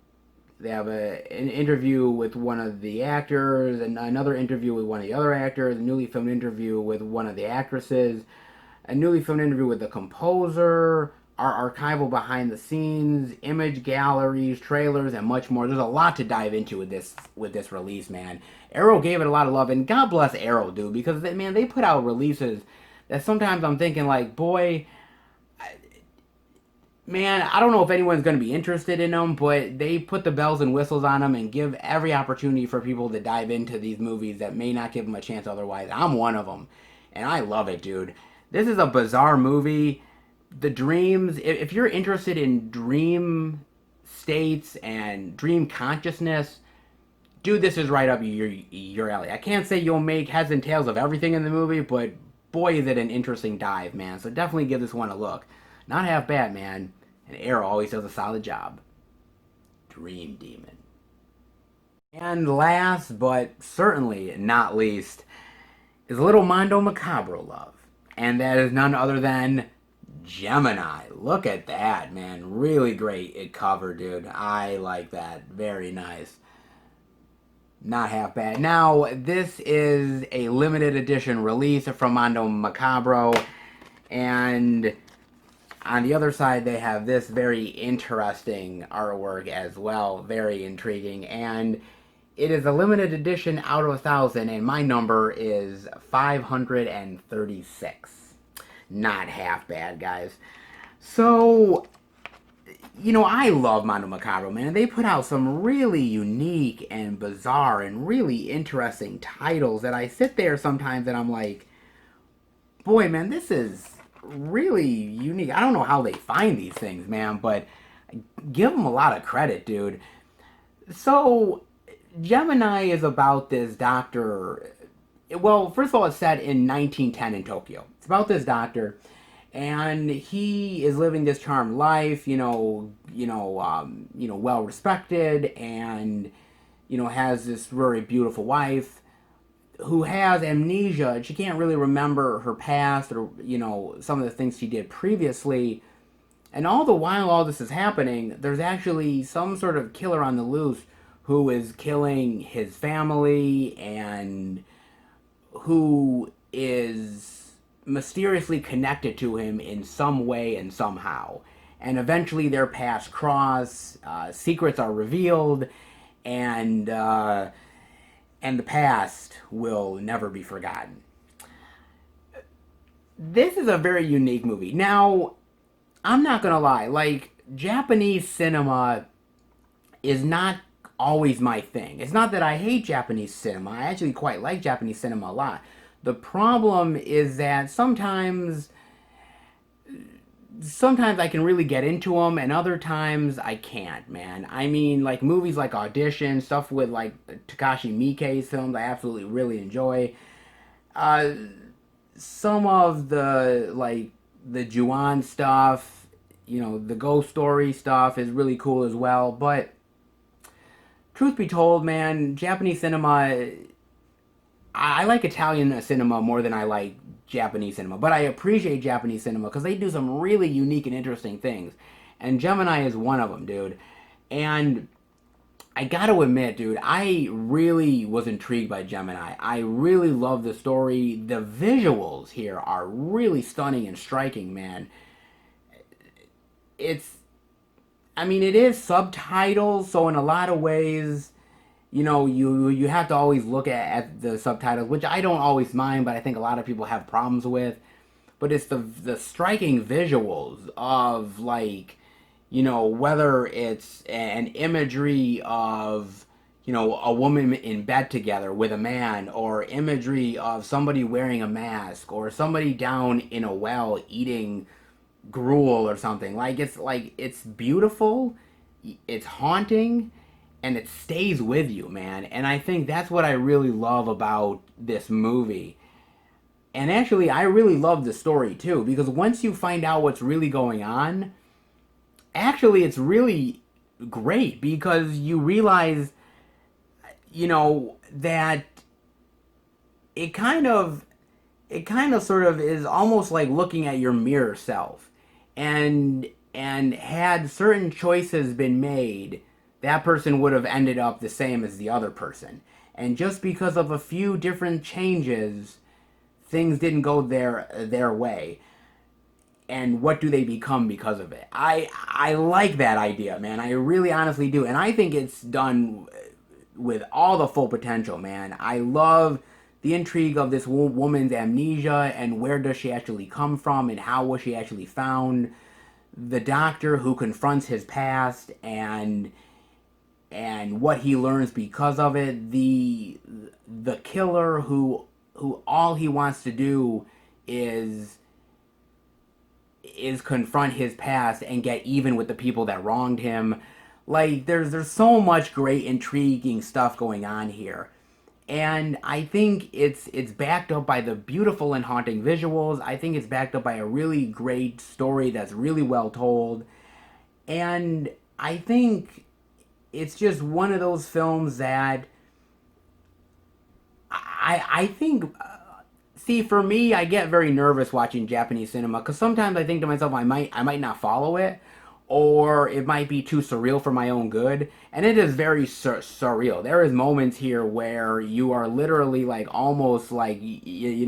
an interview with one of the actors, and another interview with one of the other actors, a newly filmed interview with one of the actresses, a newly filmed interview with the composer, our archival behind the scenes, image galleries, trailers, and much more. There's a lot to dive into with this release, man. Arrow gave it a lot of love, and God bless Arrow, dude, because man, they put out releases that sometimes I'm thinking like, boy, man, I don't know if anyone's going to be interested in them, but they put the bells and whistles on them and give every opportunity for people to dive into these movies that may not give them a chance otherwise. I'm one of them, and I love it, dude. This is a bizarre movie. The dreams, if you're interested in dream states and dream consciousness, dude, this is right up your alley. I can't say you'll make heads and tails of everything in the movie, but boy, is it an interesting dive, man. So definitely give this one a look. Not half bad, man. And Arrow always does a solid job. Dream Demon. And last, but certainly not least, is a little Mondo Macabro love. And that is none other than Gemini. Look at that, man. Really great cover, dude. I like that. Very nice. Not half bad. Now, this is a limited edition release from Mondo Macabro. And on the other side, they have this very interesting artwork as well. Very intriguing. And it is a limited edition out of 1,000, and my number is 536. Not half bad, guys. So, I love Mondo Macabro, man. They put out some really unique and bizarre and really interesting titles that I sit there sometimes and I'm like, boy, man, this is really unique. I don't know how they find these things, man, but give them a lot of credit, dude. So, Gemini is about this doctor well, first of all, it's set in 1910 in Tokyo. It's about this doctor, and he is living this charmed life, well respected, and has this very beautiful wife who has amnesia. And she can't really remember her past or some of the things she did previously. And all the while all this is happening, there's actually some sort of killer on the loose who is killing his family and who is mysteriously connected to him in some way and somehow. And eventually their paths cross, secrets are revealed, and the past will never be forgotten. This is a very unique movie. Now, I'm not gonna lie, like, Japanese cinema is not always my thing. It's not that I hate Japanese cinema. I actually quite like Japanese cinema a lot. The problem is that sometimes I can really get into them, and other times I can't, man. I mean, like movies like Audition, stuff with like Takashi Miike's films, I absolutely really enjoy. Uh, some of the Juon stuff, the Ghost Story stuff is really cool as well. But truth be told, man, Japanese cinema, I like Italian cinema more than I like Japanese cinema, but I appreciate Japanese cinema because they do some really unique and interesting things. And Gemini is one of them, dude. And I gotta admit, dude, I really was intrigued by Gemini. I really love the story. The visuals here are really stunning and striking, man. It's, I mean, it is subtitles, so in a lot of ways, you have to always look at the subtitles, which I don't always mind, but I think a lot of people have problems with. But it's the striking visuals of like, whether it's an imagery of a woman in bed together with a man, or imagery of somebody wearing a mask, or somebody down in a well eating gruel or something. It's beautiful, it's haunting, and it stays with you, man. And I think that's what I really love about this movie. And actually, I really love the story too, because once you find out what's really going on, actually, it's really great because you realize, that it kind of, sort of is almost like looking at your mirror self, and had certain choices been made, that person would have ended up the same as the other person. And just because of a few different changes, things didn't go their way. And what do they become because of it? I like that idea, man. I really honestly do. And I think it's done with all the full potential, man. I love the intrigue of this woman's amnesia and where does she actually come from and how was she actually found. The doctor who confronts his past and what he learns because of it. The killer who all he wants to do is confront his past and get even with the people that wronged him. Like there's so much great intriguing stuff going on here. And I think it's backed up by the beautiful and haunting visuals. I think it's backed up by a really great story that's really well told. And I think it's just one of those films that I think see, for me, I get very nervous watching Japanese cinema because sometimes I think to myself, I might not follow it, or it might be too surreal for my own good. And it is very surreal. There is moments here where you are literally like almost like you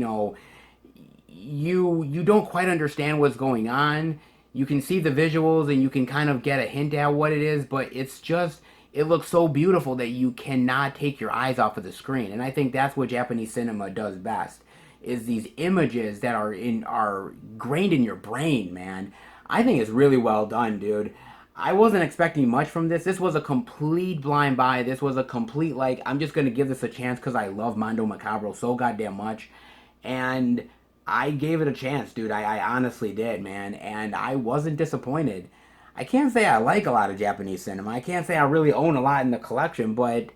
don't quite understand what's going on. You can see the visuals and you can kind of get a hint at what it is, but it looks so beautiful that you cannot take your eyes off of the screen. And I think that's what Japanese cinema does best, is these images that are grained in your brain, man. I think it's really well done, dude. I wasn't expecting much from this. This was a complete blind buy. This was a complete, like, I'm just gonna give this a chance because I love Mondo Macabro so goddamn much. And I gave it a chance, dude. I honestly did, man. And I wasn't disappointed. I can't say I like a lot of Japanese cinema. I can't say I really own a lot in the collection, but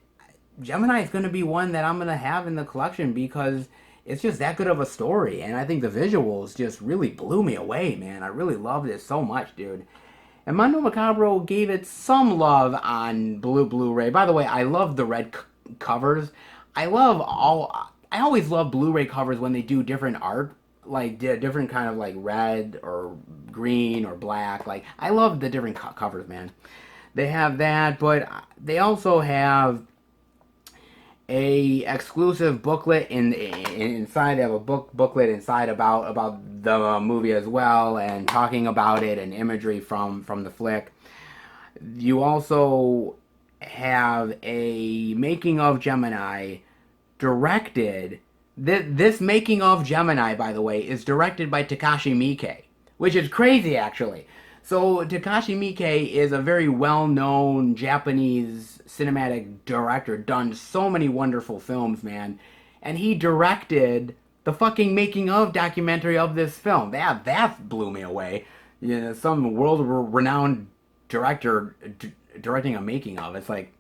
Gemini is going to be one that I'm going to have in the collection because it's just that good of a story. And I think the visuals just really blew me away, man. I really loved it so much, dude. And Mondo Macabro gave it some love on Blu-ray. By the way, I love the red covers. I always love Blu-ray covers when they do different art, like different kind of like red or green or black. Like I love the different covers, man. They have that, but they also have a exclusive booklet inside. They have a booklet inside about the movie as well, and talking about it and imagery from the flick. You also have a making of Gemini directed. This making of Gemini, by the way, is directed by Takashi Miike, which is crazy actually. So Takashi Miike is a very well-known Japanese cinematic director, done so many wonderful films, man. And he directed the fucking making of documentary of this film. That blew me away. You know, some world-renowned director directing a making of. It's like,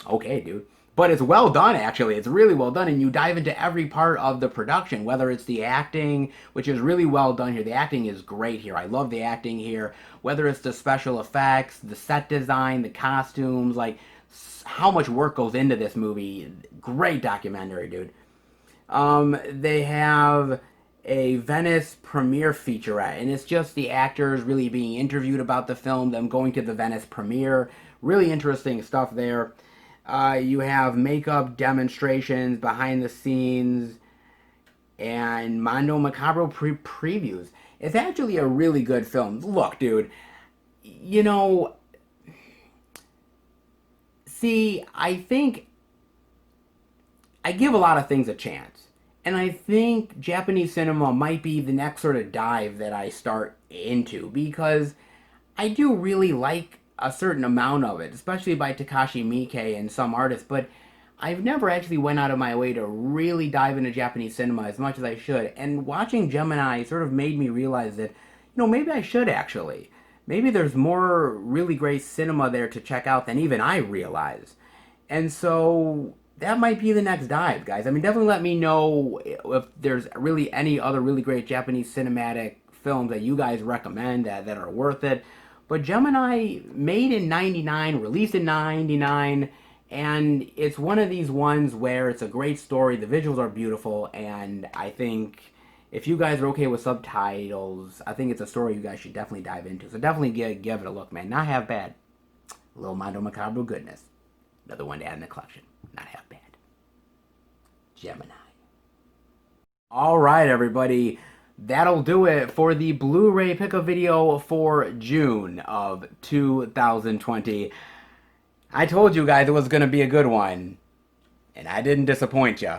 okay, dude. But it's well done, actually. It's really well done, and you dive into every part of the production, whether it's the acting, which is really well done here. The acting is great here. I love the acting here. Whether it's the special effects, the set design, the costumes, like how much work goes into this movie. Great documentary, dude. They have a Venice premiere featurette, and it's just the actors really being interviewed about the film, them going to the Venice premiere. Really interesting stuff there. You have makeup demonstrations, behind the scenes, and Mondo Macabro previews. It's actually a really good film. Look, dude, you know, see, I think I give a lot of things a chance. And I think Japanese cinema might be the next sort of dive that I start into because I do really like a certain amount of it, especially by Takashi Miike and some artists, but I've never actually went out of my way to really dive into Japanese cinema as much as I should. And watching Gemini sort of made me realize that, maybe I should actually. Maybe there's more really great cinema there to check out than even I realize. And so that might be the next dive, guys. I mean, definitely let me know if there's really any other really great Japanese cinematic films that you guys recommend that are worth it. But Gemini, made in 99, released in 99, and it's one of these ones where it's a great story, the visuals are beautiful, and I think if you guys are okay with subtitles, I think it's a story you guys should definitely dive into. So definitely give it a look, man. Not half bad. A little Mondo Macabro goodness. Another one to add in the collection. Not half bad. Gemini. All right, everybody. That'll do it for the Blu-ray pickup video for June of 2020. I told you guys it was going to be a good one, and I didn't disappoint you.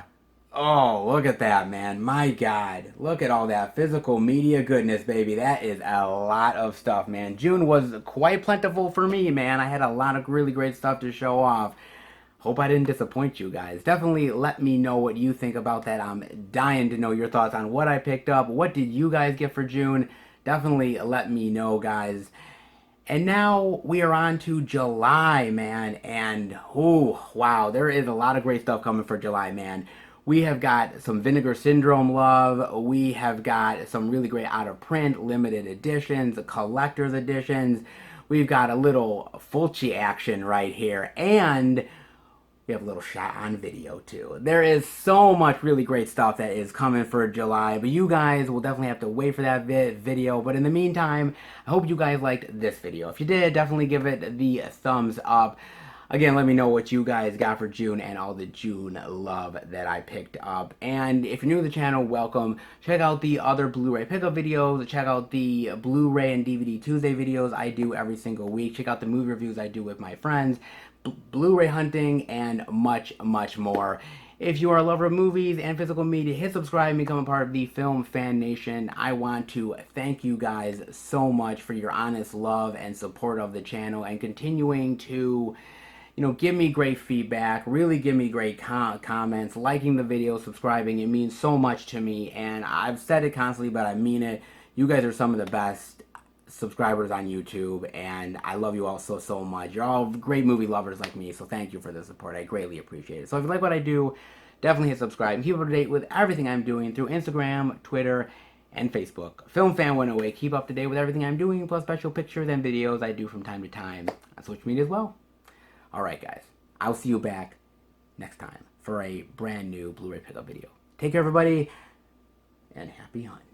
Oh, look at that, man. My God. Look at all that physical media goodness, baby. That is a lot of stuff, man. June was quite plentiful for me, man. I had a lot of really great stuff to show off. Hope I didn't disappoint you guys. Definitely let me know what you think about that. I'm dying to know your thoughts on what I picked up. What did you guys get for June? Definitely let me know, guys. And now we are on to July, man. And, oh, wow, there is a lot of great stuff coming for July, man. We have got some Vinegar Syndrome love. We have got some really great out-of-print, limited editions, collector's editions. We've got a little Fulci action right here. And we have a little shot on video too. There is so much really great stuff that is coming for July, but you guys will definitely have to wait for that video. But in the meantime, I hope you guys liked this video. If you did, definitely give it the thumbs up. Again, let me know what you guys got for June and all the June love that I picked up. And if you're new to the channel, welcome. Check out the other Blu-ray pickup videos. Check out the Blu-ray and DVD Tuesday videos I do every single week. Check out the movie reviews I do with my friends, Blu-ray hunting, and much, much more. If you are a lover of movies and physical media, hit subscribe and become a part of the Film Fan Nation. I want to thank you guys so much for your honest love and support of the channel and continuing to give me great feedback, really give me great comments, liking the video, subscribing. It means so much to me, and I've said it constantly, but I mean it. You guys are some of the best subscribers on YouTube, and I love you all so much. You're all great movie lovers like me, so thank you for the support. I greatly appreciate it. So if you like what I do, definitely hit subscribe and keep up to date with everything I'm doing through Instagram, Twitter, and Facebook. Film Fan 108. Keep up to date with everything I'm doing, plus special pictures and videos I do from time to time on social media as well. Alright guys, I'll see you back next time for a brand new Blu-ray pickup video. Take care everybody, and happy hunting.